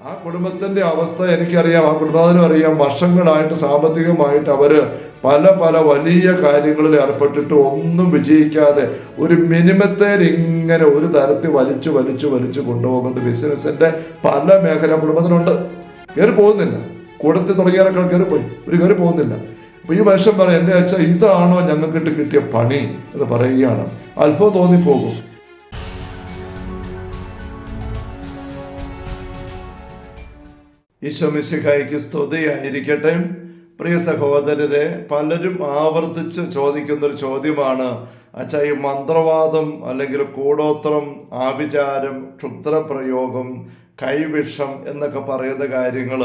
ആ കുടുംബത്തിന്റെ അവസ്ഥ എനിക്കറിയാം, ആ കുടുംബത്തിനും അറിയാം. വർഷങ്ങളായിട്ട് സാമ്പത്തികമായിട്ട് അവര് പല പല വലിയ കാര്യങ്ങളിൽ ഏർപ്പെട്ടിട്ട് ഒന്നും വിജയിക്കാതെ ഒരു മിനിമത്തേൽ ഇങ്ങനെ ഒരു തരത്തിൽ വലിച്ചു വലിച്ചു വലിച്ചു കൊണ്ടുപോകുന്ന ബിസിനസിന്റെ പല മേഖല കുടുംബത്തിനുണ്ട്. കയറി പോകുന്നില്ല. കൂടത്തിൽ തുടങ്ങിയവരൊക്കെ കയറിപ്പോയി, ഒരു കയറി പോകുന്നില്ല. അപ്പൊ ഈ മനുഷ്യൻ പറയും, എന്നെ വെച്ചാൽ ഇതാണോ ഞങ്ങൾക്ക് കിട്ടിയ പണി എന്ന് പറയുകയാണ്. അത്ഭുതം തോന്നിപ്പോകും. ഈശോ മിശിഹായ്ക്ക് സ്തുതിയായിരിക്കട്ടെ. പ്രിയ സഹോദരരെ, പലരും ആവർത്തിച്ച് ചോദിക്കുന്നൊരു ചോദ്യമാണ്, അച്ഛാ ഈ മന്ത്രവാദം അല്ലെങ്കിൽ കൂടോത്രം, ആഭിചാരം, ക്ഷുദ്രപ്രയോഗം, കൈവിഷം എന്നൊക്കെ പറയുന്ന കാര്യങ്ങൾ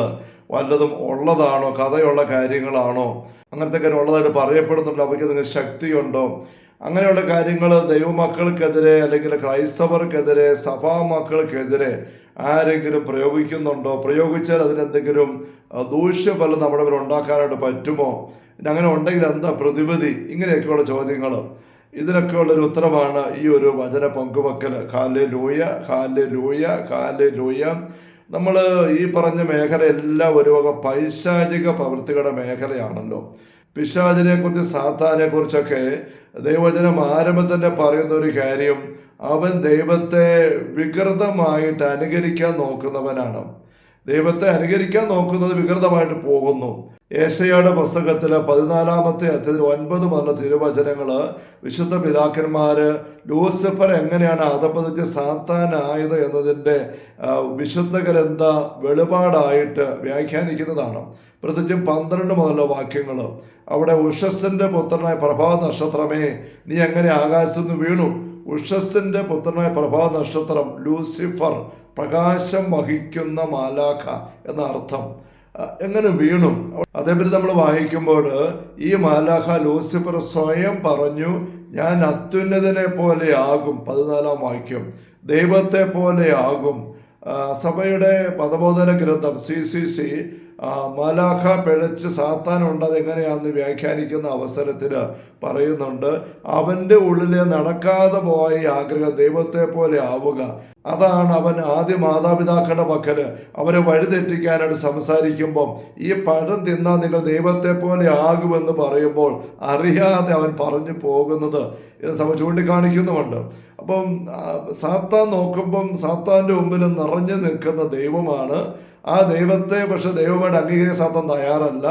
വല്ലതും ഉള്ളതാണോ, കഥയുള്ള കാര്യങ്ങളാണോ, അങ്ങനത്തെ കാര്യം ഉള്ളതായിട്ട് പറയപ്പെടുന്നുണ്ടോ, അവയ്ക്ക് നിങ്ങൾക്ക് ശക്തിയുണ്ടോ? അങ്ങനെയുള്ള കാര്യങ്ങൾ ദൈവമക്കൾക്കെതിരെ അല്ലെങ്കിൽ ക്രൈസ്തവർക്കെതിരെ, സഭാമക്കൾക്കെതിരെ ആരെങ്കിലും പ്രയോഗിക്കുന്നുണ്ടോ? പ്രയോഗിച്ചാൽ അതിനെന്തെങ്കിലും ദൂഷ്യഫലം നമ്മുടെ മേൽ ഉണ്ടാക്കാനായിട്ട് പറ്റുമോ? അങ്ങനെ ഉണ്ടെങ്കിൽ എന്താ പ്രതിവിധി? ഇങ്ങനെയൊക്കെയുള്ള ചോദ്യങ്ങൾ. ഇതിനൊക്കെയുള്ളൊരു ഉത്തരമാണ് ഈ ഒരു വചന പങ്കുവെക്കൽ. Hallelujah, hallelujah, hallelujah. നമ്മൾ ഈ പറഞ്ഞ മേഖല എല്ലാം ഒരു വക പൈശാചിക പ്രവൃത്തികളുടെ മേഖലയാണല്ലോ. പിശാചിനെ കുറിച്ച്, സാത്താനെ കുറിച്ചൊക്കെ ദൈവവചനം ആരംഭം തന്നെ പറയുന്ന ഒരു കാര്യം, അവൻ ദൈവത്തെ വികൃതമായിട്ട് അനുകരിക്കാൻ നോക്കുന്നവനാണ്. ദൈവത്തെ അനുകരിക്കാൻ നോക്കുന്നത് വികൃതമായിട്ട് പോകുന്നു. ഏശയ്യായുടെ പുസ്തകത്തില് 14-ാമത്തെ അധ്യായത്തിൽ 9 മുതലുള്ള തിരുവചനങ്ങള് വിശുദ്ധ പിതാക്കന്മാര് ലൂസിഫർ എങ്ങനെയാണ് അധപതിച്ച് സാത്താനായത് എന്നതിൻ്റെ വിശുദ്ധ ഗ്രന്ഥ വെളിപാടായിട്ട് വ്യാഖ്യാനിക്കുന്നതാണ്. പ്രത്യേകിച്ചും 12 മുതലുള്ള വാക്യങ്ങൾ. അവിടെ ഉഷസ്സിന്റെ പുത്രനായ പ്രഭാത നക്ഷത്രമേ, നീ എങ്ങനെ ആകാശത്തു നിന്ന് വീണു? ഉഷസ്സിന്റെ പുത്രനായ പ്രഭാത നക്ഷത്രം, ലൂസിഫർ, പ്രകാശം വഹിക്കുന്ന മാലാഖ എന്ന അർത്ഥം. എങ്ങനെ വീണു? അതേപറ്റി നമ്മൾ വായിക്കുമ്പോൾ ഈ മാലാഖ ലൂസിഫർ സ്വയം പറഞ്ഞു, ഞാൻ അത്യുന്നതനെ പോലെ ആകും. 14-ാം വാക്യം, ദൈവത്തെ പോലെ ആകും. സഭയുടെ പദബോധന ഗ്രന്ഥം CCC മാലാഖ പിഴച്ച് സാത്താനുണ്ട് അതെങ്ങനെയാണെന്ന് വ്യാഖ്യാനിക്കുന്ന അവസരത്തിൽ പറയുന്നുണ്ട്, അവൻ്റെ ഉള്ളിലെ നടക്കാതെ പോയ ആഗ്രഹം ദൈവത്തെ പോലെ ആവുക. അതാണ് അവൻ ആദ്യ മാതാപിതാക്കളുടെ പക്കല് അവരെ വഴിതെറ്റിക്കാനായിട്ട് സംസാരിക്കുമ്പം ഈ പഴം തിന്നാൽ നിങ്ങൾ ദൈവത്തെ പോലെ ആകുമെന്ന് പറയുമ്പോൾ അറിയാതെ അവൻ പറഞ്ഞു പോകുന്നത് സഭ ചൂണ്ടിക്കാണിക്കുന്നുമുണ്ട്. അപ്പം സാത്താൻ നോക്കുമ്പം സാത്താൻ്റെ മുമ്പിൽ നിറഞ്ഞു നിൽക്കുന്ന ദൈവമാണ്. ആ ദൈവത്തെ പക്ഷെ ദൈവമായിട്ട് അംഗീകരിക്കാൻ സാത്താൻ തയ്യാറല്ല.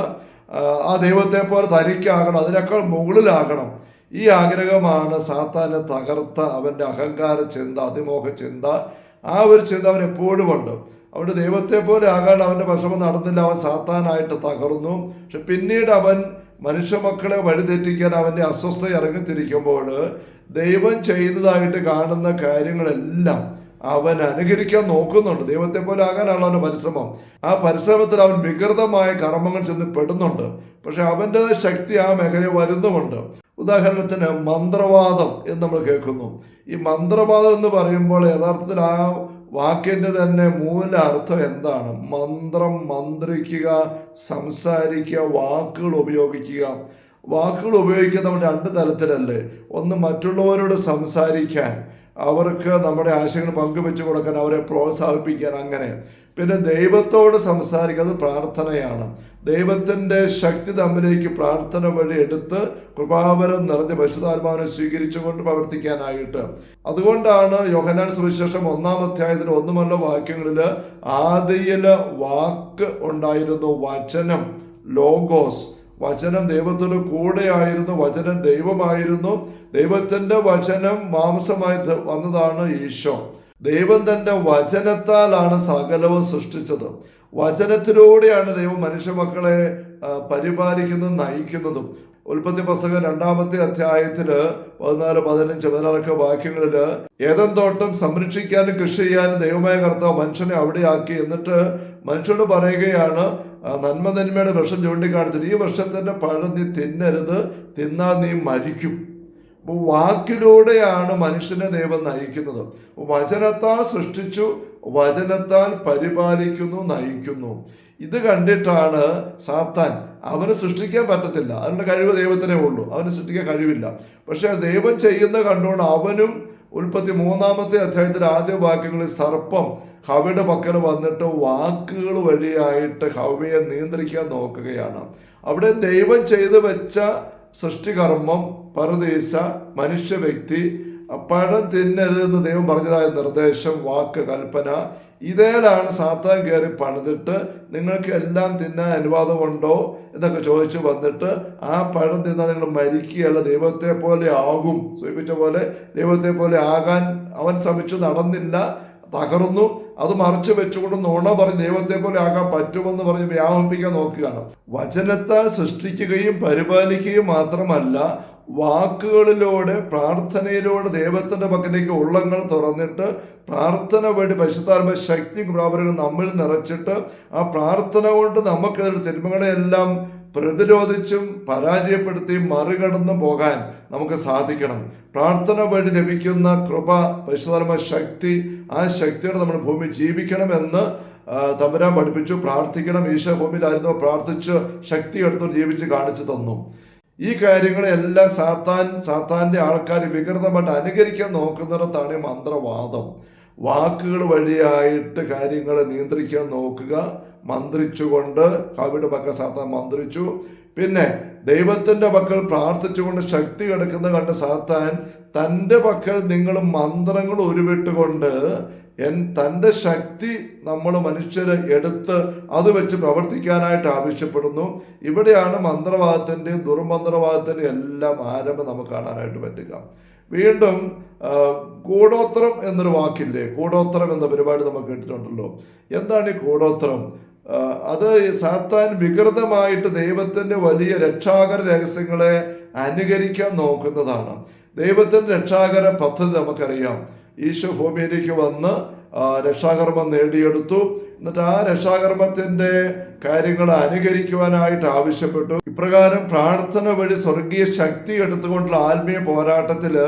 ആ ദൈവത്തെ പോലെ തനിക്കാകണം, അതിനേക്കാൾ മുകളിലാകണം. ഈ ആഗ്രഹമാണ് സാത്താനെ തകർത്ത അവൻ്റെ അഹങ്കാര ചിന്ത, അതിമോഹ ചിന്ത. ആ ഒരു ചിന്ത അവൻ എപ്പോഴും ഉണ്ട്. അവൻ്റെ ദൈവത്തെ പോലെ ആകാൻ അവൻ്റെ പരിശ്രമം നടന്നില്ല, അവൻ സാത്താനായിട്ട് തകർന്നു. പക്ഷെ പിന്നീട് അവൻ മനുഷ്യ മക്കളെ വഴിതെറ്റിക്കാൻ അവൻ്റെ അസ്വസ്ഥ ഇറങ്ങിത്തിരിക്കുമ്പോൾ ദൈവം ചെയ്തതായിട്ട് കാണുന്ന കാര്യങ്ങളെല്ലാം അവൻ അനുകരിക്കാൻ നോക്കുന്നുണ്ട്. ദൈവത്തെ പോലെ ആകാനാണ് അവൻ്റെ പരിശ്രമം. ആ പരിശ്രമത്തിൽ അവൻ വികൃതമായ കർമ്മങ്ങൾ ചെന്ന് പെടുന്നുണ്ട്. പക്ഷെ അവൻ്റെ ശക്തി ആ മേഖലയിൽ വരുന്നുമുണ്ട്. ഉദാഹരണത്തിന് മന്ത്രവാദം എന്ന് നമ്മൾ കേൾക്കുന്നു. ഈ മന്ത്രവാദം എന്ന് പറയുമ്പോൾ യഥാർത്ഥത്തിൽ ആ വാക്കിൻ്റെ തന്നെ മൂല അർത്ഥം എന്താണ്? മന്ത്രം, മന്ത്രിക്കുക, സംസാരിക്കുക, വാക്കുകൾ ഉപയോഗിക്കുക. വാക്കുകൾ ഉപയോഗിക്കുക നമ്മൾ 2 തരത്തിലല്ലേ. ഒന്ന് മറ്റുള്ളവരോട് സംസാരിക്കാൻ, അവർക്ക് നമ്മുടെ ആശയങ്ങൾ പങ്കുവെച്ചു കൊടുക്കാൻ, അവരെ പ്രോത്സാഹിപ്പിക്കാൻ, അങ്ങനെ. പിന്നെ ദൈവത്തോട് സംസാരിക്കുന്നത് പ്രാർത്ഥനയാണ്. ദൈവത്തിൻ്റെ ശക്തി തമ്മിലേക്ക് പ്രാർത്ഥന വഴി എടുത്ത് കൃപാവരം നിറഞ്ഞ പരിശുദ്ധാത്മാവിനെ സ്വീകരിച്ചുകൊണ്ട് പ്രവർത്തിക്കാനായിട്ട്. അതുകൊണ്ടാണ് യോഹന്നാൻ സുവിശേഷം 1-ാം അധ്യായത്തിൽ 1 മുതലുള്ള വാക്യങ്ങളിൽ ആദിയിൽ വാക്ക് ഉണ്ടായിരുന്നു, വചനം, ലോഗോസ്. വചനം ദൈവത്തിന് കൂടെയായിരുന്നു, വചനം ദൈവമായിരുന്നു. ദൈവത്തിന്റെ വചനം മാംസമായി വന്നതാണ് ഈശോ. ദൈവം തന്റെ വചനത്താലാണ് സകലവും സൃഷ്ടിച്ചത്. വചനത്തിലൂടെയാണ് ദൈവം മനുഷ്യ മക്കളെ പരിപാലിക്കുന്നതും നയിക്കുന്നതും. ഉൽപ്പത്തി പുസ്തകം 2-ാമത്തെ അധ്യായത്തില് 14, 15, 16 വാക്യങ്ങളില് ഏദൻ തോട്ടം സംരക്ഷിക്കാനും കൃഷി ചെയ്യാനും ദൈവമായ കർത്താവ് മനുഷ്യനെ അവിടെ ആക്കി. എന്നിട്ട് മനുഷ്യനോട് പറയുകയാണ്, നന്മയുടെ വൃക്ഷം ചൂണ്ടിക്കാണിച്ചിട്ട് ഈ വൃക്ഷത്തിന്റെ പഴം നീ തിന്നരുത്, തിന്നാൽ നീ മരിക്കും. അപ്പോൾ വാക്കിലൂടെയാണ് മനുഷ്യനെ ദൈവം നയിക്കുന്നത്. വചനത്താൽ സൃഷ്ടിച്ചു, വചനത്താൽ പരിപാലിക്കുന്നു, നയിക്കുന്നു. ഇത് കണ്ടിട്ടാണ് സാത്താൻ, അവന് സൃഷ്ടിക്കാൻ പറ്റത്തില്ല, അവൻ്റെ കഴിവ് ദൈവത്തിനേ ഉള്ളൂ, അവന് സൃഷ്ടിക്കാൻ കഴിവില്ല. പക്ഷെ ദൈവം ചെയ്യുന്ന കണ്ടുകൊണ്ട് അവനും ഉൽപ്പത്തി 3-ാമത്തെ അധ്യായത്തിൽ ആദ്യ വാക്യങ്ങളിൽ സർപ്പം ഹവ്വയുടെ പക്കൽ വന്നിട്ട് വാക്കുകൾ വഴിയായിട്ട് ഹവ്വയെ നിയന്ത്രിക്കാൻ നോക്കുകയാണ്. അവിടെ ദൈവം ചെയ്തു വെച്ച സൃഷ്ടികർമ്മം, പറുദീസ, മനുഷ്യ വ്യക്തി, പഴം തിന്നരുതെന്ന് ദൈവം പറഞ്ഞതായ നിർദ്ദേശം, വാക്ക്, കൽപ്പന, ഇതേലാണ് സാത്താൻ കയറി പണിതിട്ട് നിങ്ങൾക്ക് എല്ലാം തിന്നാൻ അനുവാദമുണ്ടോ എന്നൊക്കെ ചോദിച്ചു വന്നിട്ട് ആ പഴം തിന്നാൽ നിങ്ങൾ മരിക്കുകയല്ല, ദൈവത്തെ പോലെ ആകും. സൂചിപ്പിച്ച പോലെ ദൈവത്തെ പോലെ ആകാൻ അവൻ ശ്രമിച്ചു, നടന്നില്ല, തകർന്നു. അത് മറച്ചു വെച്ചുകൊണ്ട് നുണ പറഞ്ഞ് ദൈവത്തെ പോലെ ആകാൻ പറ്റുമെന്ന് പറഞ്ഞ് വ്യാപിപ്പിക്കാൻ നോക്കുകയാണ്. വചനത്താൽ സൃഷ്ടിക്കുകയും പരിപാലിക്കുകയും മാത്രമല്ല, വാക്കുകളിലൂടെ, പ്രാർത്ഥനയിലൂടെ ദൈവത്തിന്റെ പക്കലേക്ക് ഉള്ളങ്ങൾ തുറന്നിട്ട് പ്രാർത്ഥന വഴി പരിശുദ്ധാത്മ ശക്തി പ്രാപനം നമ്മിൽ നിറച്ചിട്ട് ആ പ്രാർത്ഥന കൊണ്ട് നമുക്ക് തിന്മകളെല്ലാം പ്രതിരോധിച്ചും പരാജയപ്പെടുത്തിയും മറികടന്നു പോകാൻ നമുക്ക് സാധിക്കണം. പ്രാർത്ഥന വഴി ലഭിക്കുന്ന കൃപ, പരിശുദ്ധാത്മ ശക്തി, ആ ശക്തിയോടെ നമ്മൾ ഭൂമി ജീവിക്കണമെന്ന് തമ്പുരാൻ പഠിപ്പിച്ചു. പ്രാർത്ഥിക്കണം. ഈശോ ഭൂമിയിലായിരുന്നു, പ്രാർത്ഥിച്ച് ശക്തി എടുത്ത് ജീവിച്ച് കാണിച്ചു തന്നു. ഈ കാര്യങ്ങളെല്ലാം സാത്താന്റെ ആൾക്കാർ വികൃതമായിട്ട് അനുകരിക്കാൻ നോക്കുന്നിടത്താണ് മന്ത്രവാദം. വാക്കുകൾ വഴിയായിട്ട് കാര്യങ്ങളെ നിയന്ത്രിക്കാൻ നോക്കുക. മന്ത്രിച്ചുകൊണ്ട്, ഹവ്വയുടെ പക്കൽ സാത്താൻ മന്ത്രിച്ചു. പിന്നെ ദൈവത്തിന്റെ പക്കൽ പ്രാർത്ഥിച്ചുകൊണ്ട് ശക്തി കിടക്കുന്ന കണ്ട് സാത്താൻ തൻ്റെ പക്കൽ നിങ്ങൾ മന്ത്രങ്ങൾ ഉരുവിട്ടുകൊണ്ട് തൻ്റെ ശക്തി നമ്മൾ മനുഷ്യരെ എടുത്ത് അത് വെച്ച് പ്രവർത്തിക്കാനായിട്ട് ആവശ്യപ്പെടുന്നു. ഇവിടെയാണ് മന്ത്രവാദത്തിൻ്റെയും ദുർമന്ത്രവാദത്തിൻ്റെയും എല്ലാം ആരംഭം നമുക്ക് കാണാനായിട്ട് പറ്റുക. വീണ്ടും കൂടോത്രം എന്നൊരു വാക്കില്ലേ, കൂടോത്രം എന്ന പരിപാടി നമുക്ക് കേട്ടിട്ടുണ്ടല്ലോ. എന്താണ് ഈ കൂടോത്രം? അത് സാത്താൻ വികൃതമായിട്ട് ദൈവത്തിന്റെ വലിയ രക്ഷാകര രഹസ്യങ്ങളെ അനുകരിക്കാൻ നോക്കുന്നതാണ്. ദൈവത്തിന്റെ രക്ഷാകര പദ്ധതി നമുക്കറിയാം. ഈശോ ഭൂമിയിലേക്ക് വന്ന് രക്ഷാകർമ്മം നേടിയെടുത്തു. എന്നിട്ട് ആ രക്ഷാകർമ്മത്തിന്റെ കാര്യങ്ങൾ അനുകരിക്കുവാനായിട്ട് ആവശ്യപ്പെട്ടു. ഇപ്രകാരം പ്രാർത്ഥന വഴി സ്വർഗീയ ശക്തി എടുത്തുകൊണ്ടുള്ള ആത്മീയ പോരാട്ടത്തില്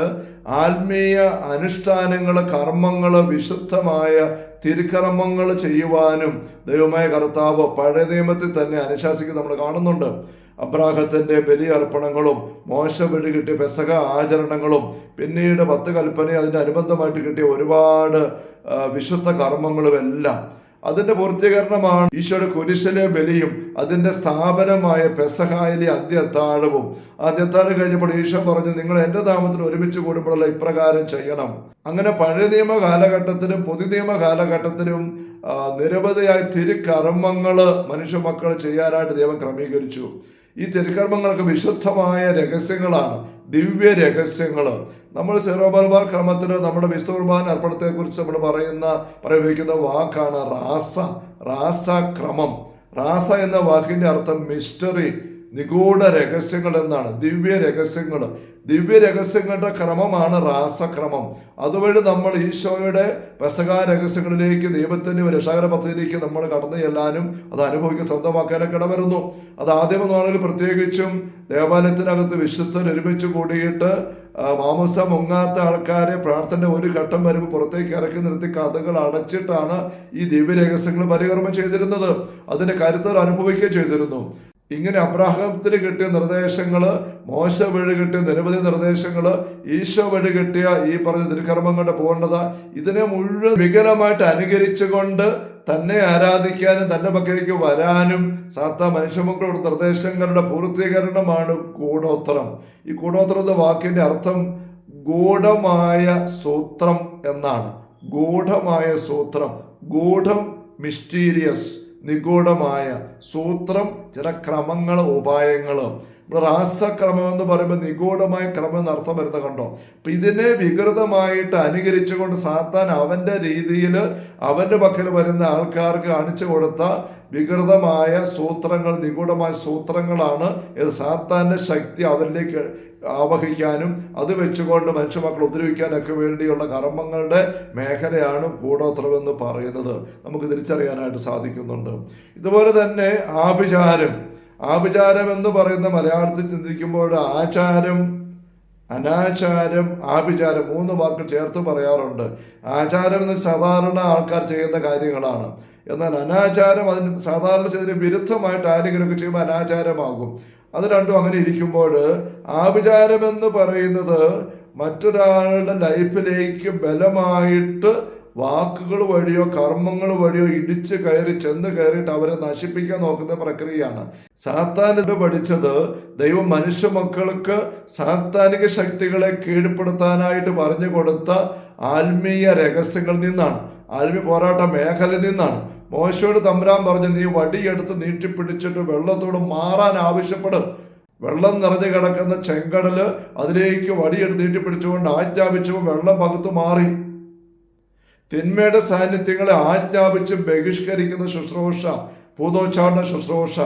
ആത്മീയ അനുഷ്ഠാനങ്ങള്, കർമ്മങ്ങള്, വിശുദ്ധമായ തിരുക്കർമ്മങ്ങൾ ചെയ്യുവാനും ദൈവമായ കർത്താവ് പഴയ നിയമത്തിൽ തന്നെ അനുശാസിക്കുന്നത് നമ്മൾ കാണുന്നുണ്ട്. അബ്രാഹത്തിന്റെ ബലിയർപ്പണങ്ങളും മോശ വഴി കിട്ടിയ പെസഹ ആചരണങ്ങളും പിന്നീട് 10 കൽപ്പന അതിന്റെ അനുബന്ധമായിട്ട് കിട്ടിയ ഒരുപാട് വിശുദ്ധ കർമ്മങ്ങളും എല്ലാം അതിന്റെ പൂർത്തീകരണമാണ് ഈശോയുടെ കുരിശിലെ ബലിയും അതിന്റെ സ്ഥാപനമായ പെസഹായിലെ അന്ത്യത്താഴവും. അന്ത്യത്താഴം കഴിഞ്ഞപ്പോൾ ഈശോ പറഞ്ഞു, നിങ്ങൾ എന്റെ നാമത്തിൽ ഒരുമിച്ച് കൂടുമ്പോഴല്ല ഇപ്രകാരം ചെയ്യണം. അങ്ങനെ പഴയ നിയമ കാലഘട്ടത്തിലും പുതിയ നിയമ കാലഘട്ടത്തിലും നിരവധിയായ തിരുക്കർമ്മങ്ങള് മനുഷ്യ മക്കൾ ചെയ്യാനായിട്ട് ദൈവം ക്രമീകരിച്ചു. ഈ തിരുക്കർമ്മങ്ങൾക്ക് വിശുദ്ധമായ രഹസ്യങ്ങളാണ്, ദിവ്യ രഹസ്യങ്ങള്. നമ്മൾ സീറോ മലബാർ ക്രമത്തിൽ നമ്മുടെ വിശുദ്ധ കുർബാന അർപ്പണത്തെ കുറിച്ച് നമ്മൾ ഉപയോഗിക്കുന്ന വാക്കാണ് റാസക്രമം. റാസ എന്ന വാക്കിന്റെ അർത്ഥം മിസ്റ്ററി, നിഗൂഢ രഹസ്യങ്ങൾ എന്നാണ്. ദിവ്യ രഹസ്യങ്ങളുടെ ക്രമമാണ് റാസക്രമം. അതുവഴി നമ്മൾ ഈശോയുടെ പെസഹ രഹസ്യങ്ങളിലേക്ക്, ദൈവത്തിന്റെ രക്ഷാകര പദ്ധതിയിലേക്ക് നമ്മൾ കടന്നു ചെല്ലാനും അത് അനുഭവിക്കാൻ സ്വന്തമാക്കാനൊക്കെ ഇടവരുന്നു. അത് ആദ്യമ നാളുകളിൽ പ്രത്യേകിച്ചും ദേവാലയത്തിനകത്ത് വിശുദ്ധർ ഒരുമിച്ച് കൂടിയിട്ട് മാമോസ്ത മുങ്ങാത്ത ആൾക്കാരെ പ്രാർത്ഥന ഒരു ഘട്ടം വരുമ്പോൾ പുറത്തേക്ക് ഇറക്കി നിർത്തി കഥകൾ അടച്ചിട്ടാണ് ഈ ദിവ്യരഹസ്യങ്ങൾ പരികർമ്മം ചെയ്തിരുന്നത്. അതിന്റെ കരുത്തർ അനുഭവിക്കുകയും ചെയ്തിരുന്നു. ഇങ്ങനെ അബ്രാഹത്തിന് കിട്ടിയ നിർദ്ദേശങ്ങള്, മോശ വഴി കിട്ടിയ നിരവധി നിർദ്ദേശങ്ങള്, ഈശോ വഴി കിട്ടിയ ഈ പറഞ്ഞ തിരുക്കർമ്മങ്ങളുടെ പൂർണ്ണത, ഇതിനെ മുഴുവൻ വികലമായിട്ട് അനുകരിച്ചുകൊണ്ട് തന്നെ ആരാധിക്കാനും തന്റെ പക്കലേക്ക് വരാനും സാത്താൻ മനുഷ്യമക്കളുടെ നിർദ്ദേശങ്ങളുടെ പൂർത്തീകരണമാണ് കൂടോത്രം. ഈ കൂടോത്രം എന്ന വാക്കിന്റെ അർത്ഥം ഗൂഢമായ സൂത്രം എന്നാണ്. ഗൂഢമായ സൂത്രം, ഗൂഢം, മിസ്റ്റീരിയസ്, നിഗൂഢമായ സൂത്രം, ചില ക്രമങ്ങൾ, ഉപായങ്ങൾ. റാസക്രമം എന്ന് പറയുമ്പോൾ നിഗൂഢമായ ക്രമം എന്ന് അർത്ഥം വരുന്നത് കണ്ടോ. അപ്പൊ ഇതിനെ വികൃതമായിട്ട് അനുകരിച്ചുകൊണ്ട് സാത്താൻ അവന്റെ രീതിയിൽ അവന്റെ പക്കൽ വരുന്ന ആൾക്കാർക്ക് കാണിച്ചു കൊടുത്ത വികൃതമായ സൂത്രങ്ങൾ, നിഗൂഢമായ സൂത്രങ്ങളാണ് ഇത് സാത്താന്റെ ശക്തി അവരിലേക്ക് ആവഹിക്കാനും അത് വെച്ചുകൊണ്ട് മനുഷ്യമക്കൾ ഉപദ്രവിക്കാനൊക്കെ വേണ്ടിയുള്ള കർമ്മങ്ങളുടെ മേഖലയാണ് കൂടോത്രം എന്ന് പറയുന്നത്. നമുക്ക് തിരിച്ചറിയാനായിട്ട് സാധിക്കുന്നുണ്ട്. ഇതുപോലെ തന്നെ ആഭിചാരം എന്ന് പറയുന്ന മലയാളത്തിൽ ചിന്തിക്കുമ്പോൾ ആചാരം, അനാചാരം, ആഭിചാരം 3 വാക്കുകൾ ചേർത്ത് പറയാറുണ്ട്. ആചാരം എന്ന് സാധാരണ ആൾക്കാർ ചെയ്യുന്ന കാര്യങ്ങളാണ്. എന്നാൽ അനാചാരം അതിന് സാധാരണ ചെയ്തതിന് വിരുദ്ധമായിട്ട് ആരെങ്കിലുമൊക്കെ ചെയ്യുമ്പോൾ അനാചാരമാകും. അത് രണ്ടും അങ്ങനെ ഇരിക്കുമ്പോൾ ആഭിചാരം എന്ന് പറയുന്നത് മറ്റൊരാളുടെ ലൈഫിലേക്ക് ബലമായിട്ട് വാക്കുകൾ വഴിയോ കർമ്മങ്ങൾ വഴിയോ ഇടിച്ച് ചെന്ന് കയറിയിട്ട് അവരെ നശിപ്പിക്കാൻ നോക്കുന്ന പ്രക്രിയയാണ്. സാത്താനിത് പഠിച്ചത് ദൈവം മനുഷ്യ മക്കൾക്ക് സാത്താനിക ശക്തികളെ കീഴ്പ്പെടുത്താനായിട്ട് പറഞ്ഞു കൊടുത്ത ആത്മീയ രഹസ്യങ്ങളിൽ നിന്നാണ്, ആത്മീയ പോരാട്ട മേഖലയിൽ നിന്നാണ്. മോശയോട് തമ്പുരാൻ പറഞ്ഞു, നീ വടിയെടുത്ത് നീട്ടിപ്പിടിച്ചിട്ട് വെള്ളത്തോട് മാറാൻ ആവശ്യപ്പെടും. വെള്ളം നിറഞ്ഞു കിടക്കുന്ന ചെങ്കടല് അതിലേക്ക് വടിയെടുത്ത് നീട്ടിപ്പിടിച്ചുകൊണ്ട് ആജ്ഞാപിച്ചപ്പോൾ വെള്ളം പകുത്തു മാറി. തിന്മയുടെ സാന്നിധ്യങ്ങളെ ആജ്ഞാപിച്ച് ബഹിഷ്കരിക്കുന്ന ശുശ്രൂഷ, ഭൂതോച്ചാടന ശുശ്രൂഷ.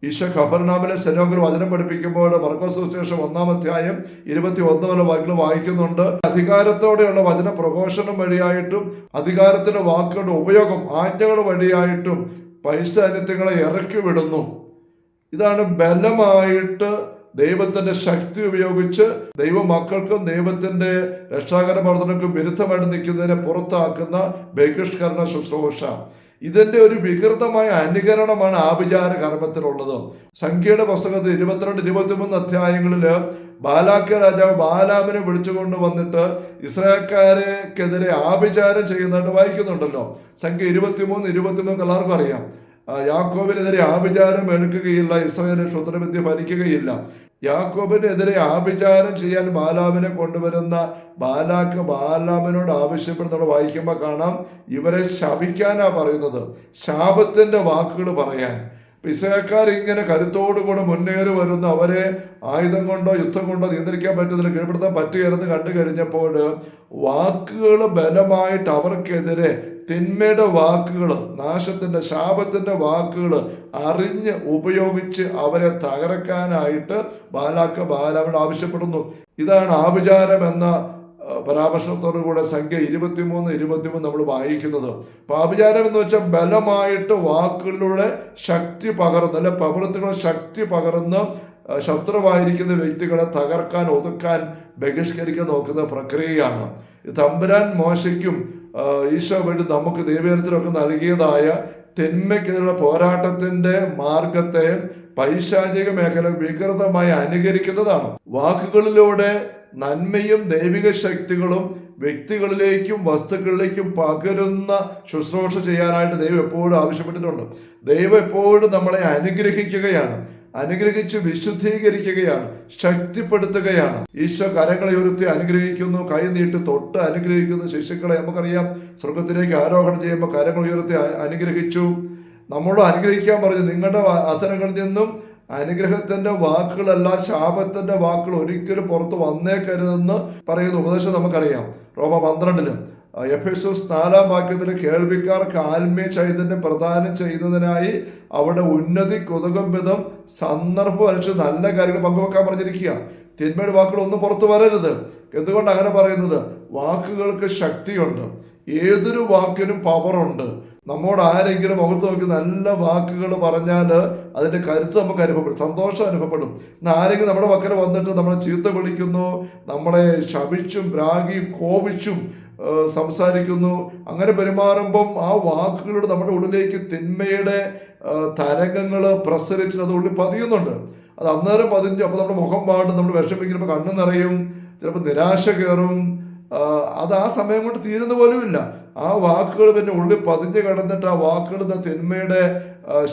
ഈശോ ഖബർനാമിലെ സെനോഗർ വചനം പഠിപ്പിക്കുമ്പോൾ മർക്കോസ് സുവിശേഷം 1-ാം അധ്യായം 21 മുതൽ വാക്കുകൾ വായിക്കുന്നുണ്ട്. അധികാരത്തോടെയുള്ള വചന പ്രഘോഷണം വഴിയായിട്ടും അധികാരത്തിന്റെ വാക്കുകളുടെ ഉപയോഗം ആജ്ഞകൾ വഴിയായിട്ടും പൈശാചിത്യങ്ങളെ ഇറക്കി വിടുന്നു. ഇതാണ് ബലമായിട്ട് ദൈവത്തിന്റെ ശക്തി ഉപയോഗിച്ച് ദൈവമക്കൾക്കും ദൈവത്തിന്റെ രക്ഷാകര പ്രവർത്തനങ്ങൾക്കും വിരുദ്ധമായിട്ട് നിൽക്കുന്നതിനെ പുറത്താക്കുന്ന ബഹിഷ്കരണ ശുശ്രൂഷ. ഇതിന്റെ ഒരു വികൃതമായ അനുകരണമാണ് ആഭിചാര കർമ്മത്തിലുള്ളത്. സംഖ്യയുടെ പുസ്തകത്തിൽ 22-23 അധ്യായങ്ങളില് ബാലാക്യ രാജാവ് ബാലാമിനെ വിളിച്ചുകൊണ്ട് വന്നിട്ട് ഇസ്രായേൽക്കാരെക്കെതിരെ ആഭിചാരം ചെയ്യുന്നതായിട്ട് വായിക്കുന്നുണ്ടല്ലോ. സംഖ്യ 23 എല്ലാവർക്കും അറിയാം. യാക്കോബിനെതിരെ ആഭിചാരം എടുക്കുകയില്ല, ഇസ്രായേലിന്റെ ക്ഷുദ്രവിദ്യ ഫലിക്കുകയില്ല. യാക്കോബിനെതിരെ ആഭിചാരം ചെയ്യാൻ ബാലാമിനെ കൊണ്ടുവരുന്ന ബാലാക്ക് ബാലാമിനോട് ആവശ്യപ്പെടുന്നത് വായിക്കുമ്പോൾ കാണാം, ഇവരെ ശപിക്കാനാ പറയുന്നത്, ശാപത്തിന്റെ വാക്കുകൾ പറയാൻ. ഇസ്രായേൽക്കാർ ഇങ്ങനെ കരുത്തോടുകൂടെ മുന്നേറി വരുന്ന അവരെ ആയുധം കൊണ്ടോ യുദ്ധം കൊണ്ടോ നിയന്ത്രിക്കാൻ പറ്റുന്നില്ല, കീഴ്പ്പെടുത്താൻ പറ്റുകയെന്ന് കണ്ടു കഴിഞ്ഞപ്പോൾ വാക്കുകൾ ബലമായിട്ട് അവർക്കെതിരെ തിന്മയുടെ വാക്കുകൾ, നാശത്തിന്റെ ശാപത്തിന്റെ വാക്കുകൾ അറിഞ്ഞ് ഉപയോഗിച്ച് അവരെ തകർക്കാനായിട്ട് ബാലാക്ക് ബാലാമിനോട് ആവശ്യപ്പെടുന്നു. ഇതാണ് ആഭിചാരം എന്ന പരാമർശത്തോടുകൂടെ സംഖ്യ 23 നമ്മൾ വായിക്കുന്നത്. അപ്പൊ ആഭിചാരം എന്ന് വെച്ചാൽ ബലമായിട്ട് വാക്കുകളിലൂടെ ശക്തി പകർന്ന്, അല്ലെ പ്രവൃത്തികളെ ശക്തി പകർന്ന് ശത്രുവായിരിക്കുന്ന വ്യക്തികളെ തകർക്കാൻ, ഒതുക്കാൻ, ബഹിഷ്കരിക്കാൻ നോക്കുന്ന പ്രക്രിയയാണ്. തമ്പുരാൻ മോശയ്ക്കും ഈശോ വേണ്ടി നമുക്ക് ദൈവത്തിനൊക്കെ നൽകിയതായ തിന്മയ്ക്കെതിരെ പോരാട്ടത്തിന്റെ മാർഗത്തെ പൈശാചിക മേഖല വികൃതമായി അനുകരിക്കുന്നതാണ്. വാക്കുകളിലൂടെ നന്മയും ദൈവിക ശക്തികളും വ്യക്തികളിലേക്കും വസ്തുക്കളിലേക്കും പകരുന്ന ശുശ്രൂഷ ചെയ്യാനായിട്ട് ദൈവം എപ്പോഴും ആവശ്യപ്പെട്ടിട്ടുണ്ട്. ദൈവം എപ്പോഴും നമ്മളെ അനുഗ്രഹിക്കുകയാണ്, അനുഗ്രഹിച്ച് വിശുദ്ധീകരിക്കുകയാണ്, ശക്തിപ്പെടുത്തുകയാണ്. ഈശോ കരങ്ങളെ ഉയർത്തി അനുഗ്രഹിക്കുന്നു, കൈ നീട്ടി തൊട്ട് അനുഗ്രഹിക്കുന്നു. ശിശുക്കളെ നമുക്കറിയാം, സ്വർഗത്തിലേക്ക് ആരോഹണം ചെയ്യുമ്പോൾ കരങ്ങൾ ഉയർത്തി അനുഗ്രഹിച്ചു. നമ്മളോട് അനുഗ്രഹിക്കാൻ പറഞ്ഞു, നിങ്ങളുടെ അധരങ്ങളിൽ നിന്നും അനുഗ്രഹത്തിന്റെ വാക്കുകളല്ല ശാപത്തിന്റെ വാക്കുകൾ ഒരിക്കലും പുറത്ത് വന്നേക്കരുതെന്ന് പറയുന്ന ഉപദേശം നമുക്കറിയാം. റോമ 12 എഫെസോസ് 4-ാം വാക്യത്തിൽ കേൾവിക്കാർക്ക് ആത്മീയ ചൈതന്യം പ്രദാനം ചെയ്യുന്നതിനായി അവിടെ ഉന്നതി കൊതുകം വിധം സന്ദർഭം അനുസരിച്ച് നല്ല കാര്യങ്ങൾ പങ്കുവെക്കാൻ പറഞ്ഞിരിക്കുക. തിന്മയുടെ വാക്കുകൾ ഒന്നും പുറത്തു വരരുത്. എന്തുകൊണ്ട് അങ്ങനെ പറയുന്നത്? വാക്കുകൾക്ക് ശക്തിയുണ്ട്. ഏതൊരു വാക്കിനും പവറുണ്ട്. നമ്മോട് ആരെങ്കിലും മുഖത്ത് നോക്കി നല്ല വാക്കുകൾ പറഞ്ഞാൽ അതിന്റെ കരുത്ത് നമുക്ക് അനുഭവപ്പെടും, സന്തോഷം അനുഭവപ്പെടും. എന്നാൽ ആരെങ്കിലും നമ്മുടെ പക്കൽ വന്നിട്ട് നമ്മളെ ചീത്ത വിളിക്കുന്നു, നമ്മളെ ശപിച്ചും രാഗിയും കോപിച്ചും സംസാരിക്കുന്നു, അങ്ങനെ പെരുമാറുമ്പം ആ വാക്കുകളുടെ നമ്മുടെ ഉള്ളിലേക്ക് തിന്മയുടെ തരംഗങ്ങൾ പ്രസരിച്ച് അത് ഉള്ളിൽ പതിയുന്നുണ്ട്. അത് അന്നേരം പതിഞ്ഞു. അപ്പോൾ നമ്മുടെ മുഖം പാടും, നമ്മൾ വിഷമിക്കുമ്പോൾ കണ്ണു നിറയും, ചിലപ്പോൾ നിരാശ കയറും. അത് ആ സമയം കൊണ്ട് തീരുന്ന പോലുമില്ല. ആ വാക്കുകൾ പിന്നെ ഉള്ളിൽ പതിഞ്ഞു കിടന്നിട്ട് ആ വാക്കുകളുടെ തിന്മയുടെ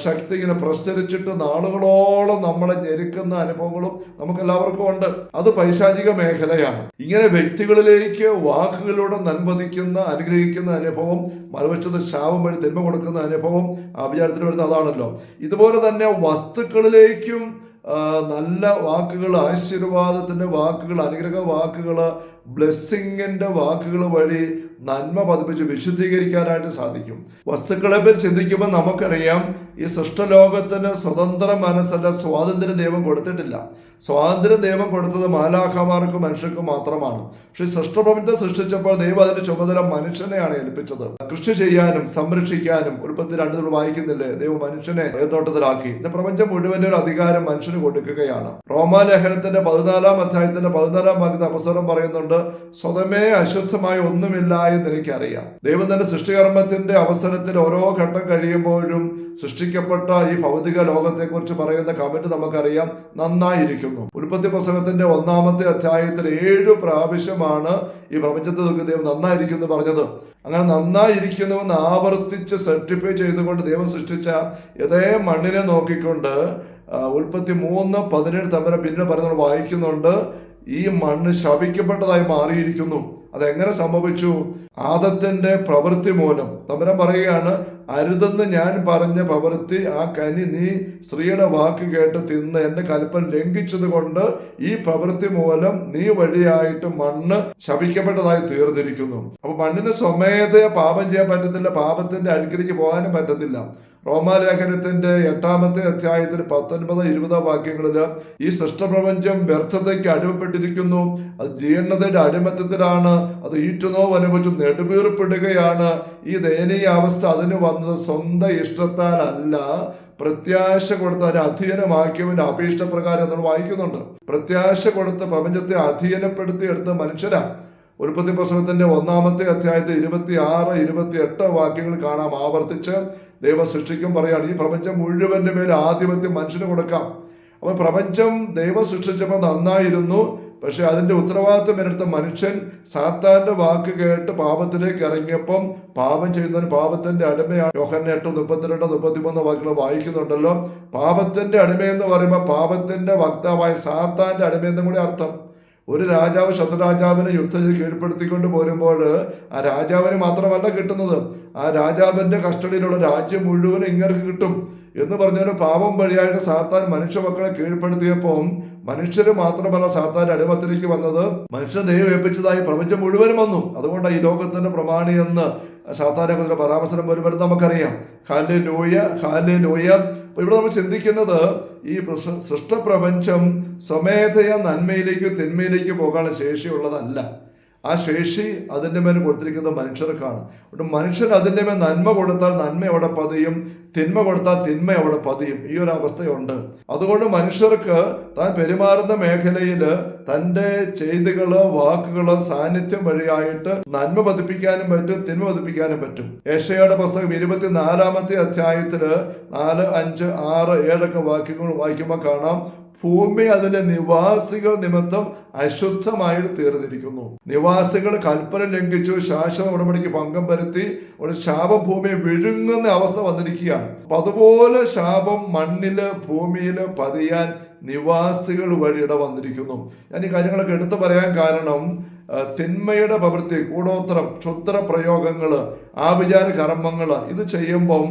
ശക്തി ഇങ്ങനെ പ്രസരിച്ചിട്ട് നാളുകളോളം നമ്മളെ ഞെരുക്കുന്ന അനുഭവങ്ങളും നമുക്ക് എല്ലാവർക്കും ഉണ്ട്. അത് പൈശാചിക മേഖലയാണ്. ഇങ്ങനെ വ്യക്തികളിലേക്ക് വാക്കുകളിലൂടെ നൻപതിക്കുന്ന അനുഗ്രഹിക്കുന്ന അനുഭവം, മറുവശത്ത് ശാപം വഴി തിന്മ കൊടുക്കുന്ന അനുഭവം ആഭിചാരത്തിൽ വരുന്ന അതാണല്ലോ. ഇതുപോലെ തന്നെ വസ്തുക്കളിലേക്കും നല്ല വാക്കുകൾ, ആശീർവാദത്തിന്റെ വാക്കുകൾ, അനുഗ്രഹ വാക്കുകൾ, ബ്ലെസ്സിങ്ങിന്റെ വാക്കുകൾ വഴി നന്മ പതിപ്പിച്ച് വിശുദ്ധീകരിക്കാനായിട്ട് സാധിക്കും. വസ്തുക്കളെ പറ്റി ചിന്തിക്കുമ്പോൾ നമുക്കറിയാം, ഈ സൃഷ്ടലോകത്തിന് സ്വതന്ത്ര മനസ്സല്ല, സ്വാതന്ത്ര്യം ദൈവം കൊടുത്തിട്ടില്ല. സ്വാതന്ത്ര്യം ദൈവം കൊടുത്തത് മാലാഖമാർക്കും മനുഷ്യർക്കും മാത്രമാണ്. പക്ഷെ സൃഷ്ടപ്രപഞ്ചം സൃഷ്ടിച്ചപ്പോൾ ദൈവം അതിന്റെ ചുമതല മനുഷ്യനെയാണ് ഏൽപ്പിച്ചത്. കൃഷി ചെയ്യാനും സംരക്ഷിക്കാനും. ഉൽപ്പത്തി 2 വായിക്കുന്നില്ലേ, ദൈവം മനുഷ്യനെ ഏതോട്ടത്തിലാക്കി. ഇന്ന് പ്രപഞ്ചം മുഴുവൻ ഒരു അധികാരം മനുഷ്യന് കൊടുക്കുകയാണ്. റോമാലേഖനത്തിന്റെ 14-ാം അധ്യായത്തിന്റെ 14-ാം ഭാഗത്ത് അപസ്വരം പറയുന്നുണ്ട്, സ്വതമേ അശുദ്ധമായി ഒന്നുമില്ല എന്ന് എനിക്കറിയാം. ദൈവം തന്നെ സൃഷ്ടികർമ്മത്തിന്റെ അവസരത്തിൽ ഓരോ ഘട്ടം കഴിയുമ്പോഴും സൃഷ്ടിക്കപ്പെട്ട ഈ ഭൗതിക ലോകത്തെക്കുറിച്ച് പറയുന്ന കമന്റ് നമുക്കറിയാം, നന്നായിരിക്കുന്നു. ഉൽപ്പത്തി പുസ്തകത്തിന്റെ 1-ാമത്തെ അധ്യായത്തിൽ 7 പ്രാവശ്യമാണ് ഈ പ്രപഞ്ചത്തെ ദൈവം നന്നായിരിക്കുന്നു പറഞ്ഞത്. അങ്ങനെ നന്നായിരിക്കുന്നുവെന്ന് ആവർത്തിച്ച് സർട്ടിഫൈ ചെയ്തുകൊണ്ട് ദൈവം സൃഷ്ടിച്ച ഇതേ മണ്ണിനെ നോക്കിക്കൊണ്ട് ഉൽപ്പത്തി 3:17 തമ്മിൽ പിന്നെ പറയുന്നത് വായിക്കുന്നുണ്ട്, ഈ മണ്ണ് ശപിക്കപ്പെട്ടതായി മാറിയിരിക്കുന്നു. അതെങ്ങനെ സംഭവിച്ചു? ആദത്തിന്റെ പ്രവൃത്തി മൂലം. തമ്പുരാൻ പറയുകയാണ്, അരുതെന്ന് ഞാൻ പറഞ്ഞ പ്രവൃത്തി, ആ കനി നീ സ്ത്രീയുടെ വാക്ക് കേട്ട് തിന്ന് എന്റെ കൽപ്പന ലംഘിച്ചത് കൊണ്ട് ഈ പ്രവൃത്തി മൂലം നീ വഴിയായിട്ട് മണ്ണ് ശപിക്കപ്പെട്ടതായി തീർന്നിരിക്കുന്നു. അപ്പൊ മണ്ണിന് സ്വമേധയാ പാപം ചെയ്യാൻ പറ്റത്തില്ല, പാപത്തിന്റെ അടുക്കിലേക്ക് പോകാനും പറ്റത്തില്ല. റോമാലേഖനത്തിന്റെ 8-ാമത്തെ അധ്യായത്തിൽ 19-20 വാക്യങ്ങളില് ഈ സൃഷ്ടപ്രപഞ്ചം വ്യർത്ഥതയ്ക്ക് അടിമപ്പെട്ടിരിക്കുന്നു, അത് ജീർണതയുടെ അടിമത്തത്തിലാണ്, അത് ഈറ്റുനോവ് അനുഭവിച്ചു നെടുവീർപ്പിടുകയാണ്. ഈ ദയനീയ അവസ്ഥ അതിന് വന്നത് സ്വന്തം ഇഷ്ടത്താലല്ല, പ്രത്യാശ കൊടുത്ത് അതിനെ അധീനമാക്കിയവന്റെ അഭീഷ്ടപ്രകാരം നമ്മൾ വായിക്കുന്നുണ്ട്. പ്രത്യാശ കൊടുത്ത് പ്രപഞ്ചത്തെ അധീനപ്പെടുത്തി എടുത്ത മനുഷ്യരാണ്. ഉൽപ്പത്തി പുസ്തകത്തിന്റെ 1-ാമത്തെ അധ്യായത്തിൽ 26-28 വാക്യങ്ങൾ കാണാം. ആവർത്തിച്ച് ദൈവം സൃഷ്ടിക്കും പറയാണ്, ഈ പ്രപഞ്ചം മുഴുവന്റെ മേൽ ആധിപത്യം മനുഷ്യന് കൊടുക്കാം. അപ്പൊ പ്രപഞ്ചം ദൈവം സൃഷ്ടിച്ചപ്പോൾ നന്നായിരുന്നു, പക്ഷെ അതിന്റെ ഉത്തരവാദിത്വം എടുത്ത മനുഷ്യൻ സാത്താന്റെ വാക്ക് കേട്ട് പാപത്തിലേക്ക് ഇറങ്ങിയപ്പം പാപം ചെയ്യുന്നതിന് പാപത്തിന്റെ അടിമയാണ്. യോഹന്നാൻ 8:32-33 വാക്യങ്ങൾ വായിക്കുന്നുണ്ടല്ലോ. പാപത്തിന്റെ അടിമയെന്ന് പറയുമ്പോൾ പാപത്തിന്റെ വക്താവായ സാത്താന്റെ അടിമയെന്നും കൂടി അർത്ഥം. ഒരു രാജാവ് ശത്രുരാജാവിനെ യുദ്ധം ചെയ്ത് കീഴ്പ്പെടുത്തിക്കൊണ്ട് പോരുമ്പോൾ ആ രാജാവിന് മാത്രമല്ല കിട്ടുന്നത്, ആ രാജാവിന്റെ കസ്റ്റഡിയിലുള്ള രാജ്യം മുഴുവൻ ഇങ്ങർക്ക് കിട്ടും എന്ന് പറഞ്ഞൊരു പാപം വഴിയായിട്ട് സാത്താൻ മനുഷ്യ മക്കളെ കീഴ്പ്പെടുത്തിയപ്പോൾ മനുഷ്യര് മാത്രമല്ല സാത്താൻ അടിമത്തിലേക്ക് വന്നത്, മനുഷ്യ ദൈവം ഏൽപ്പിച്ചതായി പ്രപഞ്ചം മുഴുവനും വന്നു. അതുകൊണ്ടാണ് ഈ ലോകത്തിന്റെ പ്രമാണി എന്ന് സാത്താനെ കുറിച്ച് പരാമർശനം വരുമ്പോൾ നമുക്കറിയാം. Hallelujah, hallelujah. അപ്പൊ ഇവിടെ നമ്മൾ ചിന്തിക്കുന്നത്, ഈ സൃഷ്ടപ്രപഞ്ചം സ്വമേധയാ നന്മയിലേക്ക് തിന്മയിലേക്ക് പോകാനുള്ള ശേഷിയുള്ളതല്ല. ആ ശേഷി അതിൻ്റെ മേൽ കൊടുത്തിരിക്കുന്നത് മനുഷ്യർക്കാണ്. മനുഷ്യൻ അതിൻ്റെ മേൽ നന്മ കൊടുത്താൽ നന്മ അവിടെ പതിയും, തിന്മ കൊടുത്താൽ തിന്മ അവിടെ പതിയും. ഈ ഒരു അവസ്ഥയുണ്ട്. അതുകൊണ്ട് മനുഷ്യർക്ക് താൻ പെരുമാറുന്ന മേഖലയിൽ തൻ്റെ ചെയ്തികളോ വാക്കുകളോ സാന്നിധ്യം വഴിയായിട്ട് നന്മ പതിപ്പിക്കാനും പറ്റും, തിന്മ പതിപ്പിക്കാനും പറ്റും. യെശയ്യായുടെ പുസ്തകം 24-ാമത്തെ അധ്യായത്തില് 4, 5, 6, 7 വാക്യങ്ങൾ വായിക്കുമ്പോൾ കാണാം, ഭൂമി അതിലെ നിവാസികൾ നിമിത്തം അശുദ്ധമായിട്ട് തീർന്നിരിക്കുന്നു. നിവാസികൾ കൽപ്പന ലംഘിച്ചു, ശാശ്വത ഉടമ്പടിക്ക് ഭംഗം വരുത്തി, ഒരു ശാപം ഭൂമിയെ വിഴുങ്ങുന്ന അവസ്ഥ വന്നിരിക്കുകയാണ്. അപ്പൊ അതുപോലെ ശാപം മണ്ണില് ഭൂമിയില് പതിയാൻ നിവാസികൾ വഴി ഇട വന്നിരിക്കുന്നു. ഞാൻ ഈ കാര്യങ്ങളൊക്കെ എടുത്തു പറയാൻ കാരണം, തിന്മയുടെ പ്രവൃത്തി, കൂടോത്രം, ക്ഷുദ്ര പ്രയോഗങ്ങള്, ആഭിചാര കർമ്മങ്ങള് ഇത് ചെയ്യുമ്പം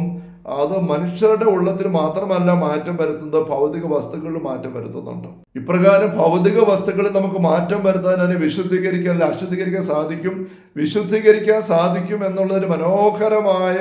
അത് മനുഷ്യരുടെ ഉള്ളത്തിൽ മാത്രമല്ല മാറ്റം വരുത്തുന്നത്, ഭൗതിക വസ്തുക്കളിൽ മാറ്റം വരുത്തുന്നുണ്ട്. ഇപ്രകാരം ഭൗതിക വസ്തുക്കളിൽ നമുക്ക് മാറ്റം വരുത്താൻ അതിനെ വിശുദ്ധീകരിക്കാൻ അല്ല അശുദ്ധീകരിക്കാൻ സാധിക്കും. വിശുദ്ധീകരിക്കാൻ സാധിക്കും എന്നുള്ളൊരു മനോഹരമായ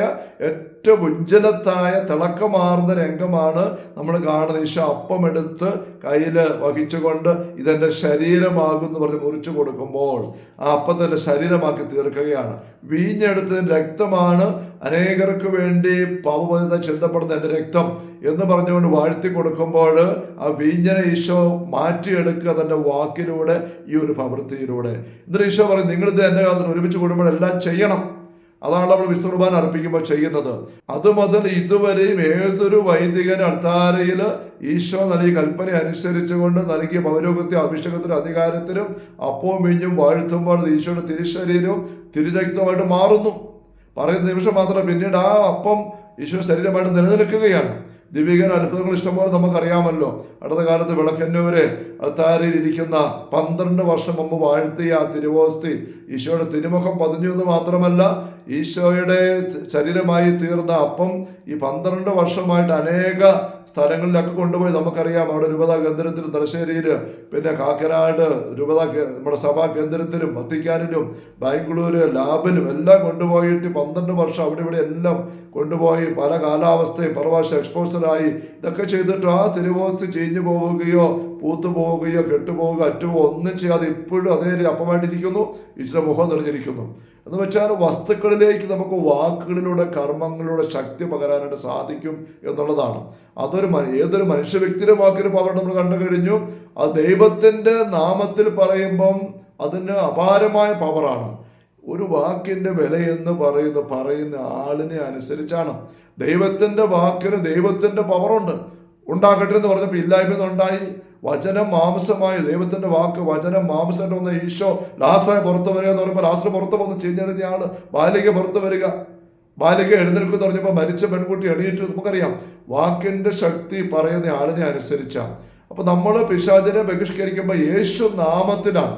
ഏറ്റവും ഉജ്ജ്വലത്തായ തിളക്കമാർന്ന രംഗമാണ് നമ്മൾ കാണുന്നത്. ഈശോ അപ്പം എടുത്ത് കയ്യിൽ വഹിച്ചുകൊണ്ട് ഇതെന്റെ ശരീരമാകുമെന്ന് പറഞ്ഞ് മുറിച്ചു കൊടുക്കുമ്പോൾ ആ അപ്പം തന്നെ ശരീരമാക്കി തീർക്കുകയാണ്. വീഞ്ഞെടുത്തതിന് രക്തമാണ് അനേകർക്ക് വേണ്ടി പാപബോധത ചിന്തപ്പെടുന്ന എൻ്റെ രക്തം എന്ന് പറഞ്ഞുകൊണ്ട് വാഴ്ത്തി കൊടുക്കുമ്പോൾ ആ വീഞ്ഞനെ ഈശോ മാറ്റിയെടുക്കുക തൻ്റെ വാക്കിലൂടെ, ഈ ഒരു പ്രവൃത്തിയിലൂടെ. എന്നിട്ട് ഈശോ പറയും, നിങ്ങളിത് എന്നെ ഒരുമിച്ച് കൂടുമ്പോൾ എല്ലാം ചെയ്യണം. അതാണ് നമ്മൾ വിശുദ്ധ കുർബാന അർപ്പിക്കുമ്പോൾ ചെയ്യുന്നത്. അതുമുതൽ ഇതുവരെയും ഏതൊരു വൈദികൻ അൾത്താരയിൽ ഈശോ നൽകിയ കൽപ്പന അനുസരിച്ചുകൊണ്ട് നൽകിയ പൗരോഹിത്യ അഭിഷേകത്തിനും അധികാരത്തിനും അപ്പവും വീഞ്ഞും വാഴ്ത്തുമ്പോൾ ഈശോയുടെ തിരുശരീരവും തിരുരക്തമായിട്ട് മാറുന്നു. പറയുന്ന നിമിഷം മാത്രം പിന്നീട് ആ അപ്പം ഈശോ ശരീരമായിട്ട് നിലനിൽക്കുകയാണ്. ദിവ്യകൻ അത്ഭുതങ്ങൾ ഇഷ്ടംപോലെ നമുക്കറിയാമല്ലോ. അടുത്ത കാലത്ത് വിളക്കന്നൂര് അൾത്താരയിൽ ഇരിക്കുന്ന 12 വർഷം മുമ്പ് വാഴ്ത്തിയ തിരുവോസ്തി ഈശോയുടെ തിരുമുഖം പതിഞ്ഞു എന്ന് മാത്രമല്ല, ഈശോയുടെ ശരീരമായി തീർന്ന അപ്പം ഈ 12 വർഷമായിട്ട് അനേക സ്ഥലങ്ങളിലൊക്കെ കൊണ്ടുപോയി നമുക്കറിയാം. അവിടെ രൂപതാ കേന്ദ്രത്തിലും തലശ്ശേരിയിൽ, പിന്നെ കാക്കനാട് രൂപതാ നമ്മുടെ സഭാ കേന്ദ്രത്തിലും വത്തിക്കാനിലും ബാംഗ്ലൂര് ലാബിലും എല്ലാം കൊണ്ടുപോയിട്ട് 12 വർഷം അവിടെ ഇവിടെ എല്ലാം കൊണ്ടുപോയി പല കാലാവസ്ഥയും പരവാശം എക്സ്പോസറായി ഇതൊക്കെ ചെയ്തിട്ട് ആ തിരുവോസ്തി ചീഞ്ഞു പോവുകയോ പൂത്തു പോവുകയോ കെട്ടുപോവുകയോ അറ്റുപോവുകയോ ഒന്നും ചെയ്യാതെ ഇപ്പോഴും അതേ അപ്പമായിട്ടിരിക്കുന്നു. ഈശ്വര മുഖം തെളിഞ്ഞിരിക്കുന്നു. എന്ന് വെച്ചാൽ വസ്തുക്കളിലേക്ക് നമുക്ക് വാക്കുകളിലൂടെ കർമ്മങ്ങളിലൂടെ ശക്തി പകരാനായിട്ട് സാധിക്കും എന്നുള്ളതാണ്. ഏതൊരു മനുഷ്യ വ്യക്തിയുടെ വാക്കിന് പവർ നമ്മൾ കണ്ടു കഴിഞ്ഞു. അത് ദൈവത്തിന്റെ നാമത്തിൽ പറയുമ്പം അതിന് അപാരമായ പവറാണ്. ഒരു വാക്കിന്റെ വില എന്ന് പറയുന്ന ആളിനെ അനുസരിച്ചാണ്. ദൈവത്തിന്റെ വാക്കിന് ദൈവത്തിന്റെ പവറുണ്ട്. ഉണ്ടാകട്ടെ എന്ന് പറഞ്ഞപ്പോൾ ഇല്ലായ്മ ഉണ്ടായി, വചനം മാംസമായി, ദൈവത്തിന്റെ വാക്ക് വചനം മാംസം വന്ന ഈശോ ലാസറെ പുറത്തു വരിക എന്ന് പറയുമ്പോൾ ലാസർ പുറത്ത് വന്ന് ചീഞ്ഞെറിഞ്ഞ ആള് ബാലിക പുറത്തു വരിക, ബാലിക എഴുന്നേൽക്കും എന്ന് പറഞ്ഞപ്പോൾ മരിച്ച പെൺകുട്ടി എണീറ്റു. നമുക്കറിയാം വാക്കിന്റെ ശക്തി പറയുന്ന ആളിനെ അനുസരിച്ച. അപ്പൊ നമ്മൾ പിശാചിനെ ബഹിഷ്കരിക്കുമ്പോൾ യേശു നാമത്തിലാണ്.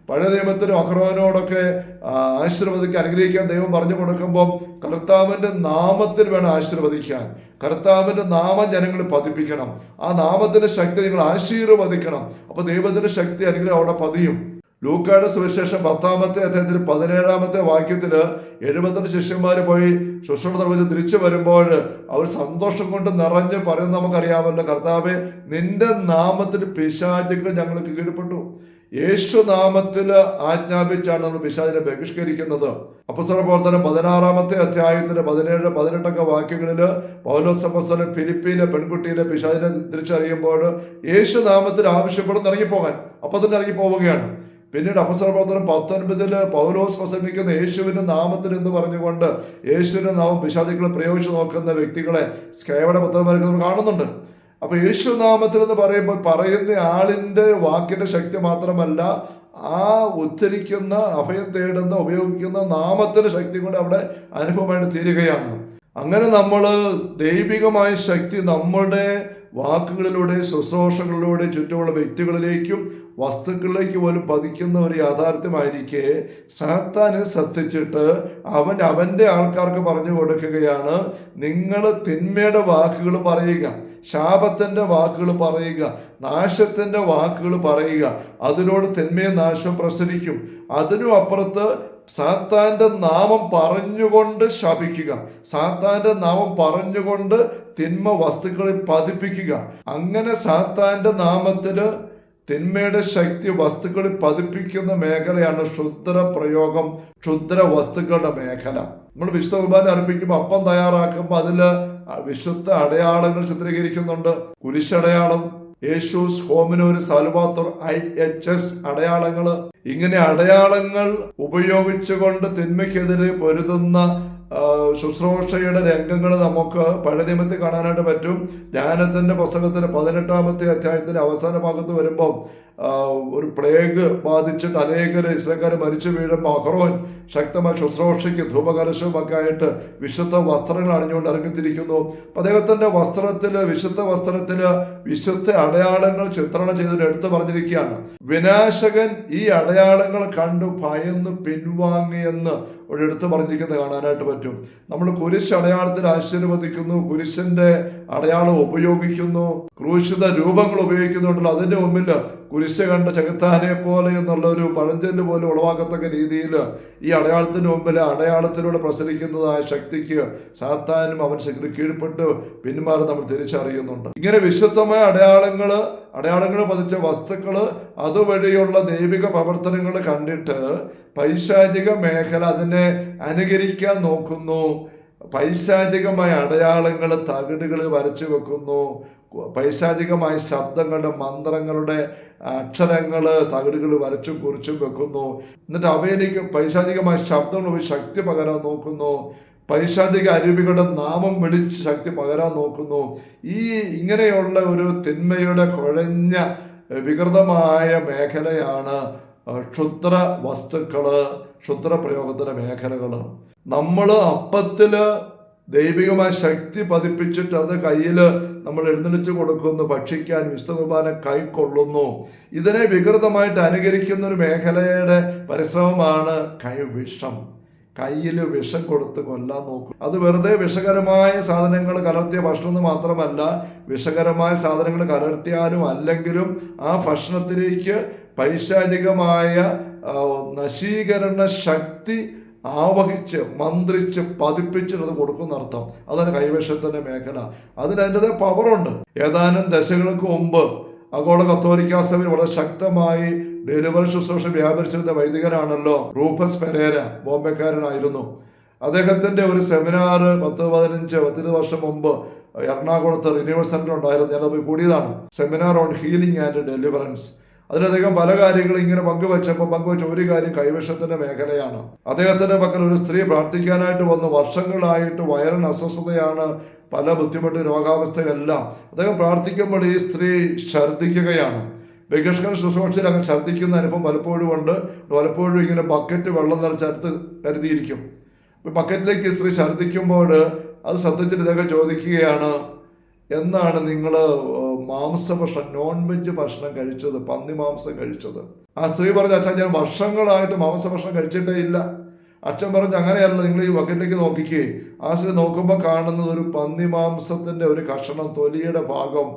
പഴയ നിയമത്തിലും അഹ്റോനോടൊക്കെ ആശീർവദിക്കാൻ, അനുഗ്രഹിക്കാൻ ദൈവം പറഞ്ഞു കൊടുക്കുമ്പോൾ കർത്താവിന്റെ നാമത്തിൽ വേണം ആശീർവദിക്കാൻ. കർത്താവിന്റെ നാമം ജനങ്ങൾ പതിപ്പിക്കണം. ആ നാമത്തിന്റെ ശക്തി നിങ്ങൾ ആശീർവദിക്കണം. അപ്പൊ ദൈവത്തിന്റെ ശക്തി അനുഗ്രഹം അവിടെ പതിയും. ലൂക്കായുടെ സുവിശേഷം 10-ാമത്തെ അധ്യായത്തിൽ 17-ാമത്തെ വാക്യത്തില് 70 ശിഷ്യന്മാര് പോയി ശുശ്രൂഷ നിർവഹിച്ച് തിരിച്ചു വരുമ്പോൾ അവർ സന്തോഷം കൊണ്ട് നിറഞ്ഞ് പറയുന്നത് നമുക്കറിയാമല്ലോ, കർത്താവേ നിന്റെ നാമത്തിൽ പിശാചുക്കൾ ഞങ്ങൾക്ക് കീഴ്പ്പെട്ടു. യേശു നാമത്തില് ആജ്ഞാപിച്ചാണ് നമ്മൾ പിശാചിനെ ബഹിഷ്കരിക്കുന്നത്. അപ്പോസ്തല പ്രവർത്തനം 16-ാമത്തെ അധ്യായത്തിന്റെ 17-18 വാക്യങ്ങളില് പൗലോസ് അപ്പോസ്തലൻ ഫിലിപ്പിയിലെ പെൺകുട്ടിയിലെ പിശാചിനെ തിരിച്ചറിയുമ്പോൾ യേശു നാമത്തിൽ ആവശ്യപ്പെടുന്ന ഇറങ്ങിപ്പോകാൻ, അപ്പൊ തന്നെ ഇറങ്ങിപ്പോവുകയാണ്. പിന്നീട് അപ്പോസ്തല പ്രവർത്തനം 19 പൗലോസ് പ്രസംഗിക്കുന്ന യേശുവിന്റെ നാമത്തിൽ എന്ന് പറഞ്ഞുകൊണ്ട് യേശുവിന്റെ നാമം പിശാചുക്കളെ പ്രയോഗിച്ചു നോക്കുന്ന വ്യക്തികളെ സ്കേവയുടെ പത്രമാർക്ക് നമ്മൾ കാണുന്നുണ്ട്. അപ്പൊ യേശു നാമത്തിൽ എന്ന് പറയുമ്പോൾ പറയുന്ന ആളിന്റെ വാക്കിന്റെ ശക്തി മാത്രമല്ല, ആ ഉദ്ധരിക്കുന്ന, അഭയം തേടുന്ന, ഉപയോഗിക്കുന്ന നാമത്തിന്റെ ശക്തി കൂടെ അവിടെ അനുഭവമായിട്ട് തീരുകയാണ്. അങ്ങനെ നമ്മൾ ദൈവികമായ ശക്തി നമ്മുടെ വാക്കുകളിലൂടെ, ശുശ്രൂഷകളിലൂടെ ചുറ്റുമുള്ള വ്യക്തികളിലേക്കും വസ്തുക്കളിലേക്ക് പോലും പതിക്കുന്ന ഒരു യാഥാർത്ഥ്യമായിരിക്കെ സാത്താനെ ശ്രദ്ധിച്ചിട്ട് അവൻ അവന്റെ ആൾക്കാർക്ക് പറഞ്ഞു കൊടുക്കുകയാണ്, നിങ്ങൾ തിന്മയുടെ വാക്കുകൾ പറയുക, ശാപത്തിന്റെ വാക്കുകൾ പറയുക, നാശത്തിന്റെ വാക്കുകൾ പറയുക, അതിനോട് തിന്മയും നാശവും പ്രസരിക്കും. അതിനും അപ്പുറത്ത് സാത്താന്റെ നാമം പറഞ്ഞുകൊണ്ട് ശപിക്കുക, സാത്താന്റെ നാമം പറഞ്ഞുകൊണ്ട് തിന്മ വസ്തുക്കളിൽ പതിപ്പിക്കുക. അങ്ങനെ സാത്താന്റെ നാമത്തില് തിന്മയുടെ ശക്തി വസ്തുക്കളിൽ പതിപ്പിക്കുന്ന മേഖലയാണ് ക്ഷുദ്ര പ്രയോഗം, ക്ഷുദ്ര വസ്തുക്കളുടെ മേഖല. നമ്മൾ വിശുദ്ധ കുർബാന അർപ്പിക്കുമ്പോൾ അപ്പം തയ്യാറാക്കുമ്പോൾ അതില് വിശുദ്ധ അടയാളങ്ങൾ ചിത്രീകരിക്കുന്നുണ്ട്. കുരിശടയാളം, യേശൂസ് ഹോമിനോര് സാൽവാത്തോർ IHS അടയാളങ്ങള്. ഇങ്ങനെ അടയാളങ്ങൾ ഉപയോഗിച്ചുകൊണ്ട് തിന്മയ്ക്കെതിരെ പൊരുതുന്ന ശുശ്രൂഷയുടെ രംഗങ്ങൾ നമുക്ക് പഴയ നിയമത്തിൽ കാണാനായിട്ട് പറ്റും. ജ്ഞാനത്തിന്റെ പുസ്തകത്തിന് 18-ാമത്തെ അധ്യായത്തിന്റെ അവസാന ഭാഗത്ത് വരുമ്പോൾ ഒരു പ്ലേഗ് ബാധിച്ചിട്ട് അനേകര് ഇസ്രായേൽക്കാർ മരിച്ചു വീഴുമ്പോൾ അഹ്റോൻ ശക്തമായ ശുശ്രൂഷയ്ക്ക് ധൂപകലശവും ഒക്കെ ആയിട്ട് വിശുദ്ധ വസ്ത്രങ്ങൾ അണിഞ്ഞുകൊണ്ട് ഇറങ്ങിത്തിരിക്കുന്നു. അപ്പൊ അദ്ദേഹത്തിന്റെ വസ്ത്രത്തില്, വിശുദ്ധ വസ്ത്രത്തില് വിശുദ്ധ അടയാളങ്ങൾ ചിത്രണം ചെയ്തിട്ട് എടുത്തു പറഞ്ഞിരിക്കുകയാണ്. വിനാശകൻ ഈ അടയാളങ്ങൾ കണ്ടു ഭയന്ന് പിൻവാങ്ങിയെന്ന് ഒരു എടുത്തു പറഞ്ഞിരിക്കുന്നത് കാണാനായിട്ട് പറ്റും. നമ്മൾ കുരിശ് അടയാളത്തിൽ ആശീർവദിക്കുന്നു, കുരിശിന്റെ അടയാളം ഉപയോഗിക്കുന്നു, ക്രൂശിത രൂപങ്ങൾ ഉപയോഗിക്കുന്നുണ്ടല്ലോ. അതിന്റെ മുമ്പിൽ കുരിശ് കണ്ട ചെകുത്താനെ പോലെ എന്നുള്ള ഒരു പഴഞ്ചൊല്ല് പോലും ഉളവാക്കത്തക്ക രീതിയിൽ ഈ അടയാളത്തിന് മുമ്പിൽ അടയാളത്തിലൂടെ പ്രസരിക്കുന്നതായ ശക്തിക്ക് സാത്താനും അവൻ ശക്തി കീഴ്പ്പെട്ട് പിന്മാറി നമ്മൾ തിരിച്ചറിയുന്നുണ്ട്. ഇങ്ങനെ വിശുദ്ധമായ അടയാളങ്ങൾ പതിച്ച വസ്തുക്കള്, അതുവഴിയുള്ള ദൈവിക പ്രവർത്തനങ്ങൾ കണ്ടിട്ട് പൈശാചിക മേഖല അതിനെ അനുകരിക്കാൻ നോക്കുന്നു. പൈശാചികമായ അടയാളങ്ങൾ തകിടുകളിൽ വരച്ചു വെക്കുന്നു. പൈശാചികമായ ശബ്ദങ്ങളുടെ, മന്ത്രങ്ങളുടെ അക്ഷരങ്ങള് തകിടുകൾ വരച്ചും കുറിച്ചും വെക്കുന്നു. എന്നിട്ട് അവയിലേക്ക് പൈശാചികമായ ശബ്ദങ്ങൾ ശക്തി പകരാൻ നോക്കുന്നു. പൈശാചിക അരൂപികളുടെ നാമം വിളിച്ച് ശക്തി പകരാൻ നോക്കുന്നു. ഇങ്ങനെയുള്ള ഒരു തിന്മയുടെ കുഴഞ്ഞ വികൃതമായ മേഖലയാണ് ക്ഷുദ്ര വസ്തുക്കള്, ക്ഷുദ്ര പ്രയോഗത്തിന്റെ മേഖലകള്. നമ്മള് അപ്പത്തില് ദൈവികമായ ശക്തി പതിപ്പിച്ചിട്ട് അത് കയ്യില് നമ്മൾ എഴുന്നള്ളിച്ചു കൊടുക്കുന്നു, ഭക്ഷിക്കാൻ വിശുദ്ധ കുർബാന കൈക്കൊള്ളുന്നു. ഇതിനെ വികൃതമായിട്ട് അനുകരിക്കുന്ന ഒരു മേഖലയുടെ പരിശ്രമമാണ് കൈവിഷം. കയ്യിൽ വിഷം കൊടുത്ത് കൊല്ലാൻ നോക്കും. അത് വെറുതെ വിഷകരമായ സാധനങ്ങൾ കലർത്തിയ ഭക്ഷണം മാത്രമല്ല, വിഷകരമായ സാധനങ്ങൾ കലർത്തിയാലും അല്ലെങ്കിലും ആ ഭക്ഷണത്തിലേക്ക് പൈശാചികമായ നശീകരണ ശക്തി ആവഹിച്ച് മന്ത്രിച്ച് പതിപ്പിച്ചിട്ട് കൊടുക്കുന്നർത്ഥം. അതാണ് കൈവശത്തിന്റെ മേഖല. അതിന് അതിൻ്റെതായ പവറുണ്ട്. ഏതാനും ദശകൾക്ക് മുമ്പ് ആഗോള കത്തോലിക്കാ സഭയിൽ വളരെ ശക്തമായി ഡെലിവറി ശുശ്രൂഷ വ്യാപരിച്ചിരുന്ന വൈദികനാണല്ലോ റൂഫസ് പെരേര, ബോംബെക്കാരനായിരുന്നു. അദ്ദേഹത്തിന്റെ ഒരു സെമിനാർ 10-15-20 വർഷം മുമ്പ് എറണാകുളത്ത് റിന്യൂവൽ സെന്റർ ഉണ്ടായിരുന്നു. ഞാനത് പോയി കൂടിയതാണ്. Seminar on healing and deliverance. അതിലദ്ദേഹം പല കാര്യങ്ങളും ഇങ്ങനെ പങ്കുവെച്ച ഒരു കാര്യം കൈവശത്തിന്റെ മേഖലയാണ്. അദ്ദേഹത്തിന്റെ പക്കൽ ഒരു സ്ത്രീ പ്രാർത്ഥിക്കാനായിട്ട് വന്നു. വർഷങ്ങളായിട്ട് വയറിന് അസ്വസ്ഥതയാണ്, പല ബുദ്ധിമുട്ട് രോഗാവസ്ഥയെല്ലാം അദ്ദേഹം പ്രാർത്ഥിക്കുമ്പോൾ ഈ സ്ത്രീ ഛർദ്ദിക്കുകയാണ്. ബഹിഷ്കരണ ശുശ്രൂഷയിൽ അങ്ങ് ഛർദ്ദിക്കുന്ന അനുഭവം പലപ്പോഴും ഉണ്ട്. പലപ്പോഴും ഇങ്ങനെ ബക്കറ്റ് വെള്ളം നിറച്ചടുത്ത് കരുതിയിരിക്കും. ബക്കറ്റിലേക്ക് സ്ത്രീ ഛർദ്ദിക്കുമ്പോൾ അത് ശ്രദ്ധിച്ചിട്ട് ഇതൊക്കെ ചോദിക്കുകയാണ്, എന്നാണ് നിങ്ങൾ മാംസഭക്ഷണം നോൺ വെജ് ഭക്ഷണം കഴിച്ചത്, പന്നി മാംസം കഴിച്ചത്? ആ സ്ത്രീ പറഞ്ഞു, അച്ഛൻ ഞാൻ വർഷങ്ങളായിട്ട് മാംസഭക്ഷണം കഴിച്ചിട്ടേ ഇല്ല. അച്ഛൻ പറഞ്ഞു, അങ്ങനെയല്ല, നിങ്ങൾ ഈ ബക്കറ്റിലേക്ക് നോക്കിക്കേ. ആ സ്ത്രീ നോക്കുമ്പോൾ കാണുന്നത് ഒരു പന്നി മാംസത്തിന്റെ ഒരു കഷണം, തൊലിയുടെ ഭാഗം.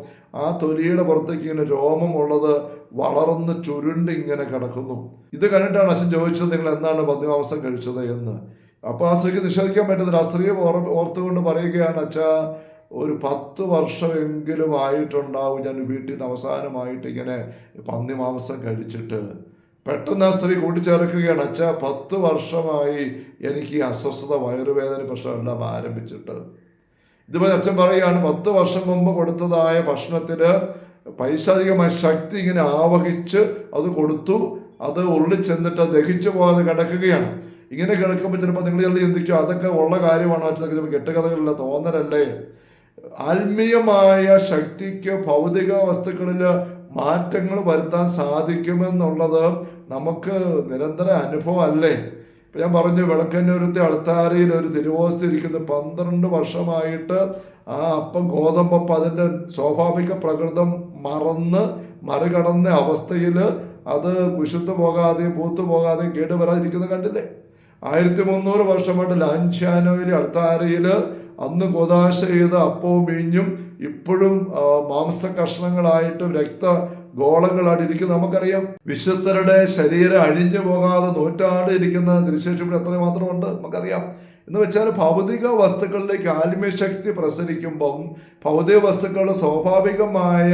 ആ തൊലിയുടെ പുറത്തേക്ക് ഇങ്ങനെ രോമമുള്ളത് വളർന്ന് ചുരുണ്ട് ഇങ്ങനെ കിടക്കുന്നു. ഇത് കണ്ടിട്ടാണ് അച്ഛൻ ചോദിച്ചത്, നിങ്ങൾ എന്നാണ് പന്നി മാംസം കഴിച്ചത് എന്ന്. അപ്പൊ ആ സ്ത്രീക്ക് നിഷേധിക്കാൻ പറ്റുന്നില്ല. ആ സ്ത്രീയെ ഓർത്തുകൊണ്ട് പറയുകയാണ്, അച്ഛാ ഒരു 10 വർഷമെങ്കിലും ആയിട്ടുണ്ടാവും ഞാൻ വീട്ടിൽ നിന്ന് അവസാനമായിട്ട് ഇങ്ങനെ പന്നി മാംസം കഴിച്ചിട്ട്. പെട്ടെന്ന് ആ സ്ത്രീ കൂട്ടിച്ചേർക്കുകയാണ്, അച്ഛാ 10 വർഷമായി എനിക്ക് ഈ അസ്വസ്ഥത, വയറുവേദന പ്രശ്നമെല്ലാം ആരംഭിച്ചിട്ട്. ഇതുപോലെ അച്ഛൻ പറയുകയാണ്, 10 വർഷം മുമ്പ് കൊടുത്തതായ ഭക്ഷണത്തിന് പൈശാചികമായ ശക്തി ഇങ്ങനെ ആവഹിച്ച് അത് കൊടുത്തു. അത് ഉള്ളിൽ ചെന്നിട്ട് ദഹിച്ചു പോകാതെ കിടക്കുകയാണ്. ഇങ്ങനെ കിടക്കുമ്പോൾ ചിലപ്പോൾ നിങ്ങൾ ചിന്തിക്കും, അതൊക്കെ ഉള്ള കാര്യമാണോ അച്ഛൻ? ചിലപ്പോൾ കെട്ടുകഥകളില്ല, തോന്നലല്ലേ? ആത്മീയമായ ശക്തിക്ക് ഭൗതിക വസ്തുക്കളിൽ മാറ്റങ്ങൾ വരുത്താൻ സാധിക്കുമെന്നുള്ളത് നമുക്ക് നിരന്തര അനുഭവം അല്ലേ? ഇപ്പം ഞാൻ പറഞ്ഞു, വിളക്കന്നൂരത്തെ അൾത്താരയിൽ ഒരു തിരുവോസ്തി ഇരിക്കുന്നു. 12 വർഷമായിട്ട് ആ അപ്പം ഗോതമ്പപ്പം അതിൻ്റെ സ്വാഭാവിക പ്രകൃതം മറികടന്ന അവസ്ഥയിൽ അത് കുശുത്ത് പോകാതെയും പൂത്തു പോകാതെയും കേടുവരാതിരിക്കുന്നത് കണ്ടില്ലേ? 1300 വർഷമായിട്ട് ലാഞ്ചാനോയിലെ അൾത്താരയിൽ അന്ന് കൊതാശ ചെയ്ത അപ്പവും മീഞ്ഞും ഇപ്പോഴും മാംസ കഷ്ണങ്ങളായിട്ടും രക്തഗോളങ്ങളായിട്ട് ഇരിക്കുന്നത് നമുക്കറിയാം. വിശുദ്ധരുടെ ശരീരം അഴിഞ്ഞു പോകാതെ നൂറ്റാണ്ട് ഇരിക്കുന്ന ദൃശ്യശിപ്പിൽ എത്ര മാത്രമുണ്ട് നമുക്കറിയാം. എന്ന് വെച്ചാൽ ഭൗതിക വസ്തുക്കളിലേക്ക് ആത്മീയ ശക്തി പ്രസരിക്കുമ്പം ഭൗതിക വസ്തുക്കളുടെ സ്വാഭാവികമായ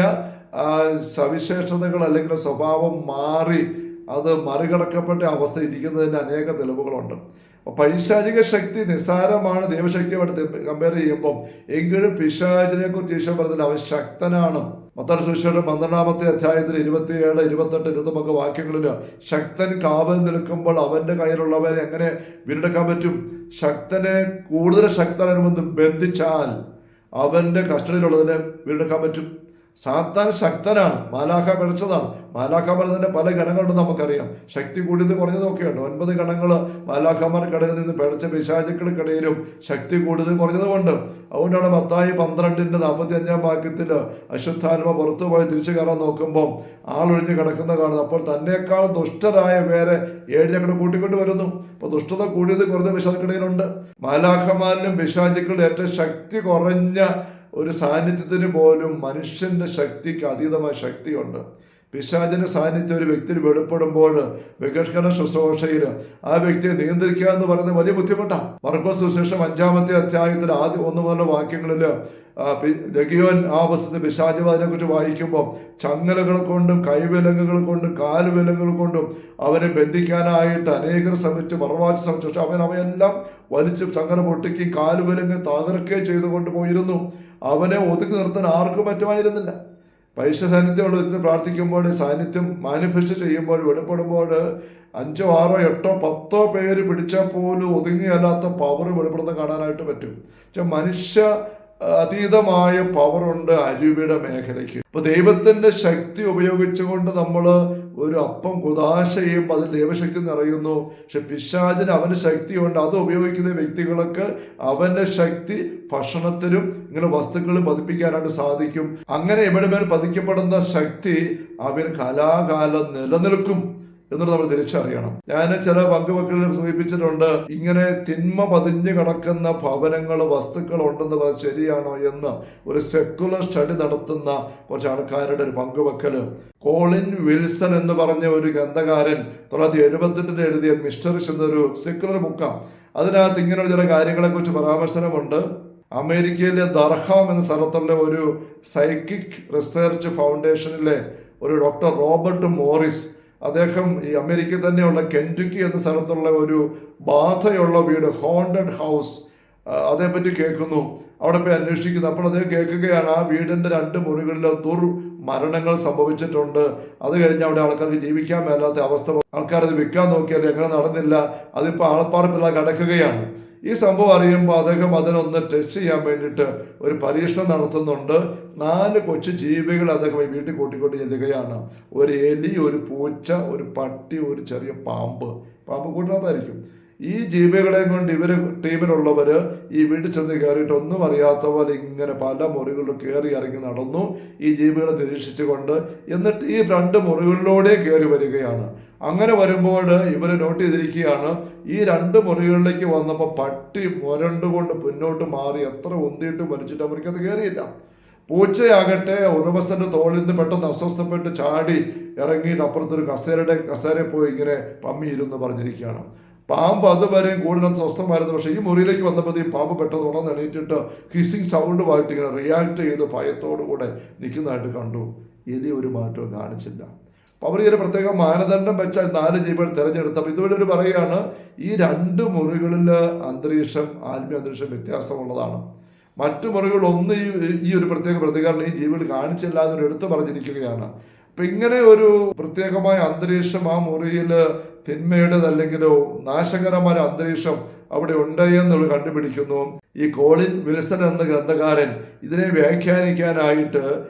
സവിശേഷതകൾ അല്ലെങ്കിൽ സ്വഭാവം മാറി അത് മറികടക്കപ്പെട്ട അവസ്ഥ ഇരിക്കുന്നതിന് അനേക തെളിവുകളുണ്ട്. പൈശാചിക ശക്തി നിസ്സാരമാണ് ദൈവശക്തിയുമായിട്ട് കമ്പയർ ചെയ്യുമ്പം. എങ്കിലും പിശാചിനെ കുറിച്ച് ഈശോ പറഞ്ഞില്ല, അവൻ ശക്തനാണ്. മത്തായി സുവിശേഷം 12-ാമത്തെ അധ്യായത്തിൽ 27, 28, 29 വാക്യങ്ങളിൽ ശക്തൻ കാവൽ നിൽക്കുമ്പോൾ അവന്റെ കയ്യിലുള്ളവരെ എങ്ങനെ വീണ്ടെടുക്കാൻ പറ്റും? ശക്തനെ കൂടുതൽ ശക്തനുമെന്ന് ബന്ധിച്ചാൽ അവന്റെ കസ്റ്റഡിയിലുള്ളതിനെ വീണ്ടെടുക്കാൻ പറ്റും. സാത്താൻ ശക്തനാണ്, മാലാഖ പിഴച്ചതാണ്. മാലാഖമാരുടെ പല ഗണങ്ങളുണ്ടെന്ന് നമുക്കറിയാം. ശക്തി കൂടിയത് കുറഞ്ഞതൊക്കെയുണ്ട്. 9 ഗണങ്ങൾ മാലാഖമാർക്കിടയിൽ നിന്ന് പിഴച്ച പിശാചുക്കൾക്കിടയിലും ശക്തി കൂടിയത് കുറഞ്ഞതുകൊണ്ട്. അതുകൊണ്ടാണ് മത്തായി 12:45 വാക്യത്തിൽ അശുദ്ധാത്മ പുറത്തു പോയി തിരിച്ചു കയറാൻ നോക്കുമ്പോൾ ആളൊഴിഞ്ഞ് കിടക്കുന്ന കാണുന്നു. അപ്പോൾ തന്നെക്കാൾ ദുഷ്ടരായ പേരെ 7 ഞങ്ങൾ കൂട്ടിക്കൊണ്ട് വരുന്നു. അപ്പൊ ദുഷ്ടത കൂടിയത് കുറഞ്ഞ പിശാചുക്കിടയിലുണ്ട്. മാലാഖമാരിലും പിശാചുക്കളിലും ഏറ്റവും ശക്തി കുറഞ്ഞ ഒരു സാന്നിധ്യത്തിന് പോലും മനുഷ്യന്റെ ശക്തിക്ക് അതീതമായ ശക്തിയുണ്ട്. പിശാചിന്റെ സാന്നിധ്യം ഒരു വ്യക്തിയിൽ വെളിപ്പെടുമ്പോൾ ബഹിഷ്കരണ ശുശ്രൂഷയിൽ ആ വ്യക്തിയെ നിയന്ത്രിക്കുക എന്ന് പറയുന്നത് വലിയ ബുദ്ധിമുട്ടാണ്. മർക്കോസ് സുവിശേഷം 5-ാമത്തെ അധ്യായത്തിൽ ആദ്യം 1 മുതൽ വാക്യങ്ങളിൽ ലഗിയോൻ ആ അവസ്ഥ പിശാചുബാധനെ കുറിച്ച് വായിക്കുമ്പോൾ ചങ്ങലകൾ കൊണ്ടും കൈവിലങ്ങുകൾ കൊണ്ടും കാൽവിലങ്ങുകൾ കൊണ്ടും അവനെ ബന്ധിക്കാനായിട്ട് അനേകർ ശ്രമിച്ചു, മറവാച്ച് ശ്രമിച്ചു. പക്ഷെ അവയെല്ലാം വലിച്ച് ചങ്ങല പൊട്ടിക്ക് കാൽവിലങ്ങ് തകർക്കുകയും ചെയ്തുകൊണ്ട് പോയിരുന്നു. അവനെ ഒതുക്കി നിർത്താൻ ആർക്കും പറ്റുമായിരുന്നില്ല. പൈസ സാന്നിധ്യമുള്ള ഇതിന് പ്രാർത്ഥിക്കുമ്പോൾ സാന്നിധ്യം മാനിഫെസ്റ്റ് ചെയ്യുമ്പോൾ വെളിപ്പെടുമ്പോൾ 5, 6, 8, 10 പേര് പിടിച്ചാൽ പോലും ഒതുങ്ങിയല്ലാത്ത പവർ വെളിപ്പെടുത്താൻ കാണാനായിട്ട് പറ്റും. മനുഷ്യ അതീതമായ പവറുണ്ട് അരൂപിയുടെ മേഖലയ്ക്ക്. ഇപ്പൊ ദൈവത്തിന്റെ ശക്തി ഉപയോഗിച്ചുകൊണ്ട് നമ്മൾ ഒരു അപ്പം കുദാശ ചെയ്യുമ്പോൾ അതിൽ ദൈവശക്തി നിറയുന്നു. പക്ഷെ പിശാചിന് അവന്റെ ശക്തിയുണ്ട്. അത് ഉപയോഗിക്കുന്ന വ്യക്തികൾക്ക് അവന്റെ ശക്തി ഭക്ഷണത്തിലും ഇങ്ങനെ വസ്തുക്കൾ പതിപ്പിക്കാനായിട്ട് സാധിക്കും. അങ്ങനെ എവിടെ മേൽ പതിക്കപ്പെടുന്ന ശക്തി അവൻ കലാകാലം നിലനിൽക്കും എന്നുള്ളത് നമ്മൾ തിരിച്ചറിയണം. ഞാൻ ചില പങ്കുവെക്കലിൽ സൂചിപ്പിച്ചിട്ടുണ്ട്, ഇങ്ങനെ തിന്മ പതിഞ്ഞു കിടക്കുന്ന ഭവനങ്ങൾ, വസ്തുക്കൾ ഉണ്ടെന്ന് പറഞ്ഞാൽ ശരിയാണോ എന്ന് ഒരു സെക്കുലർ സ്റ്റഡി നടത്തുന്ന കുറച്ച് ആൾക്കാരുടെ ഒരു പങ്കുവെക്കല്. കോളിൻ വിൽസൺ എന്ന് പറഞ്ഞ ഒരു ഗ്രന്ഥകാരൻ 1978 എഴുതിയ മിസ്റ്ററീസ് എന്നൊരു സെക്കുലർ ബുക്കാണ്. അതിനകത്ത് ഇങ്ങനെയുള്ള ചില കാര്യങ്ങളെ കുറിച്ച് പരാമർശനമുണ്ട്. അമേരിക്കയിലെ ദർഹാം എന്ന സ്ഥലത്തുള്ള ഒരു സൈക്കിക് റിസർച്ച് ഫൗണ്ടേഷനിലെ ഒരു ഡോക്ടർ റോബർട്ട് മോറിസ്, അദ്ദേഹം ഈ അമേരിക്കയിൽ തന്നെയുള്ള കെൻറ്റുക്കി എന്ന സ്ഥലത്തുള്ള ഒരു ബാധയുള്ള വീട്, ഹോണ്ടഡ് ഹൗസ്, അതേപ്പറ്റി കേൾക്കുന്നു. അവിടെ പോയി അന്വേഷിക്കുന്നു. അപ്പോൾ അദ്ദേഹം കേൾക്കുകയാണ്, ആ വീടിന്റെ 2 മുറികളിൽ മരണങ്ങൾ സംഭവിച്ചിട്ടുണ്ട്. അത് കഴിഞ്ഞ് അവിടെ ആൾക്കാർക്ക് ജീവിക്കാൻ മേലാത്ത അവസ്ഥ. ആൾക്കാർ അത് വിൽക്കാൻ നോക്കിയാൽ എങ്ങനെ നടന്നില്ല, അതിപ്പോൾ ആൾപ്പാർപ്പില്ലാതെ കിടക്കുകയാണ്. ഈ സംഭവം അറിയുമ്പോൾ അദ്ദേഹം അതിനൊന്ന് ടെസ്റ്റ് ചെയ്യാൻ വേണ്ടിയിട്ട് ഒരു പരീക്ഷണം നടത്തുന്നുണ്ട്. 4 കൊച്ചു ജീവികൾ അദ്ദേഹം ഈ വീട്ടിൽ കൂട്ടിക്കൊണ്ട് ചെല്ലുകയാണ്. ഒരു എലി, ഒരു പൂച്ച, ഒരു പട്ടി, ഒരു ചെറിയ പാമ്പ് കൂട്ടിനകത്തായിരിക്കും. ഈ ജീവികളെയും കൊണ്ട് ടീമിലുള്ളവര് ഈ വീട്ടിൽ ചെന്ന് കയറിയിട്ട് ഒന്നും അറിയാത്ത പോലെ ഇങ്ങനെ പല മുറികളിലും കയറി ഇറങ്ങി നടന്നു, ഈ ജീവികളെ നിരീക്ഷിച്ചുകൊണ്ട്. എന്നിട്ട് ഈ 2 മുറികളിലൂടെ കയറി വരികയാണ്. അങ്ങനെ വരുമ്പോൾ ഇവര് നോട്ട് ചെയ്തിരിക്കുകയാണ്, ഈ 2 മുറികളിലേക്ക് വന്നപ്പോൾ പട്ടി മുരണ്ടുകൊണ്ട് മുന്നോട്ട് മാറി എത്ര ഉന്തിയിട്ട് വലിച്ചിട്ട് അവർക്കത് കയറിയില്ല. പൂച്ചയാകട്ടെ ഉടമസ്ഥന്റെ തോളിൽ നിന്ന് പെട്ടെന്ന് അസ്വസ്ഥപ്പെട്ട് ചാടി ഇറങ്ങിയിട്ട് അപ്പുറത്തൊരു കസേരയിൽ പോയി ഇങ്ങനെ പമ്മിയിരുന്നു പറഞ്ഞിരിക്കുകയാണ്. പാമ്പ് അതുവരെയും കൂടുതൽ സ്വസ്ഥമായിരുന്നു. പക്ഷേ ഈ മുറിയിലേക്ക് വന്നപ്പോൾ ഈ പാമ്പ് പെട്ടെന്ന് ഉണർന്ന് എണീറ്റിട്ട് ഹിസിങ് സൗണ്ടുമായിട്ട് ഇങ്ങനെ റിയാക്ട് ചെയ്ത് ഭയത്തോടുകൂടെ നിൽക്കുന്നതായിട്ട് കണ്ടു. എലി ഒരു മാറ്റവും കാണിച്ചില്ല. അപ്പോൾ അവർ ഒരു പ്രത്യേക മാനദണ്ഡം വെച്ചാൽ 4 ജീവികൾ തിരഞ്ഞെടുത്തപ്പോൾ ഇതുവരെ ഒരു പറയുകയാണ്, ഈ 2 മുറികളിൽ അന്തരീക്ഷം, ആത്മീയ അന്തരീക്ഷം വ്യത്യാസമുള്ളതാണ്. മറ്റു മുറികളൊന്നും ഈ ഒരു പ്രത്യേക പ്രതികരണം ഈ ജീവികൾ കാണിച്ചില്ല എന്നൊരു എടുത്തു പറഞ്ഞിരിക്കുകയാണ്. അപ്പൊ ഇങ്ങനെ ഒരു പ്രത്യേകമായ അന്തരീക്ഷം ആ മുറിയിൽ, തിന്മയുടേതല്ലെങ്കിലോ നാശകരമായ അന്തരീക്ഷം അവിടെ ഉണ്ട് എന്നുള്ളത് കണ്ടുപിടിക്കുന്നു. ഈ കോളിൻ വിൽസൺ എന്ന ഗ്രന്ഥകാരൻ ഇതിനെ വ്യാഖ്യാനിക്കാനായിട്ട്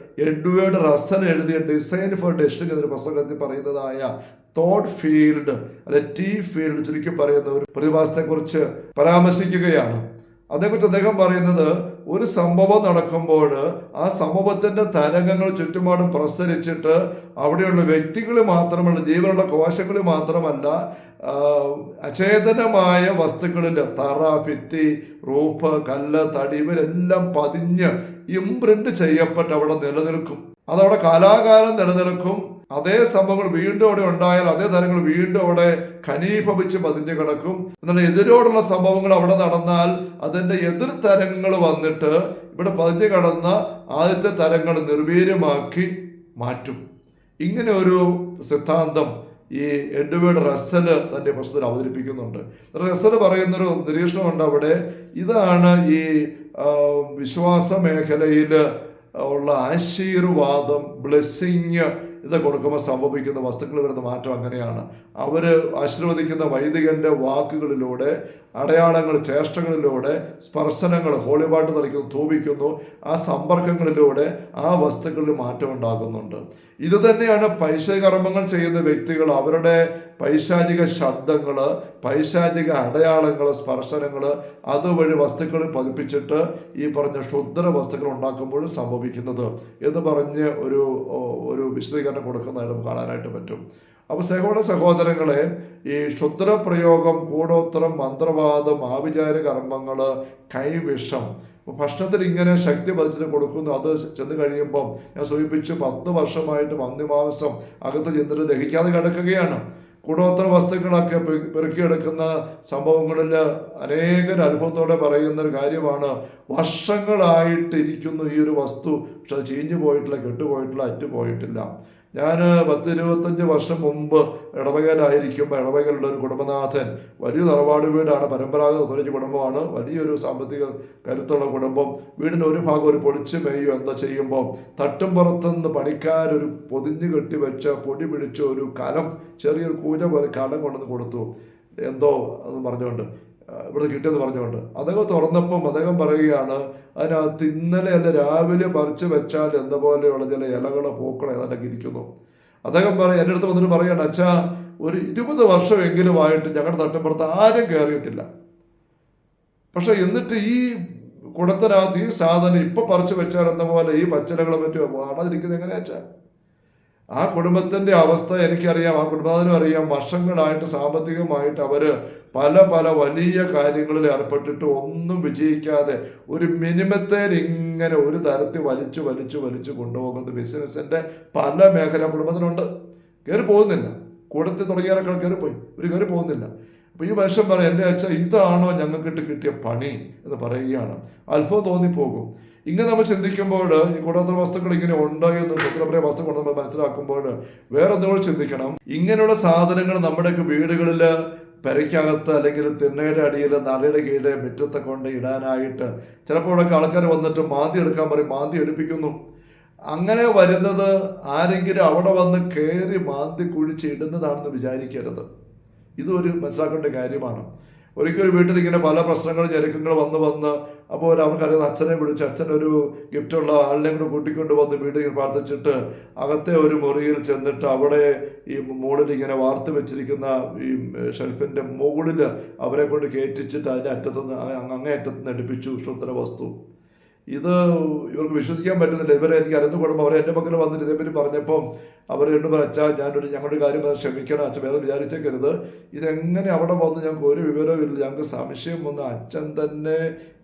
എഡ്വേർഡ് റസ്സൽ എഴുതിയ ഡിസൈൻ ഫോർ ഡെസ്റ്റിനി എന്നൊരു പുസ്തകത്തിൽ പറയുന്നതായ തോട്ട് ഫീൽഡ് അല്ലെ ടി ഫീൽഡ് ചുരുക്കി പറയുന്ന ഒരു പ്രതിഭാസത്തെ കുറിച്ച് പരാമർശിക്കുകയാണ്. അതേക്കുറിച്ച് അദ്ദേഹം പറയുന്നത്, ഒരു സംഭവം നടക്കുമ്പോൾ ആ സംഭവത്തിന്റെ തരംഗങ്ങൾ ചുറ്റുപാടും പ്രസരിച്ചിട്ട് അവിടെയുള്ള വ്യക്തികൾ മാത്രമല്ല, ജീവനുള്ള കോശങ്ങൾ മാത്രമല്ല, അചേതനമായ വസ്തുക്കളിൽ തറ, ഭിത്തി, റൂഫ്, കല്ല്, തടി ഇവരെല്ലാം പതിഞ്ഞ് ഇംപ്രിന്റ് ചെയ്യപ്പെട്ട് അവിടെ നിലനിൽക്കും. അതവിടെ കാലാകാലം നിലനിൽക്കും. അതേ സംഭവങ്ങൾ വീണ്ടും അവിടെ ഉണ്ടായാൽ അതേ തരങ്ങൾ വീണ്ടും അവിടെ ഖനീഭവിച്ച് പതിഞ്ഞു കിടക്കും. എന്നാൽ എതിരോടുള്ള സംഭവങ്ങൾ അവിടെ നടന്നാൽ അതിന്റെ എതിർ തരങ്ങൾ വന്നിട്ട് ഇവിടെ പതിഞ്ഞു കിടന്ന ആദ്യത്തെ തരങ്ങൾ നിർവീര്യമാക്കി മാറ്റും. ഇങ്ങനെ ഒരു സിദ്ധാന്തം ഈ എഡ്വേർഡ് റസ്സൽ തന്റെ പുസ്തകത്തിൽ അവതരിപ്പിക്കുന്നുണ്ട്. റസ്സൽ പറയുന്നൊരു നിരീക്ഷണമുണ്ട് അവിടെ. ഇതാണ് ഈ വിശ്വാസ മേഖലയിൽ ഉള്ള ആശീർവാദം, ബ്ലെസ്സിങ് ഇത് കൊടുക്കുമ്പോൾ സംഭവിക്കുന്ന വസ്തുക്കൾ വരുന്ന മാറ്റം അങ്ങനെയാണ്. അവര് ആശീർവദിക്കുന്ന വൈദികന്റെ വാക്കുകളിലൂടെ, അടയാളങ്ങൾ, ചേഷ്ടകളിലൂടെ, സ്പർശനങ്ങൾ, ഹോളിവാട്ട് തളിക്കുന്നു, ധൂപിക്കുന്നു, ആ സമ്പർക്കങ്ങളിലൂടെ ആ വസ്തുക്കളിൽ മാറ്റം ഉണ്ടാകുന്നുണ്ട്. ഇത് തന്നെയാണ് പൈശാചിക കർമ്മങ്ങൾ ചെയ്യുന്ന വ്യക്തികൾ അവരുടെ പൈശാചിക ശബ്ദങ്ങൾ, പൈശാചിക അടയാളങ്ങൾ, സ്പർശനങ്ങൾ അതുവഴി വസ്തുക്കളിൽ പതിപ്പിച്ചിട്ട് ഈ പറഞ്ഞ ക്ഷുദ്ര വസ്തുക്കൾ ഉണ്ടാക്കുമ്പോൾ സംഭവിക്കുന്നത് എന്ന് പറഞ്ഞ് ഒരു വിശദീകരണം കൊടുക്കുന്നതായിട്ട് നമുക്ക് കാണാനായിട്ട് പറ്റും. അപ്പൊ സഹോദരങ്ങളെ, ഈ ക്ഷുദ്രപ്രയോഗം, കൂടോത്രം, മന്ത്രവാദം, ആഭിചാര കർമ്മങ്ങള്, കൈവിഷം ഭക്ഷണത്തിൽ ഇങ്ങനെ ശക്തി പതിച്ചിട്ട് കൊടുക്കുന്നു. അത് ചെന്ന് കഴിയുമ്പം ഞാൻ സൂചിപ്പിച്ചു 10 വർഷമായിട്ട് മന്തിമാംസം അകത്ത് ചെന്നിട്ട് ദഹിക്കാതെ കിടക്കുകയാണ്. കൂടോത്ര വസ്തുക്കളൊക്കെ പെറുക്കിയെടുക്കുന്ന സംഭവങ്ങളിൽ അനേകർ അനുഭവത്തോടെ പറയുന്ന ഒരു കാര്യമാണ്, വർഷങ്ങളായിട്ട് ഇരിക്കുന്നു ഈ ഒരു വസ്തു, പക്ഷെ അത് ചീഞ്ഞു പോയിട്ടില്ല, കെട്ടുപോയിട്ടില്ല, അറ്റുപോയിട്ടില്ല. ഞാൻ 10-25 വർഷം മുമ്പ് ഇടവകയിലായിരിക്കുമ്പോൾ ഇടവകയിലുള്ള ഒരു കുടുംബനാഥൻ, വലിയ തറവാട് വീടാണ്, പരമ്പരാഗത തൊഴിൽ കുടുംബമാണ്, വലിയൊരു സാമ്പത്തിക കരുത്തുള്ള കുടുംബം. വീടിൻ്റെ ഒരു ഭാഗം ഒരു പൊളിച്ച് മേയോ എന്താ ചെയ്യുമ്പോൾ തട്ടും പുറത്തുനിന്ന് പണിക്കാരൊരു പൊതിഞ്ഞു കെട്ടി വെച്ച പൊടി പിടിച്ച ഒരു കലം, ചെറിയൊരു കൂജ പോലെ കലം കൊണ്ടുവന്ന് കൊടുത്തു. എന്തോ എന്ന് പറഞ്ഞുകൊണ്ട്, ഇവിടെ കിട്ടിയെന്ന് പറഞ്ഞുകൊണ്ട് അദ്ദേഹം തുറന്നപ്പം അദ്ദേഹം പറയുകയാണ്, അതിനകത്ത് ഇന്നലെ അല്ല രാവിലെ പറിച്ചു വെച്ചാൽ എന്ന പോലെയുള്ള ചില ഇലകളോ പൂക്കളോ ഏതാണ്ടൊക്കെ ഇരിക്കുന്നു. അദ്ദേഹം എൻ്റെ അടുത്ത് വന്നിട്ട് പറയാണ്, അച്ഛാ, ഒരു 20 വർഷമെങ്കിലുമായിട്ട് ഞങ്ങളുടെ തട്ടുമ്പുറത്ത് ആരും കയറിയിട്ടില്ല. പക്ഷെ എന്നിട്ട് ഈ കുടത്തിനകത്ത് ഈ സാധനം ഇപ്പൊ പറിച്ചു വെച്ചാൽ എന്ന പോലെ ഈ പച്ചിലകളെ പറ്റി കാണാതിരിക്കുന്നത് എങ്ങനെയാ വെച്ചാൽ? ആ കുടുംബത്തിന്റെ അവസ്ഥ എനിക്കറിയാം, ആ കുടുംബത്തിനും അറിയാം. വർഷങ്ങളായിട്ട് സാമ്പത്തികമായിട്ട് അവര് പല വലിയ കാര്യങ്ങളിൽ ഏർപ്പെട്ടിട്ട് ഒന്നും വിജയിക്കാതെ ഒരു മിനിമത്തേൽ ഇങ്ങനെ ഒരു തരത്തിൽ വലിച്ചു കൊണ്ടുപോകുന്ന ബിസിനസിന്റെ പല മേഖല കുടുംബത്തിനുണ്ട്. കയറി പോകുന്നില്ല. കൂടത്തിൽ തുടങ്ങിയാലൊക്കെ കയറിപ്പോയി, ഒരു കയറി പോകുന്നില്ല. അപ്പൊ ഈ മനുഷ്യൻ പറയും, എൻ്റെ അച്ഛൻ ഇതാണോ ഞങ്ങൾക്ക് കിട്ടിയ പണി എന്ന് പറയുകയാണ്. അത്ഭുതം തോന്നിപ്പോകും. ഇങ്ങനെ നമ്മൾ ചിന്തിക്കുമ്പോൾ ഈ കൂടോത്ര വസ്തുക്കൾ ഇങ്ങനെ ഉണ്ട് എന്ന് സ്വപ്നപ്രിയ വസ്തുക്കൾ നമ്മൾ മനസ്സിലാക്കുമ്പോൾ വേറെ എന്തുകൊണ്ട് ചിന്തിക്കണം, ഇങ്ങനെയുള്ള സാധനങ്ങൾ നമ്മുടെയൊക്കെ വീടുകളിൽ പെരയ്ക്കകത്ത് അല്ലെങ്കിൽ തിണ്ണയുടെ അടിയിൽ, നടയുടെ കീഴെ, മുറ്റത്തെ കൊണ്ട് ഇടാനായിട്ട് ചിലപ്പോഴൊക്കെ ആൾക്കാർ വന്നിട്ട് മാന്തി എടുക്കാൻ പറയും, മാന്തി എടുപ്പിക്കുന്നു. അങ്ങനെ വരുന്നത് ആരെങ്കിലും അവിടെ വന്ന് കയറി മാന്തി കുഴിച്ച് ഇടുന്നതാണെന്ന് വിചാരിക്കരുത്. ഇതൊരു മനസ്സിലാക്കേണ്ട കാര്യമാണ്. ഒരിക്കലും വീട്ടിൽ ഇങ്ങനെ പല പ്രശ്നങ്ങളും ഞെരുക്കങ്ങൾ വന്ന് അപ്പോൾ അവർക്കറിയുന്ന അച്ഛനെ വിളിച്ച് അച്ഛൻ ഒരു ഗിഫ്റ്റുള്ള ആളിനെ കൂടെ കൂട്ടിക്കൊണ്ട് വന്ന് വീട്ടിൽ പ്രാർത്ഥിച്ചിട്ട് അകത്തെ ഒരു മുറിയിൽ ചെന്നിട്ട് അവിടെ ഈ മുകളിൽ ഇങ്ങനെ വാർത്ത് വെച്ചിരിക്കുന്ന ഈ ഷെൽഫിൻ്റെ മുകളിൽ അവരെ കൊണ്ട് കയറ്റിച്ചിട്ട് അതിൻ്റെ അറ്റത്തുനിന്ന് അങ്ങേ അറ്റത്തുനിന്ന് എടുപ്പിച്ചു ക്ഷുദ്ര വസ്തു. ഇത് ഇവർക്ക് വിശ്വസിക്കാൻ പറ്റുന്നില്ല. ഇവരെ എനിക്ക് അറിഞ്ഞു കൊടുക്കുമ്പോൾ അവർ എൻ്റെ പക്കൽ വന്നിട്ട് ഇതേപ്പറ്റി പറഞ്ഞപ്പം അവർ രണ്ടും അച്ഛാ ഞങ്ങളുടെ കാര്യം ക്ഷമിക്കണം, അച്ഛൻ വേദം വിചാരിച്ചേക്കരുത്, ഇതെങ്ങനെ അവിടെ വന്ന് ഞങ്ങൾക്ക് ഒരു വിവരവും ഇല്ല, ഞങ്ങൾക്ക് സംശയം വന്ന് അച്ഛൻ തന്നെ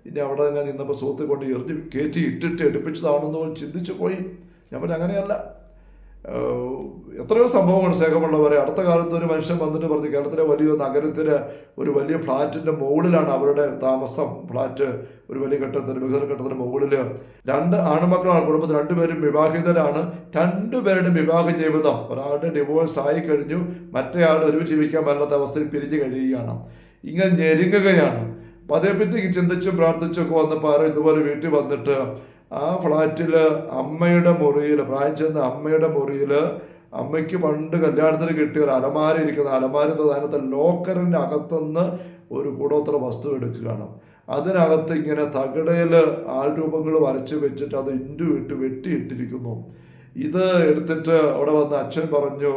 ഇനി അവിടെ തന്നെ നിന്നപ്പോൾ സുഹൃത്ത് കൊണ്ട് എറിഞ്ഞ് കയറ്റി ഇട്ടിട്ട് എടുപ്പിച്ചതാണെന്ന് ചിന്തിച്ചു പോയി. ഞാൻ പറഞ്ഞു അങ്ങനെയല്ല. എത്രയോ സംഭവങ്ങൾ സ്നേഹമുള്ളവരെ. അടുത്ത കാലത്ത് ഒരു മനുഷ്യൻ വന്നിട്ട് പറഞ്ഞു കേരളത്തിലെ വലിയ നഗരത്തിലെ ഒരു വലിയ ഫ്ലാറ്റിൻ്റെ മുകളിലാണ് അവരുടെ താമസം. ഫ്ലാറ്റ് ഒരു വലിയ വികസന ഘട്ടത്തിന് മുകളിൽ 2 ആൺമക്കളാണ് കുടുംബത്തിൽ. 2 പേരും വിവാഹിതരാണ്. 2 പേരുടെ വിവാഹ ജീവിതം, ഒരാളുടെ ഡിവോഴ്സ് ആയി കഴിഞ്ഞു, മറ്റേ ആൾ ഒരുമിച്ച് ജീവിക്കാൻ പറ്റാത്ത അവസ്ഥയിൽ പിരിഞ്ഞു കഴിയുകയാണ്. ഇങ്ങനെ ഞെരുങ്ങുകയാണ്. അപ്പം അതേപ്പറ്റി ചിന്തിച്ചും പ്രാർത്ഥിച്ചൊക്കെ വന്നപ്പോൾ ആരോ ഇതുപോലെ വീട്ടിൽ വന്നിട്ട് ആ ഫ്ലാറ്റിൽ അമ്മയുടെ മുറിയിൽ, പ്രായം ചെന്ന അമ്മയുടെ മുറിയിൽ അമ്മയ്ക്ക് പണ്ട് കല്യാണത്തിന് കിട്ടിയ ഒരു അലമാര ഇരിക്കുന്ന അലമാരത്തെ അതിനകത്ത് ലോക്കറിൻ്റെ അകത്തുനിന്ന് ഒരു കൂടോത്ര വസ്തു എടുക്കുകയാണ്. അതിനകത്ത് ഇങ്ങനെ തകിടയിൽ ആൾരൂപങ്ങൾ വരച്ച് വെച്ചിട്ട് അത് ഇട്ട് വെട്ടിയിട്ടിരിക്കുന്നു. ഇത് എടുത്തിട്ട് അവിടെ വന്ന് അച്ഛൻ പറഞ്ഞു,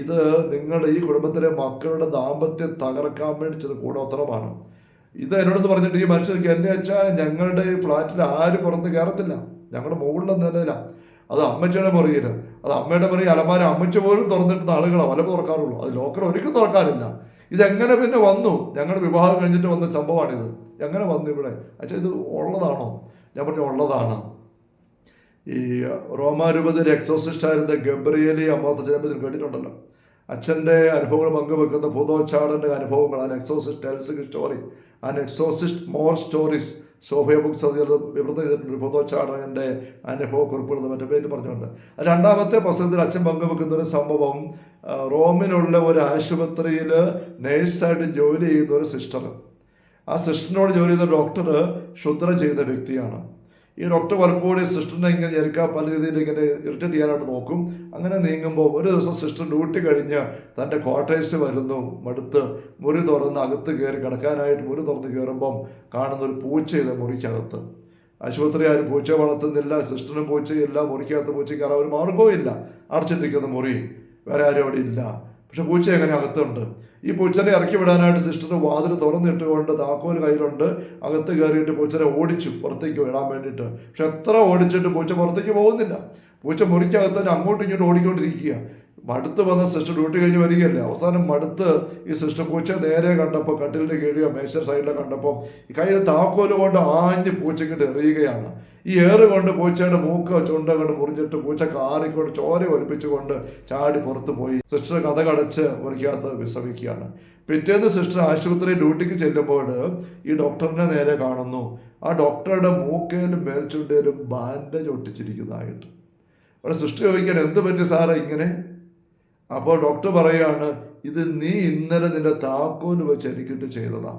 ഇത് നിങ്ങൾ ഈ കുടുംബത്തിലെ മക്കളുടെ ദാമ്പത്യം തകർക്കാൻ വേണ്ടി ചെയ്ത കൂടോത്രമാണ്. ഇത് എന്നോടൊന്ന് പറഞ്ഞിട്ട് ഈ മനുഷ്യർക്ക്, എൻ്റെ അച്ഛാ ഞങ്ങളുടെ ഈ ഫ്ലാറ്റിൽ ആരും പുറത്ത് കയറത്തില്ല, ഞങ്ങളുടെ മുകളിലെ നിലയിലാണ്, അത് അമ്മച്ചിയുടെ മുറിയിൽ, അത് അമ്മയുടെ മുറി അലമാര അമ്മച്ച പോലും തുറന്നിട്ട് ആളുകളാണ് വല തുറക്കാറുള്ളൂ, അത് ലോക്കർ ഒരിക്കലും തുറക്കാറില്ല. ഇതെങ്ങനെ പിന്നെ വന്നു? ഞങ്ങളുടെ വിവാഹം കഴിഞ്ഞിട്ട് വന്ന സംഭവമാണിത്. എങ്ങനെ വന്നു ഇവിടെ? അച്ഛാ ഇത് ഉള്ളതാണോ? ഞാൻ പറഞ്ഞു ഉള്ളതാണ്. ഈ റോമാരൂപതയിൽ എക്സോസിസ്റ്റായിരുന്ന ഗബ്രിയേലി അമ്മോത്തച്ഛനെ കേട്ടിട്ടുണ്ടല്ലോ. അച്ഛൻ്റെ അനുഭവങ്ങൾ പങ്കുവെക്കുന്ന ഭൂതോച്ചാടൻ്റെ അനുഭവങ്ങൾ, an exorcist tells story, an exorcist more stories, Sophia Books അത് വിവൃതം ചെയ്തിട്ടുണ്ട്. ഭൂതോച്ചാടൻ്റെ അനുഭവ കുറിപ്പുകൾ മറ്റു പേര് പറഞ്ഞുകൊണ്ട്. 2ാമത്തെ പുസ്തകത്തിൽ അച്ഛൻ പങ്കുവെക്കുന്ന ഒരു സംഭവം, റോമിലുള്ള ഒരു ആശുപത്രിയിൽ നേഴ്സായിട്ട് ജോലി ചെയ്യുന്ന ഒരു സിസ്റ്റർ, ആ സിസ്റ്ററിനോട് ജോലി ചെയ്ത ഡോക്ടർ ക്ഷുദ്രം ചെയ്ത വ്യക്തിയാണ്. ഈ ഡോക്ടർ പലപ്പോഴും സിസ്റ്ററിനെ ഇങ്ങനെ ഞെരുക്കാൻ പല രീതിയിൽ ഇങ്ങനെ ഇറിറ്റേറ്റ് ചെയ്യാനായിട്ട് നോക്കും. അങ്ങനെ നീങ്ങുമ്പോൾ ഒരു ദിവസം സിസ്റ്റർ ഡ്യൂട്ടി കഴിഞ്ഞ് തൻ്റെ ക്വാർട്ടേഴ്സ് വരുന്നു, മടുത്ത് മുറി തുറന്ന് അകത്ത് കയറി കിടക്കാനായിട്ട് മുറി തുറന്ന് കയറുമ്പം കാണുന്ന ഒരു പൂച്ചയില്ല മുറിക്കകത്ത്. ആശുപത്രി ആരും പൂച്ച വളർത്തുന്നില്ല, സിസ്റ്ററിനും പൂച്ചയില്ല, മുറിക്കകത്ത് പൂച്ചയ്ക്ക് ഒരു മാർഗവും ഇല്ല, അടച്ചിട്ടിരിക്കുന്ന മുറി, വേറെ ആരും അവിടെ ഇല്ല. പക്ഷെ പൂച്ച എങ്ങനെ അകത്തുണ്ട്. ഈ പൂച്ചനെ ഇറക്കി വിടാനായിട്ട് സിസ്റ്റർ വാതിൽ തുറന്നിട്ടുകൊണ്ട് താക്കോൽ കയ്യിലുണ്ട്, അകത്ത് കയറിയിട്ട് പൂച്ചനെ ഓടിച്ചു പുറത്തേക്ക് വിടാൻ വേണ്ടിയിട്ട്. പക്ഷെ എത്ര ഓടിച്ചിട്ട് പൂച്ച പുറത്തേക്ക് പോകുന്നില്ല. പൂച്ച മുറിക്കകത്ത് തന്നെ അങ്ങോട്ടും ഇങ്ങോട്ടും ഓടിക്കൊണ്ടിരിക്കുക. മടുത്ത് വന്ന സിസ്റ്റർ ഡ്യൂട്ടി കഴിഞ്ഞ് വരികയല്ലേ. അവസാനം മടുത്ത് ഈ സിസ്റ്റർ പൂച്ച നേരെ കണ്ടപ്പോൾ, കട്ടിലിൻ്റെ കീഴിയോ മേശർ സൈഡിലോ കണ്ടപ്പോൾ ഈ കയ്യിൽ താക്കോല് കൊണ്ട് ആഞ്ഞ് പൂച്ചക്കിട്ട് എറിയുകയാണ്. ഈ ഏറ് കൊണ്ട് പൂച്ചയുടെ മൂക്ക് ചുണ്ട കൊണ്ട് മുറിഞ്ഞിട്ട് പൂച്ച കാറിക്കൊണ്ട് ചോര ഒലിപ്പിച്ചുകൊണ്ട് ചാടി പുറത്തു പോയി. സിസ്റ്റർ കഥ കടച്ച് മുറിക്കകത്ത് വിശ്രമിക്കുകയാണ്. പിറ്റേന്ന് സിസ്റ്റർ ആശുപത്രി ഡ്യൂട്ടിക്ക് ചെല്ലുമ്പോൾ ഈ ഡോക്ടറിനെ നേരെ കാണുന്നു. ആ ഡോക്ടറുടെ മൂക്കേലും മേൽച്ചുണ്ടേലും ബാൻഡേജ് ഒട്ടിച്ചിരിക്കുന്നതായിട്ട്. അവിടെ സിസ്റ്റർ ചോദിക്കുകയാണ്, എന്ത് പറ്റി സാറേ ഇങ്ങനെ? അപ്പോൾ ഡോക്ടർ പറയുകയാണ്, ഇത് നീ ഇന്നലെ നിന്റെ താക്കോല് വെച്ച് എനിക്കിട്ട് ചെയ്തതാ.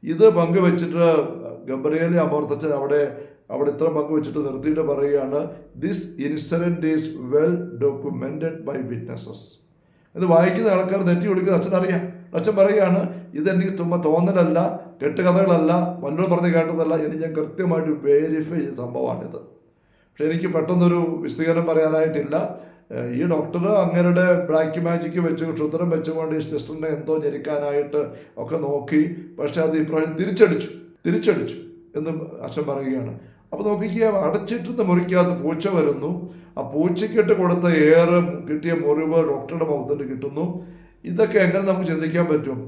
ഇത് പങ്കുവെച്ചിട്ട് ഗബ്രിയേലി അമോർത്തച്ഛൻ അവിടെ ഇത്ര പങ്കുവെച്ചിട്ട് നിർത്തിയിട്ട് പറയുകയാണ്, this incident is well documented by witnesses. ഇത് വായിക്കുന്ന ആൾക്കാർ നെറ്റി കൊടുക്കുന്ന അച്ഛൻ അറിയാം. അച്ഛൻ പറയുകയാണ്, ഇതെനിക്ക് തോന്നലല്ല, കെട്ടുകഥകളല്ല, വല്ലതും പറഞ്ഞ് കേട്ടതല്ല, ഞാൻ കൃത്യമായിട്ട് വെരിഫൈ ചെയ്ത സംഭവമാണിത്. പക്ഷെ എനിക്ക് പെട്ടെന്നൊരു വിശദീകരണം പറയാനായിട്ടില്ല. ഈ ഡോക്ടർ അങ്ങരുടെ ബ്ലാക്ക് മാജിക്ക് വെച്ച് ക്ഷുദ്രം വെച്ചുകൊണ്ട് ഈ സിസ്റ്ററിനെ എന്തോ ഞെരിക്കാനായിട്ട് ഒക്കെ നോക്കി. പക്ഷെ അത് ഇപ്രാവശ്യം തിരിച്ചടിച്ചു എന്ന് അച്ഛൻ പറയുകയാണ്. അപ്പോൾ നോക്കിക്കുക, അടച്ചിട്ടുന്ന മുറിക്കകത്ത് പൂച്ച വരുന്നു. ആ പൂച്ചയ്ക്കിട്ട് കൊടുത്ത ഏറെ കിട്ടിയ മുറിവ് ഡോക്ടറുടെ മുഖത്തിട്ട് കിട്ടുന്നു. ഇതൊക്കെ എങ്ങനെ നമുക്ക് ചിന്തിക്കാൻ പറ്റും?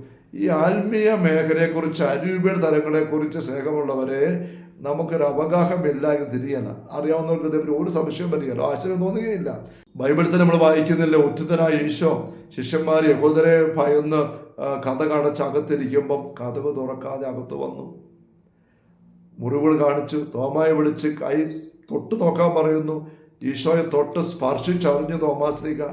ഈ ആത്മീയ മേഖലയെക്കുറിച്ച്, അരൂപിയുടെ തലങ്ങളെക്കുറിച്ച് സ്നേഹമുള്ളവരെ നമുക്കൊരു അവഗാഹമില്ല എന്ന് തിരിയല്ല. അറിയാവുന്നവർക്ക് ഇതിൽ ഒരു സംശയം വരികയല്ലോ, ആശ്ചര്യം തോന്നുകയില്ല. ബൈബിളിൽ തന്നെ നമ്മൾ വായിക്കുന്നില്ല, ഉദ്ധിതനായ ഈശോ ശിഷ്യന്മാർ യഹൂദരെ ഭയന്ന് കഥ കടച്ച് അകത്തിരിക്കുമ്പം കഥക് തുറക്കാതെ അകത്ത് വന്നു, മുറിവുകൾ കാണിച്ചു, തോമായെ വിളിച്ച് കൈ തൊട്ട് നോക്കാൻ പറയുന്നു. ഈശോയെ തൊട്ട് സ്പർശിച്ചറിഞ്ഞു തോമാശ്ലീഹ.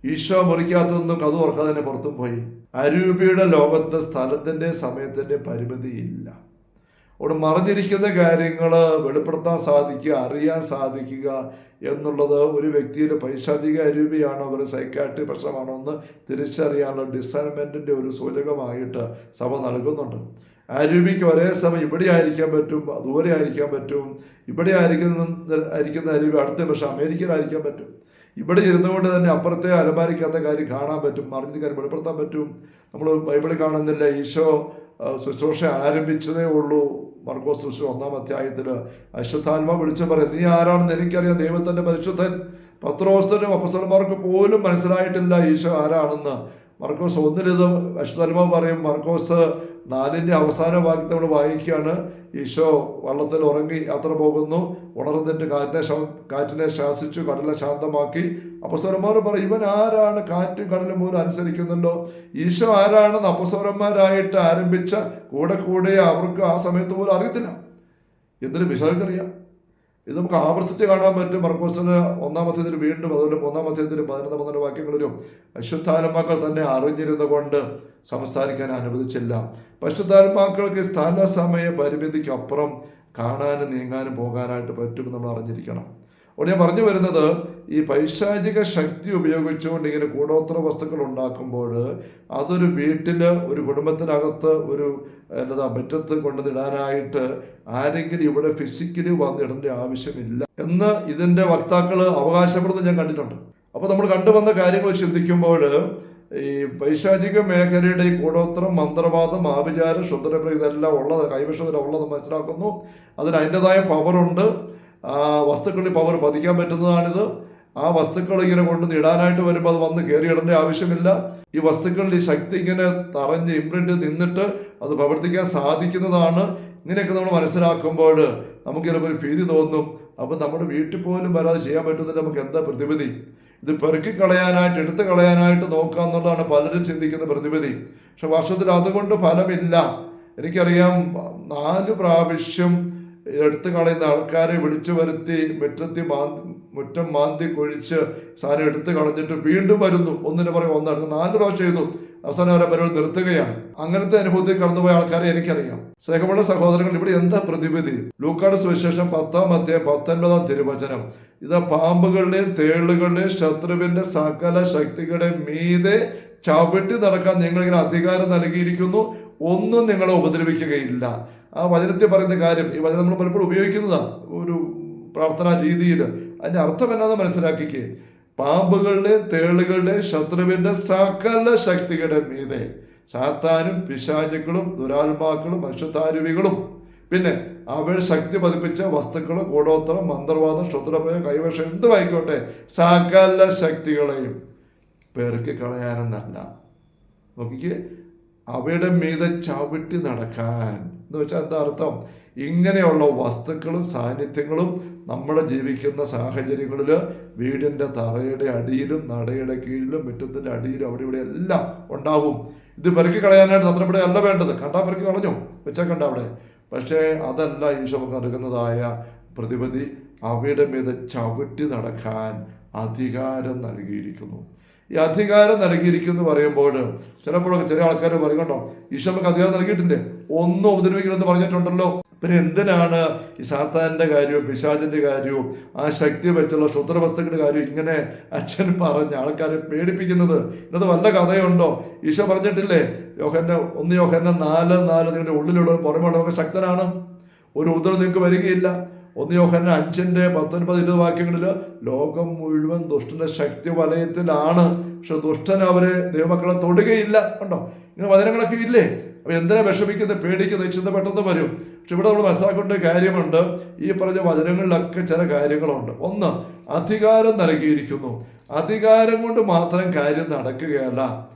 ഈശോ മുറിക്കകത്തൊന്നും കഥ തുറക്കാതെ തന്നെ പുറത്തും പോയി. അരൂപിയുടെ ലോകത്ത് സ്ഥലത്തിൻ്റെ സമയത്തിൻ്റെ പരിമിതിയില്ല. അവിടെ മറിഞ്ഞിരിക്കുന്ന കാര്യങ്ങൾ വെളിപ്പെടുത്താൻ സാധിക്കുക, അറിയാൻ സാധിക്കുക എന്നുള്ളത് ഒരു വ്യക്തിയിൽ പൈശാചിക അരൂപിയാണോ ഒരു സൈക്കാട്രി പ്രശ്നമാണോ എന്ന് തിരിച്ചറിയാനുള്ള ഡിസൈൻമെൻറ്റിൻ്റെ ഒരു സൂചകമായിട്ട് സഭ നൽകുന്നുണ്ട്. അരൂപിക്ക് ഒരേ സമയം ഇവിടെ ആയിരിക്കാൻ പറ്റും, ദൂരെ ആയിരിക്കാൻ പറ്റും. ഇവിടെ ആയിരിക്കുന്ന അരൂപി അടുത്ത പക്ഷേ അമേരിക്കയിലായിരിക്കാൻ പറ്റും. ഇവിടെ ഇരുന്നുകൊണ്ട് തന്നെ അപ്പുറത്തെ അലമാരിക്കാത്ത കാര്യം കാണാൻ പറ്റും, മറിഞ്ഞ കാര്യം വെളിപ്പെടുത്താൻ പറ്റും. നമ്മൾ ബൈബിളിൽ കാണുന്നില്ല, ഈശോ ശുശ്രൂഷ ആരംഭിച്ചതേ ഉള്ളൂ. മർക്കോസ് ശുശ്രൂഷ 1-ാം അധ്യായത്തിൽ അശുദ്ധാത്മാ വിളിച്ചു പറയും, നീ ആരാണെന്ന് എനിക്കറിയാം, ദൈവത്തിൻ്റെ പരിശുദ്ധൻ. പത്രോസ്തനും അപ്പസ്തലന്മാർക്ക് പോലും മനസ്സിലായിട്ടില്ല ഈശോ ആരാണെന്ന്. മർക്കോസ് 1-ൽ ഇത് അശുദ്ധാത്മാവ് പറയും. മർക്കോസ് 4-ന്റെ അവസാന ഭാഗത്ത് നമ്മൾ വായിക്കുകയാണ്, ഈശോ വള്ളത്തിൽ ഉറങ്ങി യാത്ര പോകുന്നു, ഉണർന്നിട്ട് കാറ്റിനെ ശാസിച്ചു, കടലെ ശാന്തമാക്കി. അപ്പസ്തലന്മാർ പറയും, ഇവൻ ആരാണ് കാറ്റും കടലും പോലും അനുസരിക്കുന്നുണ്ടോ? ഈശോ ആരാണെന്ന് അപ്പസ്തലന്മാരായിട്ട് ആരംഭിച്ച കൂടെ അവർക്ക് ആ സമയത്ത് പോലും അറിയത്തില്ല. എന്തിനു വിശാലക്കറിയാം. ഇത് നമുക്ക് ആവർത്തിച്ച് കാണാൻ പറ്റും. മർക്കോസിന് 1-ാം അധ്യായത്തിൽ വീണ്ടും, അതുപോലെ 3-ാം അധ്യായത്തിൽ 11-12 വാക്യങ്ങളിലും അശുദ്ധാത്മാക്കൾ തന്നെ അറിഞ്ഞിരുന്നുകൊണ്ട് സംസാരിക്കാൻ അനുവദിച്ചില്ല. അശുദ്ധാത്മാക്കൾക്ക് സ്ഥാന സമയ പരിമിതിക്കപ്പുറം കാണാനും നീങ്ങാനും പോകാനായിട്ട് പറ്റും നമ്മൾ അറിഞ്ഞിരിക്കണം. അവിടെ ഞാൻ പറഞ്ഞു വരുന്നത്, ഈ പൈശാചിക ശക്തി ഉപയോഗിച്ചുകൊണ്ട് ഇങ്ങനെ കൂടോത്ര വസ്തുക്കൾ ഉണ്ടാക്കുമ്പോൾ അതൊരു വീട്ടിൽ, ഒരു കുടുംബത്തിനകത്ത്, ഒരു മുറ്റത്ത് കൊണ്ടുവന്നിടാനായിട്ട് ആരെങ്കിലും ഇവിടെ ഫിസിക്കലി വന്നിടേണ്ട ആവശ്യമില്ല എന്ന് ഇതിൻ്റെ വക്താക്കൾ അവകാശപ്പെടുന്നത് ഞാൻ കണ്ടിട്ടുണ്ട്. അപ്പോൾ നമ്മൾ കണ്ടുവന്ന കാര്യങ്ങൾ ചിന്തിക്കുമ്പോൾ ഈ പൈശാചിക മേഖലയുടെ ഈ കൂടോത്രം, മന്ത്രവാദം, ആഭിചാരം, ക്ഷുദ്രപ്രയോഗം ഇതെല്ലാം ഉള്ളത്, കൈവശം ഉള്ളത് മനസ്സിലാക്കുന്നു. അതിന് അതിൻ്റെതായ പവറുണ്ട്. വസ്തുക്കളിൽ പവർ പതിക്കാൻ പറ്റുന്നതാണിത്. ആ വസ്തുക്കൾ ഇങ്ങനെ കൊണ്ടുവന്ന് ഇടാനായിട്ട് വരുമ്പോൾ അത് വന്ന് കയറിയിടേണ്ട ആവശ്യമില്ല. ഈ വസ്തുക്കളിൽ ഈ ശക്തി ഇങ്ങനെ തറഞ്ഞ് ഇംപ്രിന്റ് നിന്നിട്ട് അത് പ്രവർത്തിക്കാൻ സാധിക്കുന്നതാണ്. ഇങ്ങനെയൊക്കെ നമ്മൾ മനസ്സിലാക്കുമ്പോൾ നമുക്ക് ചിലപ്പോൾ ഒരു ഭീതി തോന്നും. അപ്പം നമ്മുടെ വീട്ടിൽ പോലും വരാതെ ചെയ്യാൻ പറ്റുന്നതിൽ നമുക്ക് എന്താ പ്രതിവിധി? ഇത് പെറുക്കി കളയാനായിട്ട്, എടുത്തു കളയാനായിട്ട് നോക്കുക എന്നുള്ളതാണ് പലരും ചിന്തിക്കുന്ന പ്രതിവിധി. പക്ഷെ വർഷത്തിൽ അതുകൊണ്ട് ഫലമില്ല. എനിക്കറിയാം, 4 പ്രാവശ്യം എടുത്തു കളയുന്ന ആൾക്കാരെ വിളിച്ചു വരുത്തി മുറ്റം മാന്തി കൊഴിച്ച് സാധനം എടുത്തു കളഞ്ഞിട്ട് വീണ്ടും വരുന്നു. ഒന്നിന് പറയും ഒന്നാണ് 4 പ്രാവശ്യം ചെയ്തു. അവസാനം അവരെ പരിപാടി നിർത്തുകയാണ്. അങ്ങനത്തെ അനുഭവത്തിൽ കടന്നുപോയ ആൾക്കാരെ എനിക്കറിയാം. സ്നേഹമുള്ള സഹോദരങ്ങൾ, ഇവിടെ എന്താ പ്രതിവിധി? ലൂക്കായുടെ സുവിശേഷം 10-ാം അധ്യായം 19-ാം തിരുവചനം, ഇത് പാമ്പുകളുടെയും തേളുകളുടെയും ശത്രുവിന്റെ സകല ശക്തികളുടെ മീതെ ചവിട്ടി നടക്കാൻ നിങ്ങളിങ്ങനെ അധികാരം നൽകിയിരിക്കുന്നു, ഒന്നും നിങ്ങളെ ഉപദ്രവിക്കുകയില്ല. ആ വചനത്തിൽ പറയുന്ന കാര്യം, ഈ വചനം നമ്മൾ പലപ്പോഴും ഉപയോഗിക്കുന്നതാണ് ഒരു പ്രാർത്ഥനാ രീതിയിൽ. അതിന്റെ അർത്ഥം എന്നാന്ന് മനസ്സിലാക്കിക്കേ. പാമ്പുകളുടെയും തേളുകളുടെയും ശത്രുവിന്റെ സകല ശക്തികളുടെ മീതെ, സാത്താനും പിശാചുക്കളും ദുരാത്മാക്കളും അശുദ്ധാരൂപികളും പിന്നെ അവയുടെ ശക്തി പതിപ്പിച്ച വസ്തുക്കളും കൂടോത്രം, മന്ത്രവാദം, ക്ഷുദ്രപ്രയോഗം, കൈവശം എന്തുമായിക്കോട്ടെ, സകല ശക്തികളെയും പെറുക്കി കളയാനെന്നല്ല. നോക്കിക്കേ, അവയുടെ മീതെ ചവിട്ടി നടക്കാൻ എന്ന് വെച്ചാൽ എന്താ അർത്ഥം? ഇങ്ങനെയുള്ള വസ്തുക്കളും സാന്നിധ്യങ്ങളും നമ്മുടെ ജീവിക്കുന്ന സാഹചര്യങ്ങളിൽ വീടിൻ്റെ തറയുടെ അടിയിലും നടയുടെ കീഴിലും മുറ്റത്തിൻ്റെ അടിയിലും അവിടെ ഇവിടെ എല്ലാം ഉണ്ടാവും. ഇത് പെറുക്കി കളയാനായിട്ട് അത്ര ഇവിടെ അല്ല വേണ്ടത്. കണ്ടാൽ പെറുക്കി കളഞ്ഞു വെച്ചേക്കണ്ട അവിടെ. പക്ഷേ അതല്ല ഈശോ നമുക്ക് നൽകുന്നതായ പ്രതിവിധി. അവയുടെ മീതെ ചവിട്ടി നടക്കാൻ അധികാരം നൽകിയിരിക്കുന്നു. ഈ അധികാരം നൽകിയിരിക്കുന്നു പറയുമ്പോൾ ചിലപ്പോഴൊക്കെ ചില ആൾക്കാർ പറയും, കേട്ടോ, ഈശോ നമുക്ക് അധികാരം നൽകിയിട്ടില്ലേ, ഒന്നും ഉപദ്രവിക്കണമെന്ന് പറഞ്ഞിട്ടുണ്ടല്ലോ. പിന്നെ എന്തിനാണ് ഈ സാത്താൻ്റെ കാര്യവും പിശാചിന്റെ കാര്യവും ആ ശക്തി വെച്ചുള്ള ക്ഷുദ്രവസ്തുക്കളുടെ കാര്യവും ഇങ്ങനെ അച്ഛൻ പറഞ്ഞ ആൾക്കാരെ പേടിപ്പിക്കുന്നത്? ഇന്നത് വല്ല കഥയുണ്ടോ? ഈശോ പറഞ്ഞിട്ടില്ലേ, 1 യോഹന്നാൻ 4:4, നിങ്ങളുടെ ഉള്ളിലുള്ളവർ പുറമെയുള്ളവർക്ക് ശക്തനാണ്, ഒരു ഉപദ്രവം നിങ്ങൾക്ക് വരികയില്ല. 1 യോഹന്നാൻ 5:19-20 വാക്യങ്ങളിൽ ലോകം മുഴുവൻ ദുഷ്ടന്റെ ശക്തി വലയത്തിലാണ്, പക്ഷെ ദുഷ്ടൻ അവരെ ദൈവമക്കളെ തൊടുകയില്ല. ഉണ്ടോ? ഇങ്ങനെ വചനങ്ങളൊക്കെ ഇല്ലേ? അപ്പൊ എന്തിനാ വിഷമിക്കുന്നത്, പേടിക്കുന്നത്? ചിന്ത പെട്ടെന്ന് വരും. പക്ഷെ ഇവിടെ നമ്മൾ മനസ്സിലാക്കേണ്ട കാര്യമുണ്ട്. ഈ പറഞ്ഞ വചനങ്ങളിലൊക്കെ ചില കാര്യങ്ങളുണ്ട്. ഒന്ന്, അധികാരം നൽകിയിരിക്കുന്നു. അധികാരം കൊണ്ട് മാത്രം കാര്യം നടക്കുകയല്ല.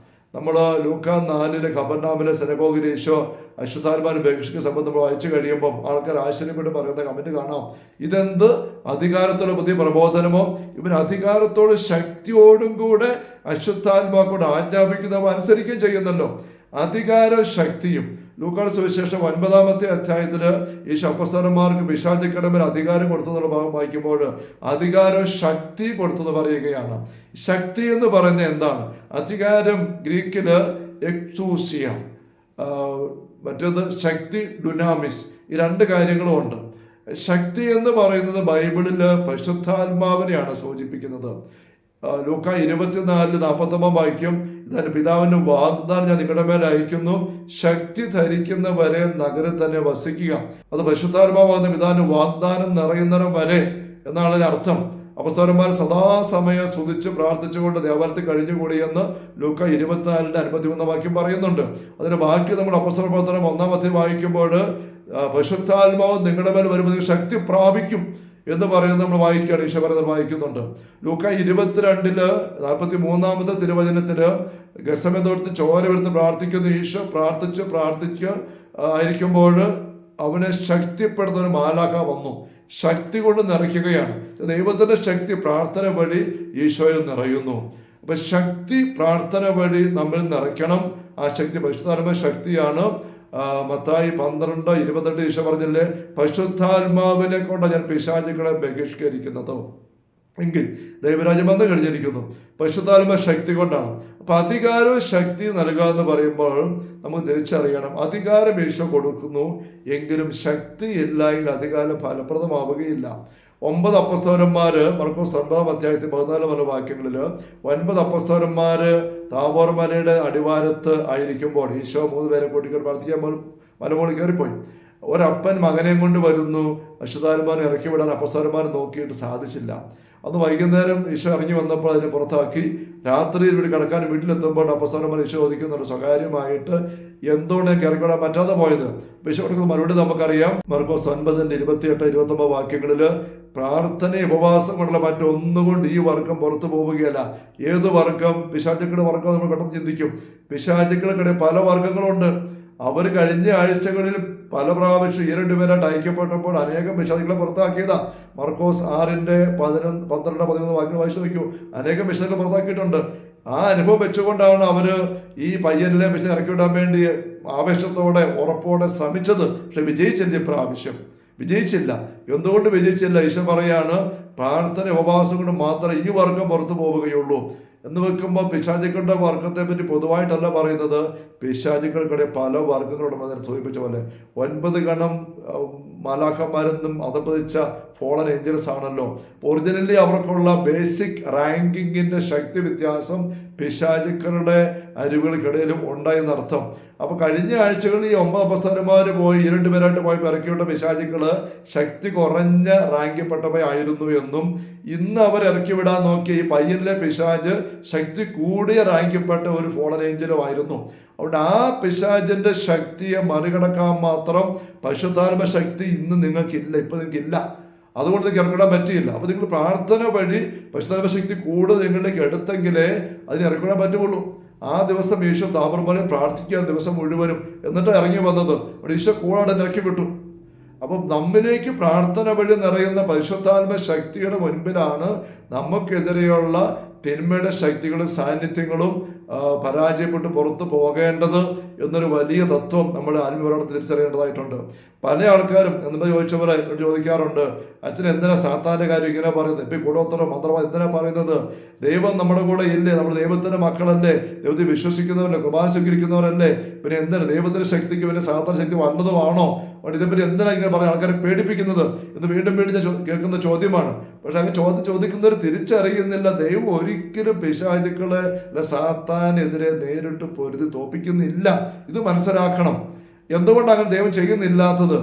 നമ്മൾ ലൂക്കാ 4 കഫർനഹൂമിലെ സിനഗോഗിൽ ഈശോ അശുദ്ധാത്മാവിനെ ബഹിഷ്കരിക്കുന്ന സംബന്ധം വായിച്ചു കഴിയുമ്പോൾ ആൾക്കാർ ആശ്ചര്യപ്പെട്ട് പറയുന്ന കമന്റ് കാണാം, ഇതെന്ത് അധികാരത്തോടെ പുതിയ പ്രബോധനമോ? ഇവൻ അധികാരത്തോട് ശക്തിയോടും കൂടെ അശുദ്ധാത്മാക്കളോട് ആജ്ഞാപിക്കുന്നവ അനുസരിക്കുകയും ചെയ്യുന്നല്ലോ. അധികാരവും ശക്തിയും. ലൂക്കായുടെ സുവിശേഷം 9-ാമത്തെ അധ്യായത്തിൽ ഈ അപ്പോസ്തലന്മാർക്ക് പിശാചുക്കടമേൽ അധികാരം കൊടുത്തതെന്നുള്ള ഭാഗം വായിക്കുമ്പോൾ അധികാരവും ശക്തി കൊടുത്തത് പറയുകയാണ്. ശക്തി എന്ന് പറയുന്നത് എന്താണ്? അധികാരം ഗ്രീക്കില് എക്സൂസിയ, മറ്റേത് ശക്തി ഡുനാമിസ്. ഈ 2 കാര്യങ്ങളും ഉണ്ട്. ശക്തി എന്ന് പറയുന്നത് ബൈബിളില് പരിശുദ്ധാത്മാവിനെയാണ് സൂചിപ്പിക്കുന്നത്. ലൂക്ക 24:49 വാക്യം, ഇതാണ് പിതാവിന്റെ വാഗ്ദാനം ഞാൻ നിങ്ങളുടെ മേൽ അയക്കുന്നു, ശക്തി ധരിക്കുന്നവരെ നഗരം തന്നെ വസിക്കുക. അത് പരിശുദ്ധാത്മാവാകുന്ന പിതാവിന്റെ വാഗ്ദാനം നിറയുന്നവരം വരെ എന്നാണ് അതിന്റെ അർത്ഥം. അപ്പോസ്തലന്മാർ സദാസമയം സ്തുതിച്ച് പ്രാർത്ഥിച്ചുകൊണ്ട് ദേവാലയത്തിൽ കഴിഞ്ഞുകൂടിയെന്ന് ലൂക്ക 24:51 വാക്യം പറയുന്നുണ്ട്. അതിന്റെ ബാക്കി നമ്മൾ അപ്പോസ്തല പ്രവർത്തനം 1-ാം അധ്യായം വായിക്കുമ്പോൾ പരിശുദ്ധാത്മാവ് നിങ്ങളുടെ മേൽ വരുമ്പോൾ നിങ്ങൾ ശക്തി പ്രാപിക്കും എന്ന് പറയുന്നത് നമ്മൾ വായിക്കുകയാണ്. ഈശോ പറയുന്നത് വായിക്കുന്നുണ്ട്. ലൂക്ക 22:43 തിരുവചനത്തില് ഗെത്സമനേതോടത്ത് ചോര എടുത്ത് പ്രാർത്ഥിക്കുന്നു. ഈശോ പ്രാർത്ഥിച്ച് ആയിരിക്കുമ്പോൾ അവനെ ശക്തിപ്പെടുത്തുന്ന ഒരു മാലാഖ വന്നു, ശക്തി കൊണ്ട് നിറയ്ക്കുകയാണ്. ദൈവത്തിന്റെ ശക്തി പ്രാർത്ഥന വഴി ഈശോയിൽ നിറയുന്നു. അപ്പൊ ശക്തി പ്രാർത്ഥന വഴി നമ്മൾ നിറയ്ക്കണം. ആ ശക്തി പരിശുദ്ധാത്മാ ശക്തിയാണ്. മത്തായി 12:28 ഈശോ പറഞ്ഞില്ലേ, പരിശുദ്ധാത്മാവിനെ കൊണ്ട് ഞാൻ പിശാചുക്കളെ ബഹിഷ്കരിക്കുന്നത്. എങ്കിൽ ദൈവരാജ്യം വന്നു കഴിഞ്ഞിരിക്കുന്നു. പരിശുദ്ധാത്മ ശക്തി കൊണ്ടാണ്. അപ്പൊ അധികാരവും ശക്തി നൽകുക എന്ന് പറയുമ്പോൾ നമുക്ക് തിരിച്ചറിയണം, അധികാരം ഈശോ കൊടുക്കുന്നു, എങ്കിലും ശക്തി ഇല്ലെങ്കിൽ അധികാരം ഫലപ്രദമാവുകയില്ല. 9 അപ്പസ്തലന്മാര് മർക്കോസ് 9-ാം അധ്യായത്തിൽ 14 വാക്യങ്ങളില് 9 അപ്പസ്തലന്മാര് താബോർ മലയുടെ അടിവാരത്ത് ആയിരിക്കുമ്പോൾ ഈശോ 3 പേരെ കൂട്ടിക്കൊണ്ട് പ്രാർത്ഥിക്കാൻ മലമുകളിൽ കയറിപ്പോയി. ഒരപ്പൻ മകനെയും കൊണ്ട് വരുന്നു. പരിശുദ്ധാത്മാവിനെ ഇറക്കി വിടാൻ അപ്പസ്തലന്മാർ നോക്കിയിട്ട് സാധിച്ചില്ല. അന്ന് വൈകുന്നേരം ഈശോ ഇറങ്ങി വന്നപ്പോൾ അതിനെ പുറത്താക്കി. രാത്രിയിൽ ഇവിടെ കിടക്കാൻ വീട്ടിലെത്തുമ്പോൾ അപ്പസ്തലന്മാർ ഈശോ ചോദിക്കുന്നുണ്ട് സ്വകാര്യമായിട്ട് എന്തുകൊണ്ട് ഇറക്കിവിടാൻ പറ്റാതെ പോയത്. ഈശോ കൊടുക്കുന്ന മറുപടി നമുക്കറിയാം. മർക്കോസ് 9:28-29 വാക്യങ്ങളില്, പ്രാർത്ഥന ഉപവാസം കൊണ്ടുള്ള മറ്റൊന്നുകൊണ്ട് ഈ വർഗം പുറത്തു പോവുകയല്ല. ഏത് വർഗം? പിശാചുക്കളുടെ വർഗം. നമ്മൾ പെട്ടെന്ന് ചിന്തിക്കും, പിശാചുക്കളുടെ പല വർഗങ്ങളുണ്ട്. അവർ കഴിഞ്ഞ ആഴ്ചകളിൽ പല പ്രാവശ്യം 2 പേരായിട്ട് അയക്കപ്പെട്ടപ്പോൾ അനേകം പിശാചുക്കളെ പുറത്താക്കിയതാ. മർക്കോസ് 6:12-13 വാക്യങ്ങൾ വായിച്ചു നോക്കൂ. അനേകം പിശാചുക്കളെ പുറത്താക്കിയിട്ടുണ്ട്. ആ അനുഭവം വെച്ചുകൊണ്ടാണ് അവര് ഈ പയ്യനിലെ പിശാചിനെ ഇറക്കി വിടാൻ വേണ്ടി ആവേശത്തോടെ ഉറപ്പോടെ ശ്രമിച്ചത്. പക്ഷെ വിജയിച്ചില്ല. ഇപ്രാവശ്യം വിജയിച്ചില്ല. എന്തുകൊണ്ട് വിജയിച്ചില്ല? ഈശോ പറയാണ്, പ്രാർത്ഥന ഉപവാസം കൊണ്ട് മാത്രമേ ഈ വർഗം പുറത്തു പോവുകയുള്ളൂ എന്ന് വെക്കുമ്പോൾ പിശാചുക്കളുടെ വർഗത്തെ പറ്റി പൊതുവായിട്ടല്ല പറയുന്നത്. പിശാചുക്കൾക്കിടെ പല വർഗങ്ങളുണ്ടെന്ന് അതിനെ സൂചിപ്പിച്ച പോലെ 9 ഗണം മാലാഖമാരെന്നും അതപ്പതിച്ച ഫോളൻ ഏഞ്ചൽസ് ആണല്ലോ. ഒറിജിനലി അവർക്കുള്ള ബേസിക് റാങ്കിങ്ങിന്റെ ശക്തി വ്യത്യാസം പിശാചുക്കളുടെ അരിവുകൾക്കിടയിലും ഉണ്ടായെന്നർത്ഥം. അപ്പൊ കഴിഞ്ഞ ആഴ്ചകളിൽ ഈ 9 അപ്പസ്തലന്മാർ പോയി 2 പേരായിട്ട് പോയി ഇറക്കിവിട്ട പിശാചുക്കള് ശക്തി കുറഞ്ഞ റാങ്കിൽപ്പെട്ടവയായിരുന്നു എന്നും, ഇന്ന് അവർ ഇറക്കി വിടാൻ നോക്കിയ ഈ പയ്യനിലെ പിശാച് ശക്തി കൂടിയ റാങ്കിൽപ്പെട്ട ഒരു ഫോളൻ ഏഞ്ചലും ആയിരുന്നു. അതുകൊണ്ട് ആ പിശാചിന്റെ ശക്തിയെ മറികടക്കാൻ മാത്രം പരിശുദ്ധാത്മ ശക്തി ഇന്ന് നിങ്ങൾക്കില്ല, ഇപ്പൊ നിങ്ങൾക്കില്ല. അതുകൊണ്ട് നിങ്ങൾക്ക് ഇറക്കിടാൻ പറ്റിയില്ല. അപ്പൊ നിങ്ങൾ പ്രാർത്ഥന വഴി പരിശുദ്ധാത്മ ശക്തി കൂടുതൽ നിങ്ങളിലേക്ക് എടുത്തെങ്കിലേ അതിന് ഇറക്കിടാൻ പറ്റുള്ളൂ. ആ ദിവസം ഈശോ താബോർ മലയിൽ പ്രാർത്ഥിക്കാൻ ദിവസം മുഴുവനും എന്നിട്ട് ഇറങ്ങി വന്നത്. അവിടെ ഈശോ കൂടാതെ ഇറക്കി വിട്ടു. അപ്പം നമ്മിലേക്ക് പ്രാർത്ഥന വഴി നിറയുന്ന പരിശുദ്ധാത്മ ശക്തിയുടെ മുൻപിലാണ് നമുക്കെതിരെയുള്ള തിന്മയുടെ ശക്തികളും സാന്നിധ്യങ്ങളും പരാജയപ്പെട്ട് പുറത്തു പോകേണ്ടത് എന്നൊരു വലിയ തത്വം നമ്മൾ ആത്മീയപരമായിട്ട് തിരിച്ചറിയേണ്ടതായിട്ടുണ്ട്. പല ആൾക്കാരും എന്താ ചോദിച്ചവരെ ചോദിക്കാറുണ്ട്, അച്ഛൻ എന്തിനാ സാത്താന്റെ കാര്യം ഇങ്ങനെ പറയുന്നത്? ഇപ്പൊ കൂടോത്തരം മന്ത്രവാദം എന്തിനാ പറയുന്നത്? ദൈവം നമ്മുടെ കൂടെ ഇല്ലേ? നമ്മൾ ദൈവത്തിന്റെ മക്കളല്ലേ? ദൈവത്തെ വിശ്വസിക്കുന്നവരല്ലേ? കുർബാന സ്വീകരിക്കുന്നവരല്ലേ? പിന്നെ എന്തിനാ ദൈവത്തിന്റെ ശക്തിക്ക് പിന്നെ സാത്താൻ ശക്തി വന്നതുമാണോ? ഇതേപ്പറ്റി എന്തിനാ ഇങ്ങനെ പറയാൻ ആൾക്കാരെ പേടിപ്പിക്കുന്നത് എന്ന് വീണ്ടും കേൾക്കുന്ന ചോദ്യമാണ്. പക്ഷെ അങ്ങ് ചോദിക്കുന്നവർ തിരിച്ചറിയുന്നില്ല, ദൈവം ഒരിക്കലും പിശാചുക്കളെ സാത്താനെതിരെ നേരിട്ട് പൊരുതി തോപ്പിക്കുന്നില്ല. ഇത് മനസ്സിലാക്കണം. എന്തുകൊണ്ടാണ് അങ്ങനെ ദൈവം ചെയ്യുന്നില്ലാത്തത്?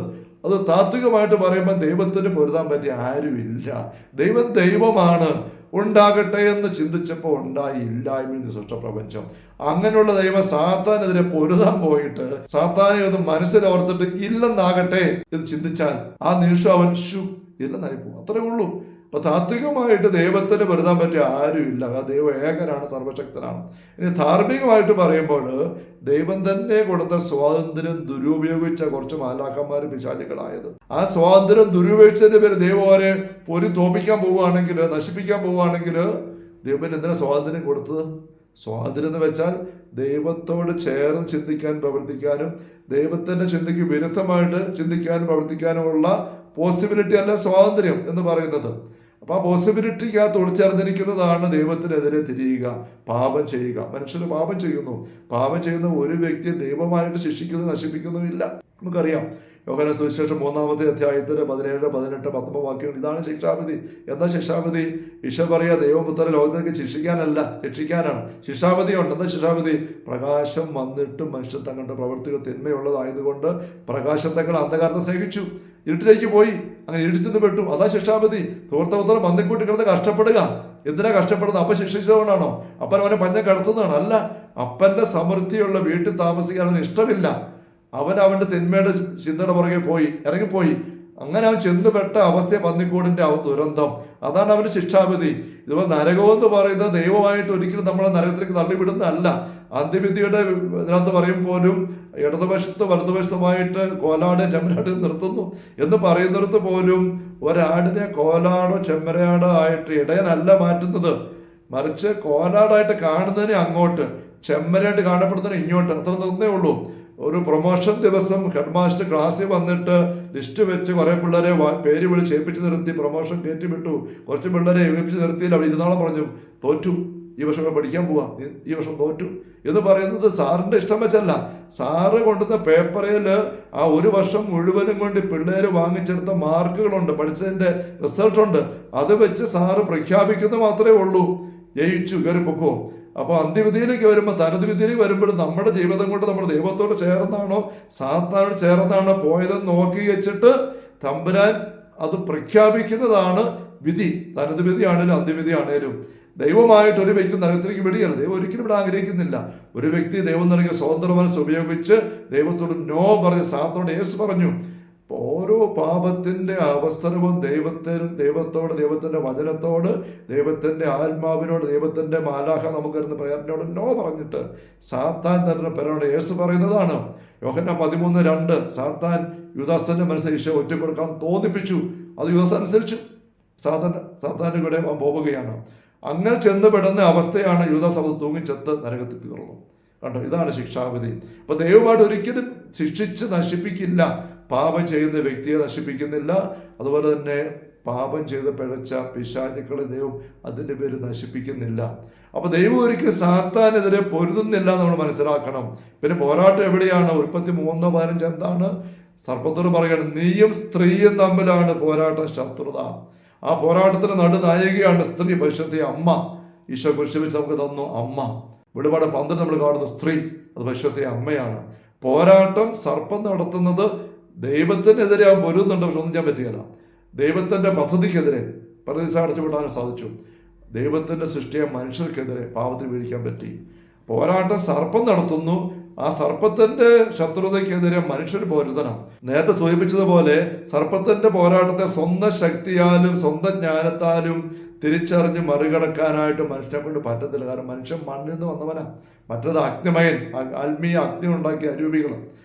അത് താത്വികമായിട്ട് പറയുമ്പോൾ ദൈവത്തിന് പൊരുതാൻ പറ്റിയ ആരുമില്ല. ദൈവം ദൈവമാണ്. ഉണ്ടാകട്ടെ എന്ന് ചിന്തിച്ചപ്പോൾ ഉണ്ടായി, ഇല്ലായ്മയിൽ സൃഷ്ടപ്രപഞ്ചം. അങ്ങനെയുള്ള ദൈവം സാത്താനെതിരെ പൊരുതാൻ പോയിട്ട് സാത്താനെ ഒന്ന് മനസ്സിലോർത്തിട്ട് ഇല്ലെന്നാകട്ടെ എന്ന് ചിന്തിച്ചാൽ ആ നിമിഷം അവൻ ഇല്ലെന്നായി പോകും. അത്രേ ഉള്ളൂ. അപ്പൊ താത്വികമായിട്ട് ദൈവത്തിന് പൊരുതാൻ പറ്റിയ ആരുമില്ല. ആ ദൈവം ഏകനാണ്, സർവശക്തനാണ്. ഇനി ധാർമ്മികമായിട്ട് പറയുമ്പോൾ ദൈവം തന്നെ കൊടുത്ത സ്വാതന്ത്ര്യം ദുരുപയോഗിച്ച കുറച്ച് മാലാഖന്മാർ പിശാചുക്കളായത്. ആ സ്വാതന്ത്ര്യം ദുരുപയോഗിച്ചതിന്റെ പേര് ദൈവം അവരെ തോപ്പിക്കാൻ പോവുകയാണെങ്കിൽ, നശിപ്പിക്കാൻ പോവുകയാണെങ്കിൽ ദൈവം എന്തിനാ സ്വാതന്ത്ര്യം കൊടുത്തത്? സ്വാതന്ത്ര്യം എന്ന് വെച്ചാൽ ദൈവത്തോട് ചേർന്ന് ചിന്തിക്കാൻ പ്രവർത്തിക്കാനും ദൈവത്തിന്റെ ചിന്തയ്ക്ക് വിരുദ്ധമായിട്ട് ചിന്തിക്കാനും പ്രവർത്തിക്കാനുമുള്ള പോസിബിലിറ്റി അല്ല സ്വാതന്ത്ര്യം എന്ന് പറയുന്നത്. അപ്പൊ ആ പോസിബിലിറ്റിക്കകത്ത് ഒളിച്ചേർന്നിരിക്കുന്നതാണ് ദൈവത്തിനെതിരെ തിരിയുക, പാപം ചെയ്യുക. മനുഷ്യന് പാപം ചെയ്യുന്നു. പാപം ചെയ്യുന്ന ഒരു വ്യക്തി ദൈവമായിട്ട് ശിക്ഷിക്കുന്നു, നശിപ്പിക്കുന്നുമില്ല. നമുക്കറിയാം യോഹന്നാൻ സുവിശേഷം 3-ാമത്തെ അധ്യായത്തിൽ 17, 18, 19 വാക്യങ്ങൾ. ഇതാണ് ശിക്ഷാവിധി. എന്താ ശിക്ഷാവിധി? ഈശോ പറയുക, ദൈവപുത്രൻ ലോകത്തിലേക്ക് ശിക്ഷിക്കാനല്ല, രക്ഷിക്കാനാണ്. ശിക്ഷാവിധി ഉണ്ട്. എന്താ ശിക്ഷാവിധി? പ്രകാശം വന്നിട്ട് മനുഷ്യൻ തങ്ങളുടെ പ്രവൃത്തികൾ തിന്മയുള്ളതായതുകൊണ്ട് പ്രകാശത്തെക്കാൾ അന്ധകാരത്തെ സ്നേഹിച്ചു, ഇരുട്ടിലേക്ക് പോയി, അങ്ങനെ ഇരുട്ടിന്ന് പെട്ടു. അതാ ശിക്ഷാവിധി. ധൂർത്തപുത്രൻ പന്നിക്കൂട്ടി കിടന്ന് കഷ്ടപ്പെടുക. എന്തിനാ കഷ്ടപ്പെടുന്നത്? അപ്പൻ ശിക്ഷിച്ചതുകൊണ്ടാണോ? അപ്പൻ അവനെ പഞ്ഞം കടത്തുന്നതാണ്? അല്ല. അപ്പന്റെ സമൃദ്ധിയുള്ള വീട്ടിൽ താമസിക്കാൻ അവന് ഇഷ്ടമില്ല. അവന്റെ തിന്മയുടെ ചിന്തയുടെ പുറകെ ഇറങ്ങിപ്പോയി. അങ്ങനെ അവൻ ചെന്നുപെട്ട അവസ്ഥയെ പന്നിക്കൂടിന്റെ ദുരന്തം. അതാണ് അവന്റെ ശിക്ഷാവിധി. ഇതുപോലെ നരകമെന്ന് പറയുന്നത് ദൈവമായിട്ട് ഒരിക്കലും നമ്മളെ നരകത്തിലേക്ക് തള്ളിവിടുന്നതല്ല. അന്ത്യവിധിയുടെ ഇതിനകത്ത് പറയും പോലും ഇടതുവശത്ത് വലതുവശത്തുമായിട്ട് കോലാട് ചെമ്മരാട് നിർത്തുന്നു എന്ന് പറയുന്നിടത്ത് പോലും ഒരാടിനെ കോലാടോ ചെമ്മരാടോ ആയിട്ട് ഇടയനല്ല മാറ്റുന്നത്, മറിച്ച് കോലാടായിട്ട് കാണുന്നതിനെ അങ്ങോട്ട്, ചെമ്മരായിട്ട് കാണപ്പെടുന്നതിന് ഇങ്ങോട്ട്, അത്ര നിർന്നേ ഉള്ളൂ. ഒരു പ്രൊമോഷൻ ദിവസം ഹെഡ് മാസ്റ്റർ ക്ലാസ്സിൽ വന്നിട്ട് ലിസ്റ്റ് വെച്ച് കുറെ പിള്ളേരെ പേര് വിളിച്ച് ഏൽപ്പിച്ച് നിർത്തി പ്രൊമോഷൻ കയറ്റി വിട്ടു. കുറച്ച് പിള്ളേരെ ഏൽപ്പിച്ച് നിർത്തിയില്ല. അവിടെ ഇരുന്നാളം പറഞ്ഞു, തോറ്റു, ഈ വർഷം പഠിക്കാൻ പോവാ, ഈ വർഷം തോറ്റു എന്ന് പറയുന്നത് സാറിന്റെ ഇഷ്ടം വെച്ചല്ല. സാറ് കൊണ്ടുവന്ന പേപ്പറിൽ ആ ഒരു വർഷം മുഴുവനും കൊണ്ട് പിള്ളേര് വാങ്ങിച്ചെടുത്ത മാർക്കുകളുണ്ട്, പഠിച്ചതിന്റെ റിസൾട്ടുണ്ട്. അത് വെച്ച് സാറ് പ്രഖ്യാപിക്കുന്നത് മാത്രമേ ഉള്ളൂ. ജയിച്ചു, കയറി പൊക്കോ. അപ്പോൾ അന്ത്യവിധിയിലേക്ക് വരുമ്പോൾ, തനതുവിധിയിലേക്ക് വരുമ്പോൾ നമ്മുടെ ജീവിതം കൊണ്ട് നമ്മൾ ദൈവത്തോട് ചേർന്നാണോ സാത്താനോട് ചേർന്നാണോ പോയതെന്ന് നോക്കി വെച്ചിട്ട് തമ്പുരാൻ അത് പ്രഖ്യാപിക്കുന്നതാണ് വിധി. തനതുവിധി ആണേലും അന്ത്യവിധി ആണേലും. ദൈവമായിട്ട് ഒരു വ്യക്തി നരകത്തിലേക്ക് വിടുകയാണ്. ദൈവം ഒരിക്കലും ഇവിടെ ആഗ്രഹിക്കുന്നില്ല. ഒരു വ്യക്തി ദൈവം നൽകിയ സ്വതന്ത്ര മനസ്സ് ഉപയോഗിച്ച് ദൈവത്തോട് നോ പറഞ്ഞ് സാത്താനോട് യേശു പറഞ്ഞു. ഓരോ പാപത്തിന്റെ അവസരവും ദൈവത്തോട്, ദൈവത്തിന്റെ വചനത്തോട്, ദൈവത്തിന്റെ ആത്മാവിനോട്, ദൈവത്തിന്റെ മാലാഖ നമുക്കറിയുന്ന പ്രേരണയോട് നോ പറഞ്ഞിട്ട് സാത്താൻ തന്നെ പേരോട് യേശു പറയുന്നതാണ്. യോഹന്നാൻ 13:2 സാത്താൻ യൂദാസിന്റെ മനസ്സിൽ ഈശോ ഒറ്റക്കൊടുക്കാൻ തോന്നിപ്പിച്ചു. അത് യൂദാസ് അനുസരിച്ചു. സാത്താന്റെ കൂടെ പോവുകയാണ്. അങ്ങനെ ചെന്നുപെടുന്ന അവസ്ഥയാണ് യൂദാസ്. അത് തൂങ്ങിച്ചെത്ത് നരകത്തിൽ തീർന്നു. കണ്ടോ, ഇതാണ് ശിക്ഷാവിധി. അപ്പൊ ദൈവമായിട്ട് ഒരിക്കലും ശിക്ഷിച്ച് നശിപ്പിക്കില്ല. പാപം ചെയ്യുന്ന വ്യക്തിയെ നശിപ്പിക്കുന്നില്ല. അതുപോലെ തന്നെ പാപം ചെയ്ത് പിഴച്ച പിശാചുക്കളെ ദൈവം അതിന്റെ പേര് നശിപ്പിക്കുന്നില്ല. അപ്പൊ ദൈവം ഒരിക്കലും സാത്താനെതിരെ പൊരുതുന്നില്ല നമ്മൾ മനസ്സിലാക്കണം. പിന്നെ പോരാട്ടം എവിടെയാണ്? ഉൽപ്പത്തി 3:15 എന്താണ്? സർപ്പത്തോട് പറയാണ്, നീയും സ്ത്രീയും തമ്മിലാണ് പോരാട്ടം, ശത്രുത. ആ പോരാട്ടത്തിന് നടുനായികയാണ് സ്ത്രീ, പരിശുദ്ധ അമ്മ. ഈശോ കുരിശിൽ വെച്ച് നമുക്ക് തന്നു അമ്മ. വെളിപാട് 12 നമ്മൾ കാണുന്ന സ്ത്രീ, അത് പരിശുദ്ധ അമ്മയാണ്. പോരാട്ടം സർപ്പം നടത്തുന്നത് ദൈവത്തിനെതിരെ അവൻ പൊരുന്നുണ്ട്, പക്ഷെ ഒന്നും ചെയ്യാൻ പറ്റുകയില്ല. ദൈവത്തിന്റെ പദ്ധതിക്കെതിരെ പരദീസ അടച്ചുവിടാനും സാധിച്ചു. ദൈവത്തിന്റെ സൃഷ്ടിയെ മനുഷ്യർക്കെതിരെ പാപത്തിൽ വീഴിക്കാൻ പറ്റി. പോരാട്ടം സർപ്പം നടത്തുന്നു. ആ സർപ്പത്തിന്റെ ശത്രുതയ്ക്കെതിരെ മനുഷ്യർ പൊരുതണം. നേരത്തെ സൂചിപ്പിച്ചതുപോലെ സർപ്പത്തിന്റെ പോരാട്ടത്തെ സ്വന്തം ശക്തിയാലും സ്വന്തം ജ്ഞാനത്താലും തിരിച്ചറിഞ്ഞ് മറികടക്കാനായിട്ട് മനുഷ്യനെ കൊണ്ട് പറ്റത്തില്ല. കാരണം മനുഷ്യൻ മണ്ണിൽ നിന്ന് വന്നവനാ. മറ്റത് അഗ്നിമയൻ, ആത്മീയ അഗ്നി ഉണ്ടാക്കിയ അരൂപികൾ.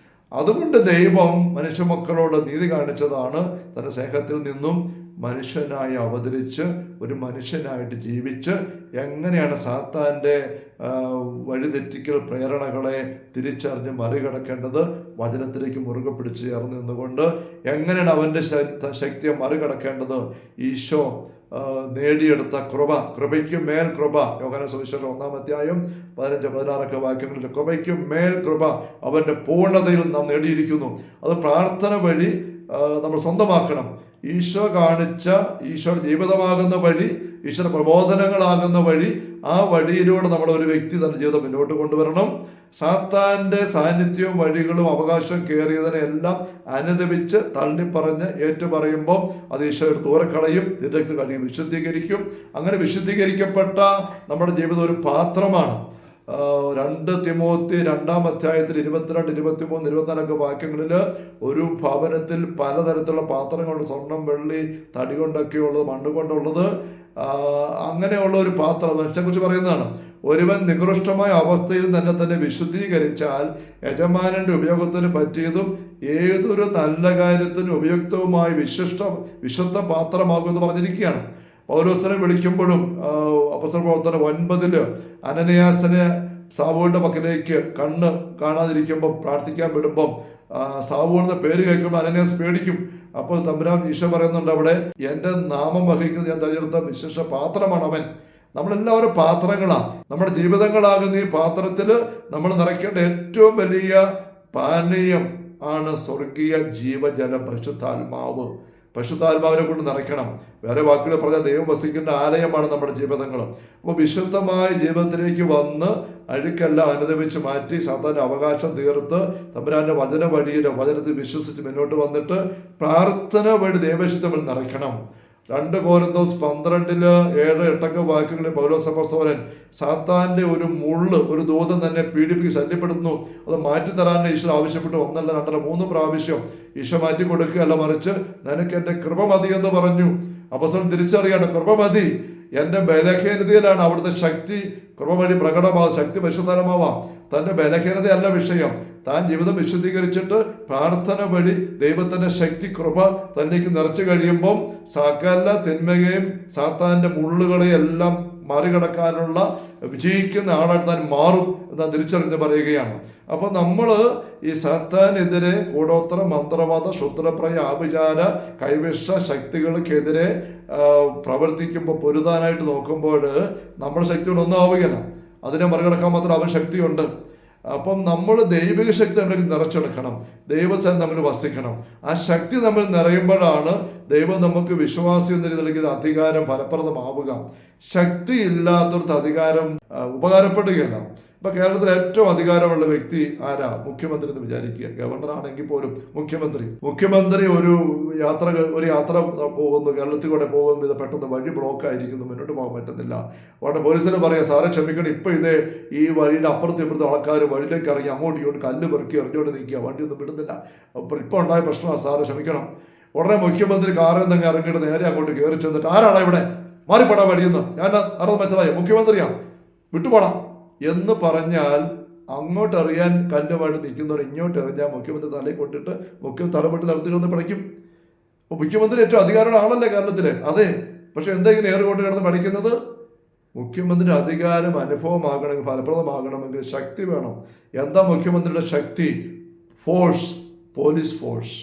അതുകൊണ്ട് ദൈവം മനുഷ്യമക്കളോട് നീതി കാണിച്ചതാണ്. തന്റെ സ്നേഹത്തിൽ നിന്നും മനുഷ്യനായി അവതരിച്ച് ഒരു മനുഷ്യനായിട്ട് ജീവിച്ച് എങ്ങനെയാണ് സാത്താന്റെ വഴിതെറ്റിക്കൽ പ്രേരണകളെ തിരിച്ചറിഞ്ഞ് മറികടക്കേണ്ടത്, വചനത്തിലേക്ക് മുറുകെ പിടിച്ച് ചേർന്ന് നിന്നുകൊണ്ട് എങ്ങനെയാണ് അവന്റെ ശക്തിയെ മറികടക്കേണ്ടത്. ഈശോ നേടിയെടുത്ത കൃപയ്ക്കും മേൽ കൃപ. യോഹന്നാൻ സുവിശേഷം 1-ാം അധ്യായം 15-16 വാക്യങ്ങളിൽ കൃപയ്ക്കും മേൽ കൃപ അവന്റെ പൂർണ്ണതയിൽ നാം നേടിയിരിക്കുന്നു. അത് പ്രാർത്ഥന വഴി നമ്മൾ സ്വന്തമാക്കണം. ഈശോ കാണിച്ച, ഈശോയുടെ ജീവിതമാകുന്ന വഴി, ഈശോയുടെ പ്രബോധനങ്ങളാകുന്ന വഴി, ആ വഴിയിലൂടെ നമ്മുടെ ഒരു വ്യക്തി തന്റെ ജീവിതം മുന്നോട്ട് കൊണ്ടുവരണം. സാത്താന്റെ സാന്നിധ്യവും വഴികളും അവകാശം കയറിയതിനെ എല്ലാം അനുദപിച്ച് തള്ളിപ്പറഞ്ഞ് ഏറ്റുപറയുമ്പോൾ അത് ഈശോ ദൂരക്കളയും, ഇതിലേക്ക് കഴുകി വിശുദ്ധീകരിക്കും. അങ്ങനെ വിശുദ്ധീകരിക്കപ്പെട്ട നമ്മുടെ ജീവിതം ഒരു പാത്രമാണ്. 2 തിമോത്തി 2-ാം അധ്യായത്തിൽ 22, 23, 24 വാക്യങ്ങളിൽ ഒരു ഭവനത്തിൽ പലതരത്തിലുള്ള പാത്രങ്ങളുണ്ട്. സ്വർണം, വെള്ളി, തടി കൊണ്ടൊക്കെ ഉള്ളത്, മണ്ണ് കൊണ്ടുള്ളത്. അങ്ങനെയുള്ള ഒരു പാത്രം മനുഷ്യനെക്കുറിച്ച് പറയുന്നതാണ്. ഒരുവൻ നികൃഷ്ടമായ അവസ്ഥയിൽ തന്നെ വിശുദ്ധീകരിച്ചാൽ യജമാനന്റെ ഉപയോഗത്തിന് പറ്റിയതും ഏതൊരു നല്ല കാര്യത്തിനും ഉപയുക്തവുമായ വിശുദ്ധ പാത്രമാകുമെന്ന് പറഞ്ഞിരിക്കുകയാണ്. പൗലോസിനെ വിളിക്കുമ്പോഴും അപ്പോസ്തല പ്രവർത്തനം 9 അനനിയാസിനെ സാവൂളിന്റെ പക്കലേക്ക് കണ്ണ് കാണാതിരിക്കുമ്പോൾ പ്രാർത്ഥിക്കാൻ വിടുമ്പം സാവൂളിന്റെ പേര് കേൾക്കുമ്പോൾ അനനിയാസ് പേടിക്കും. അപ്പോൾ തമ്പുരാൻ ഈശോ പറയുന്നുണ്ട് അവിടെ, എന്റെ നാമം വഹിക്കുന്നത് ഞാൻ തിരഞ്ഞെടുത്ത വിശേഷ പാത്രമാണ് അവൻ. നമ്മളെല്ലാവരും പാത്രങ്ങളാണ്. നമ്മുടെ ജീവിതങ്ങളാകുന്ന ഈ പാത്രത്തിൽ നമ്മൾ നിറയ്ക്കേണ്ട ഏറ്റവും വലിയ പാനീയം, ആണ് സ്വർഗീയ ജീവജല പരിശുദ്ധാത്മാവ്. പരിശുദ്ധാത്മാവിനെ കൊണ്ട് നിറയ്ക്കണം. വേറെ വാക്കുകൾ പറഞ്ഞാൽ ദൈവം വസിക്കേണ്ട ആലയമാണ് നമ്മുടെ ജീവിതങ്ങൾ. അപ്പോൾ വിശുദ്ധമായ ജീവിതത്തിലേക്ക് വന്ന് അഴുക്കെല്ലാം അനുദമിച്ച് മാറ്റി സാത്താൻ്റെ അവകാശം തീർത്ത് തമ്പുരാന്റെ വചന വഴിയിൽ വചനത്തിൽ വിശ്വസിച്ച് മുന്നോട്ട് വന്നിട്ട് പ്രാർത്ഥന വഴി ദൈവശുദ്ധം നിറയ്ക്കണം. 2 കൊരിന്തോസ് 12:7-8 വാക്യങ്ങളിൽ പൗലോസ് അപ്പോസ്തലൻ സാത്താന്റെ ഒരു മുള്ള്, ഒരു ദൂതൻ തന്നെ പീഡിപ്പിക്കും, ശല്യപ്പെടുത്തുന്നു, അത് മാറ്റിത്തരാൻ ഈശോ ആവശ്യപ്പെട്ടു. 1, 2, 3 പ്രാവശ്യം ഈശോ മാറ്റി കൊടുക്കുകയല്ല, മറിച്ച് നിനക്ക് എൻ്റെ കൃപ മതി എന്ന് പറഞ്ഞു. അപ്പോസ്തലൻ തിരിച്ചറിയാണ്, കൃപ മതി, എൻ്റെ ബലഹീനതയിലാണ് അവിടുത്തെ ശക്തി കൃപ വഴി പ്രകടമാവും, ശക്തി പരിശുദ്ധാത്മാവാം. തൻ്റെ ബലഹീനതയല്ല വിഷയം. താൻ ജീവിതം വിശുദ്ധീകരിച്ചിട്ട് പ്രാർത്ഥന വഴി ദൈവത്തിന്റെ ശക്തി കൃപ തന്നിലേക്ക് നിറച്ചു കഴിയുമ്പം സകല തിന്മയെയും സാത്താന്റെ മുള്ളുകളെയും എല്ലാം മറികടക്കാനുള്ള വിജയിക്കുന്ന ആളായിട്ട് താൻ മാറും എന്ന് തിരിച്ചറിഞ്ഞ് പറയുകയാണ്. അപ്പൊ നമ്മള് ഈ സാത്താനെതിരെ കൂടോത്ര, മന്ത്രവാദ, ക്ഷുദ്രപ്രയ, ആഭിചാര, കൈവിഷ ശക്തികൾക്കെതിരെ പ്രവർത്തിക്കുമ്പോൾ പൊരുതാനായിട്ട് നോക്കുമ്പോൾ നമ്മുടെ ശക്തിയോടൊന്നും ആവുകയില്ല. അതിനെ മറികടക്കാൻ മാത്രം അവൻ ശക്തിയുണ്ട്. അപ്പം നമ്മൾ ദൈവിക ശക്തി നമ്മൾക്ക് നിറച്ചെടുക്കണം. ദൈവസ്ഥാനം നമ്മൾ വസിക്കണം. ആ ശക്തി നമ്മൾ നിറയുമ്പോഴാണ് ദൈവം നമുക്ക് വിശ്വാസി എന്ന രീതിയിൽ അധികാരം ഫലപ്രദമാവുക. ശക്തി ഇല്ലാത്തവർക്ക് അധികാരം ഉപകാരപ്പെടുകയല്ല. ഇപ്പൊ കേരളത്തിൽ ഏറ്റവും അധികാരമുള്ള വ്യക്തി ആരാ? മുഖ്യമന്ത്രി എന്ന് വിചാരിക്കുക. ഗവർണർ ആണെങ്കിൽ പോലും മുഖ്യമന്ത്രി ഒരു യാത്ര പോകുന്നു, കേരളത്തിൽ കൂടെ പോകുന്നു, ഇത് പെട്ടെന്ന് വഴി ബ്ലോക്ക് ആയിരിക്കുന്നു, മുന്നോട്ട് പോകാൻ പറ്റുന്നില്ല. അവിടെ പോലീസിന് പറയാം, സാറെ ക്ഷമിക്കണം, ഇപ്പൊ ഈ വഴിയുടെ അപ്പുറത്തും ഇപ്പുറത്തും ആൾക്കാർ വഴിയിലേക്ക് ഇറങ്ങി അങ്ങോട്ട് ഇങ്ങോട്ട് കല്ല് പെറുക്കി എറിഞ്ഞോട്ട് നിൽക്കുക, വണ്ടിയൊന്നും വിടുന്നില്ല, ഇപ്പൊ ഉണ്ടായ പ്രശ്നമാണ്, സാറ് ക്ഷമിക്കണം. ഉടനെ മുഖ്യമന്ത്രി കാറിൽ നിന്ന് ഇറങ്ങിയിട്ട് നേരെ അങ്ങോട്ട് കയറി ചെന്നിട്ട്, ആരാടാ ഇവിടെ മാറിപ്പെടാൻ വഴിയെന്ന്, ഞാൻ അറിവ് മനസ്സിലായി, മുഖ്യമന്ത്രിയാ, വിട്ടുപോടാം എന്ന് പറഞ്ഞാൽ അങ്ങോട്ട് എറിയാൻ കല്ലുമായിട്ട് നിൽക്കുന്നവർ ഇങ്ങോട്ട് എറിഞ്ഞാൽ മുഖ്യമന്ത്രി തലയിൽ കൊണ്ടിട്ട് തലപ്പെട്ട് നടത്തിക്കൊന്ന് പഠിക്കും. അപ്പൊ മുഖ്യമന്ത്രി ഏറ്റവും അധികാരമുള്ള ആളല്ലേ കേരളത്തില്? അതെ. പക്ഷെ എന്താ ഇങ്ങനെ ഏറുകൊണ്ട് കിടന്ന് പഠിക്കുന്നത്? മുഖ്യമന്ത്രി അധികാരം അനുഭവമാകണമെങ്കിൽ, ഫലപ്രദമാകണമെങ്കിൽ ശക്തി വേണം. എന്താ മുഖ്യമന്ത്രിയുടെ ശക്തി? Force, police force.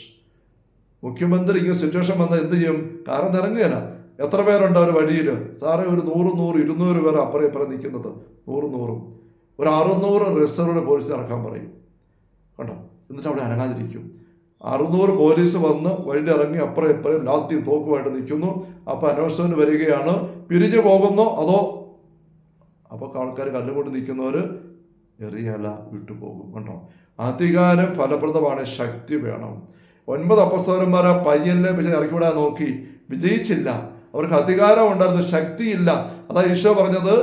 മുഖ്യമന്ത്രി ഇങ്ങനെ സിറ്റുവേഷൻ വന്നാൽ എന്ത് ചെയ്യും? കാരണം ഇറങ്ങുകയല്ല. എത്ര പേരുണ്ട് ഒരു വഴിയിൽ? സാറേ ഒരു 100-200 പേർ അപ്പുറം ഇപ്പുറം നിൽക്കുന്നത്, 100 ഒരു 600 റിസർവ്ഡ് പോലീസ് ഇറക്കാൻ പറയും. കണ്ടോ? എന്നിട്ട് അവിടെ അനങ്ങാതിരിക്കും. 600 പോലീസ് വന്ന് വഴി ഇറങ്ങി അപ്പുറം ഇപ്പുറം ലാത്തിയും തോക്കുമായിട്ട് നിൽക്കുന്നു. അപ്പൊ അന്വേഷണത്തിന് വരികയാണ്, പിരിഞ്ഞു പോകുന്നോ അതോ? അപ്പൊ ആൾക്കാർ കല്ലുകൊണ്ട് നിൽക്കുന്നവര് എറിയല വിട്ടുപോകും. കണ്ടോ? അധികാരം ഫലപ്രദമാണ്, ശക്തി വേണം. 9 അപ്പോസ്തലന്മാരെ പയ്യനിലെ പക്ഷെ ഇറക്കിവിടാൻ നോക്കി, വിജയിച്ചില്ല. അവർക്ക് അധികാരം ഉണ്ടായിരുന്നു, ശക്തിയില്ല. അതാ ഈശോ പറഞ്ഞത്,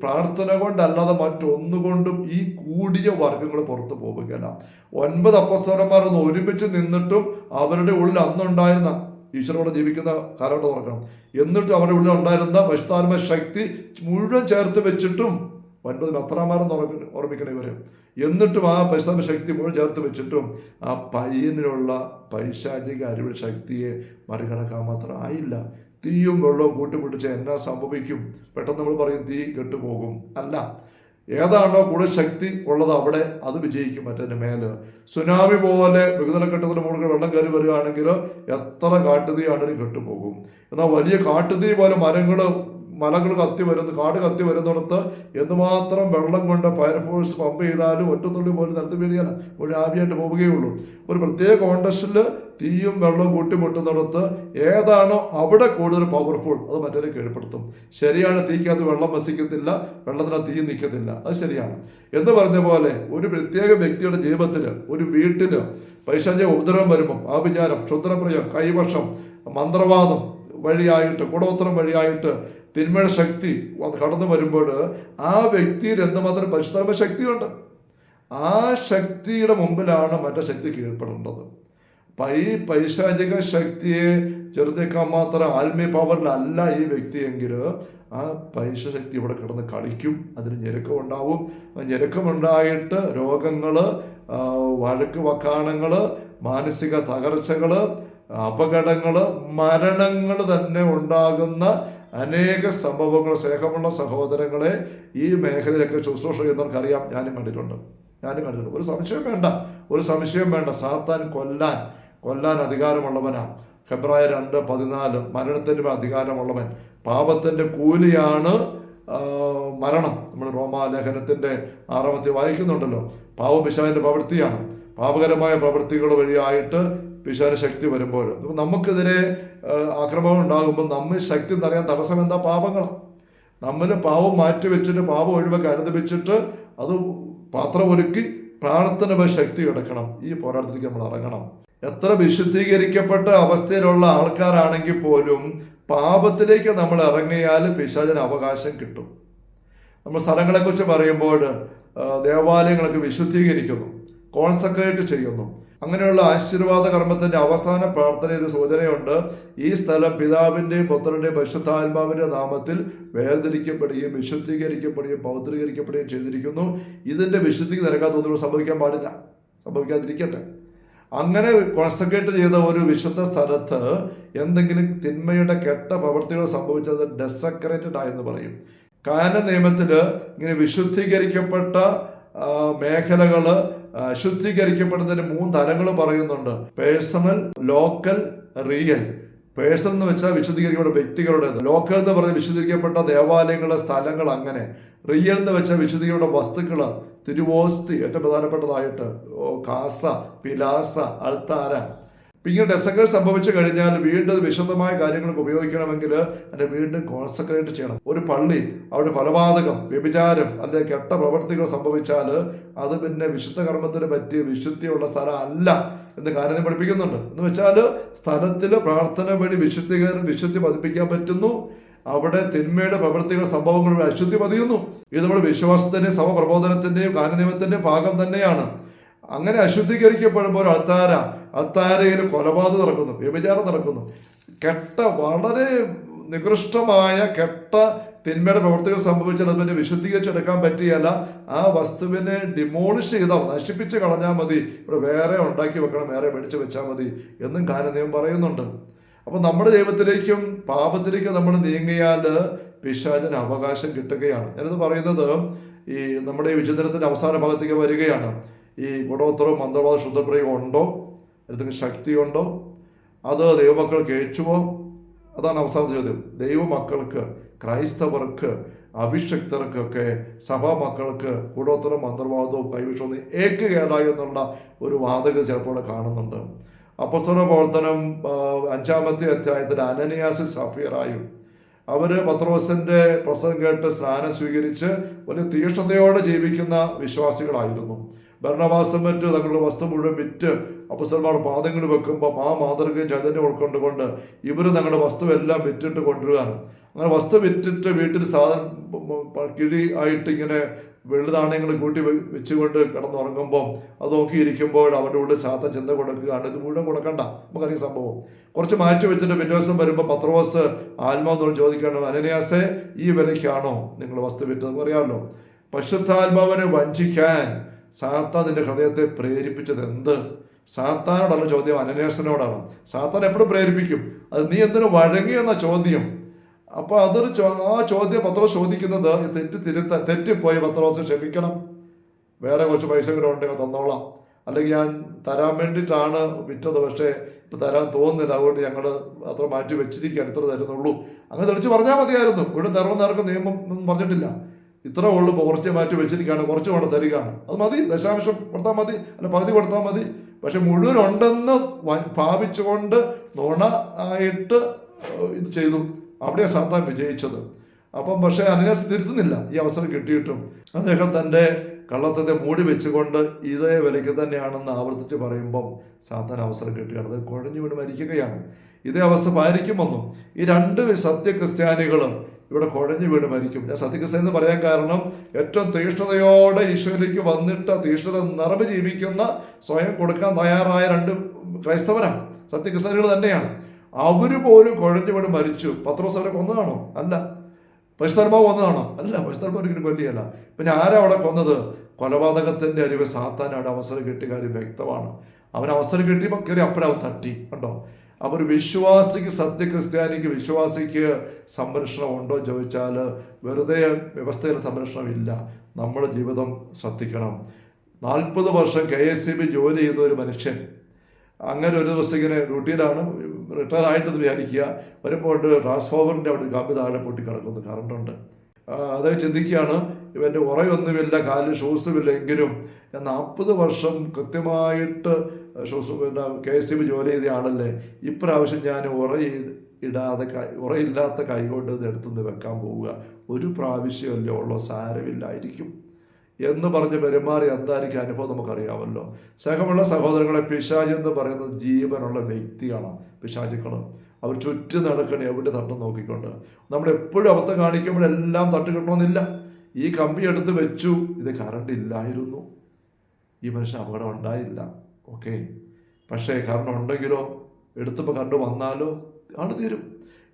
പ്രാർത്ഥന കൊണ്ടല്ലാതെ മറ്റൊന്നുകൊണ്ടും ഈ കൂടിയ വർഗങ്ങൾ പുറത്തു പോവുകയില്ല. 9 അപ്പോസ്തലന്മാരൊന്ന് ഒരുമിച്ച് നിന്നിട്ടും അവരുടെ ഉള്ളിൽ അന്നുണ്ടായിരുന്ന, ഈശ്വരോടെ ജീവിക്കുന്ന കാലഘട്ടം നോക്കണം, എന്നിട്ടും അവരുടെ ഉള്ളിൽ ഉണ്ടായിരുന്ന പരിശുദ്ധാത്മ ശക്തി മുഴുവൻ ചേർത്ത് വെച്ചിട്ടും 9 മെത്രാന്മാരെന്ന് ഓർമ്മിക്കണം ഇവര്, എന്നിട്ടും ആ പരിശുദ്ധാത്മ ശക്തി മുഴുവൻ ചേർത്ത് വെച്ചിട്ടും ആ പയ്യനിലുള്ള പൈശാചിക അറിവ് ശക്തിയെ മറികടക്കാൻ മാത്രം ആയില്ല. തീയും വെള്ളവും കൂട്ടിപ്പിടിച്ച് എന്നാ സംഭവിക്കും? പെട്ടെന്ന് നമ്മൾ പറയും തീ കെട്ടുപോകും. അല്ല, ഏതാണോ കൂടുതൽ ശക്തി ഉള്ളത് അവിടെ അത് വിജയിക്കും. മറ്റേ മേല് സുനാമി പോലെ വികതനക്കെട്ടത്തിന് മുകളിൽ വെള്ളം കയറി വരികയാണെങ്കിൽ എത്ര കാട്ടുതീയാണെങ്കിലും കെട്ടുപോകും. എന്നാൽ വലിയ കാട്ടുതീ പോലെ മലകൾ കത്തി വരുന്നു, കാട് കത്തി വരുന്നിടത്ത് എന്തുമാത്രം വെള്ളം കൊണ്ട് ഫയർഫോഴ്സ് പമ്പ് ചെയ്താലും ഒറ്റത്തുള്ളി പോലും നിലത്ത് വീഴുകയല്ല, ഒരു ആവിയായിട്ട് പോവുകയുള്ളൂ. ഒരു പ്രത്യേക കോണ്ടസ്റ്റിൽ തീയും വെള്ളവും കൂട്ടിമുട്ടുന്നിടത്ത് ഏതാണോ അവിടെ കൂടുതൽ പവർഫുൾ അത് മറ്റേ കീഴ്പ്പെടുത്തും. ശരിയാണ്, തീക്കകത്ത് വെള്ളം വസിക്കത്തില്ല, വെള്ളത്തിനകത്ത് തീ നിൽക്കത്തില്ല, അത് ശരിയാണ്. എന്ന് പറഞ്ഞ പോലെ ഒരു പ്രത്യേക വ്യക്തിയുടെ ജീവിതത്തിൽ, ഒരു വീട്ടിൽ പൈശാചിക ഉപദ്രവം വരുമ്പം ആഭിചാരം, ക്ഷുദ്രപ്രയം, കൈവശം, മന്ത്രവാദം വഴിയായിട്ട്, കൂടോത്രം വഴിയായിട്ട് തിന്മയുടെ ശക്തി കടന്നു വരുമ്പോൾ ആ വ്യക്തിയിൽ എന്തുമാത്രം പരിശുദ്ധാത്മ ശക്തിയുണ്ട്. ആ ശക്തിയുടെ മുമ്പിലാണ് മറ്റേ ശക്തി കീഴ്പ്പെടേണ്ടത്. പൈശാചിക ശക്തിയെ ചെറുതേക്കാൻ മാത്രം ആത്മീയ പവറിലല്ല ഈ വ്യക്തിയെങ്കിൽ ആ പൈശശക്തി ഇവിടെ കിടന്ന് കളിക്കും. അതിന് ഞെരുക്കമുണ്ടാവും. ഞെരുക്കമുണ്ടായിട്ട് രോഗങ്ങള്, വഴക്ക് വക്കാണങ്ങള്, മാനസിക തകർച്ചകള്, അപകടങ്ങള്, മരണങ്ങൾ തന്നെ ഉണ്ടാകുന്ന അനേക സംഭവങ്ങൾ സ്നേഹമുള്ള സഹോദരങ്ങളെ ഈ മേഖലയിലൊക്കെ ശുശ്രൂഷ ചെയ്യുന്നവർക്കറിയാം. ഞാനും കണ്ടിട്ടുണ്ട്. ഒരു സംശയം വേണ്ട. സാത്താൻ കൊല്ലാൻ അധികാരമുള്ളവനാണ്. ഫെബ്രുവരി 2:14 മരണത്തിന് അധികാരമുള്ളവൻ. പാപത്തിന്റെ കൂലിയാണ് മരണം. നമ്മൾ റോമാലേഖനത്തിന്റെ 6 വായിക്കുന്നുണ്ടല്ലോ. പാവം പിശാചിന്റെ പ്രവൃത്തിയാണ്. പാപകരമായ പ്രവൃത്തികൾ വഴിയായിട്ട് പിശാചിന് ശക്തി വരുമ്പോൾ നമുക്കെതിരെ ആക്രമണം ഉണ്ടാകുമ്പോൾ നമ്മിൽ ശക്തി നിറയാൻ തടസ്സം എന്താ? പാപങ്ങൾ. നമ്മൾ പാപം മാറ്റി വെച്ചിട്ട് പാപം ഒഴിവാക്കി അനുദപിച്ചിട്ട് അത് പാത്രം ഒരുക്കി പ്രാർത്ഥന ശക്തി എടുക്കണം. ഈ പോരാട്ടത്തിലേക്ക് നമ്മൾ ഇറങ്ങണം. എത്ര വിശുദ്ധീകരിക്കപ്പെട്ട അവസ്ഥയിലുള്ള ആൾക്കാരാണെങ്കിൽ പോലും പാപത്തിലേക്ക് നമ്മൾ ഇറങ്ങിയാൽ പിശാചിന് അവകാശം കിട്ടും. നമ്മൾ സ്ഥലങ്ങളെക്കുറിച്ച് പറയുമ്പോൾ ദേവാലയങ്ങളൊക്കെ വിശുദ്ധീകരിക്കുന്നു, കോൺസെൻട്രേറ്റ് ചെയ്യുന്നു. അങ്ങനെയുള്ള ആശീർവാദ കർമ്മത്തിന്റെ അവസാന പ്രാർത്ഥനയിൽ ഒരു സൂചനയുണ്ട്. ഈ സ്ഥലം പിതാവിന്റെയും പുത്രന്റെയും പരിശുദ്ധാത്മാവിന്റെ നാമത്തിൽ വേർതിരിക്കപ്പെടുകയും വിശുദ്ധീകരിക്കപ്പെടുകയും പൗത്രീകരിക്കപ്പെടുകയും ചെയ്തിരിക്കുന്നു. ഇതിന്റെ വിശുദ്ധിക്ക് നിരക്കാത്തൊന്നും സംഭവിക്കാൻ പാടില്ല, സംഭവിക്കാതിരിക്കട്ടെ. അങ്ങനെ കോൺസെൻട്രേറ്റ് ചെയ്ത ഒരു വിശുദ്ധ സ്ഥലത്ത് എന്തെങ്കിലും തിന്മയുടെ കെട്ട പ്രവൃത്തികൾ സംഭവിച്ചത് ഡെസക്രേറ്റഡ് ആയെന്ന് പറയും. കാന നിയമത്തില് ഇങ്ങനെ വിശുദ്ധീകരിക്കപ്പെട്ട മേഖലകള് ശുദ്ധീകരിക്കപ്പെടുന്നതിന് 3 തലങ്ങൾ പറയുന്നുണ്ട്. Personal, local, real. പേഴ്സണൽ എന്ന് വെച്ചാൽ വിശുദ്ധീകരിക്കപ്പെട്ട വ്യക്തികളുടേത്. ലോക്കൽ എന്ന് പറഞ്ഞാൽ വിശുദ്ധീകരിക്കപ്പെട്ട ദേവാലയങ്ങള്, സ്ഥലങ്ങൾ. അങ്ങനെ റിയൽ എന്ന് വെച്ചാൽ വിശുദ്ധീകരിക്കപ്പെട്ട വസ്തുക്കള്, തിരുവോസ്തി ഏറ്റവും പ്രധാനപ്പെട്ടതായിട്ട്, കാസ, പിലാസ, അൾത്താര. ഇങ്ങനെ ഡെസക്രേറ്റ് സംഭവിച്ചു കഴിഞ്ഞാൽ വീണ്ടും വിശുദ്ധമായ കാര്യങ്ങൾക്ക് ഉപയോഗിക്കണമെങ്കിൽ അതിനെ വീണ്ടും കോൺസെൻട്രേറ്റ് ചെയ്യണം. ഒരു പള്ളി അവിടെ കൊലപാതകം, വ്യഭിചാരം അല്ലെങ്കിൽ കെട്ട പ്രവൃത്തികൾ സംഭവിച്ചാൽ അത് പിന്നെ വിശുദ്ധ കർമ്മത്തിന് പറ്റിയ വിശുദ്ധിയുള്ള സ്ഥലം അല്ല എന്ന് കാര്യം പഠിപ്പിക്കുന്നുണ്ട്. എന്ന് വെച്ചാൽ സ്ഥലത്തിൽ പ്രാർത്ഥന വഴി വിശുദ്ധി പതിപ്പിക്കാൻ പറ്റുന്നു. അവിടെ തിന്മയുടെ പ്രവൃത്തികൾ, സംഭവങ്ങൾ അശുദ്ധി പതിയുന്നു. ഇത് നമ്മുടെ വിശ്വാസത്തിന്റെയും സമപ്രബോധനത്തിന്റെയും കാനനിയമത്തിന്റെയും ഭാഗം തന്നെയാണ്. അങ്ങനെ അശുദ്ധീകരിക്കപ്പെടുമ്പോൾ അൾത്താരയിൽ കൊലപാതകം നടക്കുന്നു, വ്യഭിചാരം നടക്കുന്നു. വളരെ നികൃഷ്ടമായ തിന്മയുടെ പ്രവൃത്തികൾ സംഭവിച്ചാൽ അതിനെ വിശുദ്ധീകരിച്ചെടുക്കാൻ പറ്റിയല്ല. ആ വസ്തുവിനെ ഡിമോളിഷ് ചെയ്താൽ, നശിപ്പിച്ച് കളഞ്ഞാൽ മതി. ഇവിടെ വേറെ ഉണ്ടാക്കി വെക്കണം, വേറെ മേടിച്ച് വെച്ചാൽ മതി എന്നും കാനനിയമം പറയുന്നുണ്ട്. അപ്പൊ നമ്മുടെ ദൈവത്തിലേക്കും പാപത്തിലേക്കും നമ്മൾ നീങ്ങിയാൽ പിശാചിന് അവകാശം കിട്ടുകയാണ്. ഞാനിത് പറയുന്നത് ഈ നമ്മുടെ ഈ വിചിന്തനത്തിന്റെ അവസാന ഭാഗത്തേക്ക് വരികയാണ്. ഈ കൂടോത്രവും മന്ത്രവാദ ശുദ്ധപ്രയോഗം ഉണ്ടോ? എന്തെങ്കിലും ശക്തിയുണ്ടോ? അത് ദൈവമക്കൾ കേൾച്ചുവോ? അതാണ് അവസാന ചോദ്യം. ദൈവമക്കൾക്ക്, ക്രൈസ്തവർക്ക്, അഭിഷക്തർക്കൊക്കെ, സഭാ മക്കൾക്ക് കൂടോത്രവും മന്ത്രവാദവും കൈവിഷവും ഏക്കുകയല്ല എന്നുള്ള ഒരു വാദഗതി ചിലപ്പോൾ കാണുന്നുണ്ട്. അപ്പോസ്തല പ്രവർത്തനം 5-ാമത്തെ അധ്യായത്തിൽ അനനിയാസ് സഫീറായും അവര് പത്രോസിന്റെ പ്രസംഗം കേട്ട് സ്നാനം സ്വീകരിച്ച് വലിയ തീഷ്ണതയോടെ ജീവിക്കുന്ന വിശ്വാസികളായിരുന്നു. ഭരണവാസം മറ്റ് തങ്ങളുടെ വസ്തു മുഴുവൻ വിറ്റ് അപ്പോസ്തലന്മാർ പാദങ്ങൾ വെക്കുമ്പോൾ ആ മാതൃകയും ചൈതന്യം ഉൾക്കൊണ്ടുകൊണ്ട് ഇവർ തങ്ങളുടെ വസ്തു എല്ലാം വിറ്റിട്ട് കൊണ്ടുവരികയാണ്. അങ്ങനെ വസ്തു വിറ്റിട്ട് വീട്ടിൽ സാധനം കിഴി ആയിട്ട് ഇങ്ങനെ വെള്ളി നാണയങ്ങൾ കൂട്ടി വെച്ചുകൊണ്ട് കിടന്നുറങ്ങുമ്പോൾ അത് നോക്കിയിരിക്കുമ്പോൾ അവരുടെ ഉള്ളിൽ സാത്താൻ ചിന്ത കൊടുക്കുകയാണ്, ഇത് മുഴുവൻ കൊടുക്കണ്ട, നമുക്കറിയാം സംഭവം. കുറച്ച് മാറ്റി വെച്ചിട്ട് പിറ്റേ ദിവസം വരുമ്പോൾ പത്രോസ് ആത്മാവെന്നോട് ചോദിക്കുകയാണ്, അനനിയാസേ, ഈ വിലയ്ക്കാണോ നിങ്ങൾ വസ്തു വിറ്റത്? നമുക്കറിയാമല്ലോ. പരിശുദ്ധാത്മാവിനെ വഞ്ചിക്കാൻ സാത്താൻ നിന്റെ ഹൃദയത്തെ പ്രേരിപ്പിച്ചത് എന്ത്? സാത്താനോടല്ല ചോദ്യം, അനനിയാസിനോടാണ്. സാത്താൻ എപ്പോഴും പ്രേരിപ്പിക്കും. അത് നീ എന്തിനു വഴങ്ങി എന്ന ചോദ്യം. അപ്പൊ അതൊരു ആ ചോദ്യം പത്രോസ് ചോദിക്കുന്നത് തെറ്റിപ്പോയി പത്രോസ് ക്ഷമിക്കണം, വേറെ കുറച്ച് പൈസ കൂടെ ഉണ്ടെങ്കിൽ തന്നോളാം, അല്ലെങ്കിൽ ഞാൻ തരാൻ വേണ്ടിയിട്ടാണ് വിറ്റത്, പക്ഷേ ഇപ്പൊ തരാൻ തോന്നുന്നില്ല, അതുകൊണ്ട് ഞങ്ങൾ അത്ര മാറ്റി വെച്ചിരിക്കുകയാണ്, ഇത്ര തരുന്നുള്ളൂ. അങ്ങനെ തെളിച്ച് പറഞ്ഞാൽ മതിയായിരുന്നു. ഇവിടെ നേർക്ക് നിയമം ഒന്നും പറഞ്ഞിട്ടില്ല. ഇത്ര ഉള്ളു, കുറച്ച് മാറ്റി വെച്ചിരിക്കുകയാണ്, കുറച്ച് കൊണ്ട് തരികയാണ്, അത് മതി, ദശാംശം കൊടുത്താൽ മതി, അല്ല പകുതി കൊടുത്താൽ മതി. പക്ഷെ മുഴുവൻ ഉണ്ടെന്ന് ഭാവിച്ചുകൊണ്ട് നുണ ആയിട്ട് ഇത് ചെയ്തു. അവിടെയാണ് സാത്താൻ വിജയിച്ചത്. അപ്പം പക്ഷെ അനനിയാസ് തിരുത്തുന്നില്ല. ഈ അവസരം കിട്ടിയിട്ടും അദ്ദേഹം തൻ്റെ കള്ളത്തത്തെ മൂടി വെച്ചുകൊണ്ട് ഇതേ വിലയ്ക്ക് തന്നെയാണെന്ന് ആവർത്തിച്ച് പറയുമ്പം സാത്താൻ അവസരം കിട്ടുകയാണ്. അത് കുഴഞ്ഞു വീണ് മരിക്കുകയാണ്. ഇതേ അവസ്ഥ പാലിക്കുമെന്നും ഈ 2 സത്യക്രിസ്ത്യാനികളും ഇവിടെ കുഴഞ്ഞു വീണ് മരിക്കും. ഞാൻ സത്യക്രിസ്ത്യാനി എന്ന് പറയാൻ കാരണം ഏറ്റവും തീഷ്ണതയോടെ ഈശോയിലേക്ക് വന്നിട്ട് തീഷ്ണത നിറവ് ജീവിക്കുന്ന, സ്വയം കൊടുക്കാൻ തയ്യാറായ 2 ക്രൈസ്തവരാണ്, സത്യക്രിസ്ത്യാനികൾ തന്നെയാണ്. അവര് പോലും കുഴഞ്ഞു വീണ് മരിച്ചു. പത്രോസ് അവരെ കൊന്നതാണോ? അല്ല. പരിശുദ്ധാത്മാവ് കൊന്നതാണോ? അല്ല. പരിശുദ്ധാത്മാവ് ഒരിക്കലും കൊല്ലിയല്ല. പിന്നെ ആരാ അവിടെ കൊന്നത്? കൊലപാതകത്തിന്റെ അരിവ് സാത്താൻ അവിടെ അവസരം കിട്ടിയ കാര്യം വ്യക്തമാണ്. അവന് അവസരം കിട്ടിയപ്പോൾ കയറി അപ്പോഴവൻ തട്ടി. കണ്ടോ? അപ്പോൾ ഒരു വിശ്വാസിക്ക്, സത്യക്രിസ്ത്യാനിക്ക്, വിശ്വാസിക്ക് സംരക്ഷണം ഉണ്ടോ ചോദിച്ചാൽ വെറുതെ വ്യവസ്ഥയിൽ സംരക്ഷണം ഇല്ല. നമ്മുടെ ജീവിതം ശ്രദ്ധിക്കണം. 40 വർഷം KSEB ജോലി ചെയ്ത ഒരു മനുഷ്യൻ അങ്ങനെ ഒരു ദിവസം ഇങ്ങനെ ഡ്യൂട്ടിയിലാണ്, റിട്ടയർ ആയിട്ടെന്ന് വിചാരിക്കുക, വരുമ്പോൾ ട്രാൻസ്ഫോമറിൻ്റെ അവിടെ കമ്പി താഴെ പൊട്ടി കിടക്കുന്നു, കറണ്ടുണ്ട്. അദ്ദേഹം ചിന്തിക്കുകയാണ്, ഇവൻ്റെ ഉറയൊന്നുമില്ല, കാലിൽ ഷൂസുമില്ല, എങ്കിലും ഞാൻ 40 വർഷം കൃത്യമായിട്ട് KSEB ജോലി ചെയ്ത ആളല്ലേ, ഇപ്രാവശ്യം ഞാൻ ഉറയില്ലാത്ത കൈകൊണ്ട് ഇത് എടുത്തുനിന്ന് വെക്കാൻ പോവുക, ഒരു പ്രാവശ്യമല്ലേ ഉള്ളോ, സാരമില്ലായിരിക്കും എന്ന് പറഞ്ഞ് പെരുമാറി എന്തായിരിക്കും അനുഭവം നമുക്കറിയാമല്ലോ. സ്നേഹമുള്ള സഹോദരങ്ങളെ, പിശാച് എന്ന് പറയുന്നത് ജീവനുള്ള വ്യക്തിയാണ്. പിശാചുക്കൾ അവർ ചുറ്റും നടക്കണം, എവിടെ തട്ടം നോക്കിക്കൊണ്ട്. നമ്മൾ എപ്പോഴും അബദ്ധം കാണിക്കുമ്പോഴെല്ലാം തട്ടുകിട്ടണമെന്നില്ല. ഈ കമ്പി എടുത്ത് വെച്ചു, ഇത് കറണ്ട് ഇല്ലായിരുന്നു, ഈ മനുഷ്യൻ അപകടം ഉണ്ടായില്ല, ഓക്കെ. പക്ഷേ കറണ്ട് ഉണ്ടെങ്കിലോ, എടുത്തപ്പോൾ കറണ്ട് വന്നാലോ ആണ് തീരും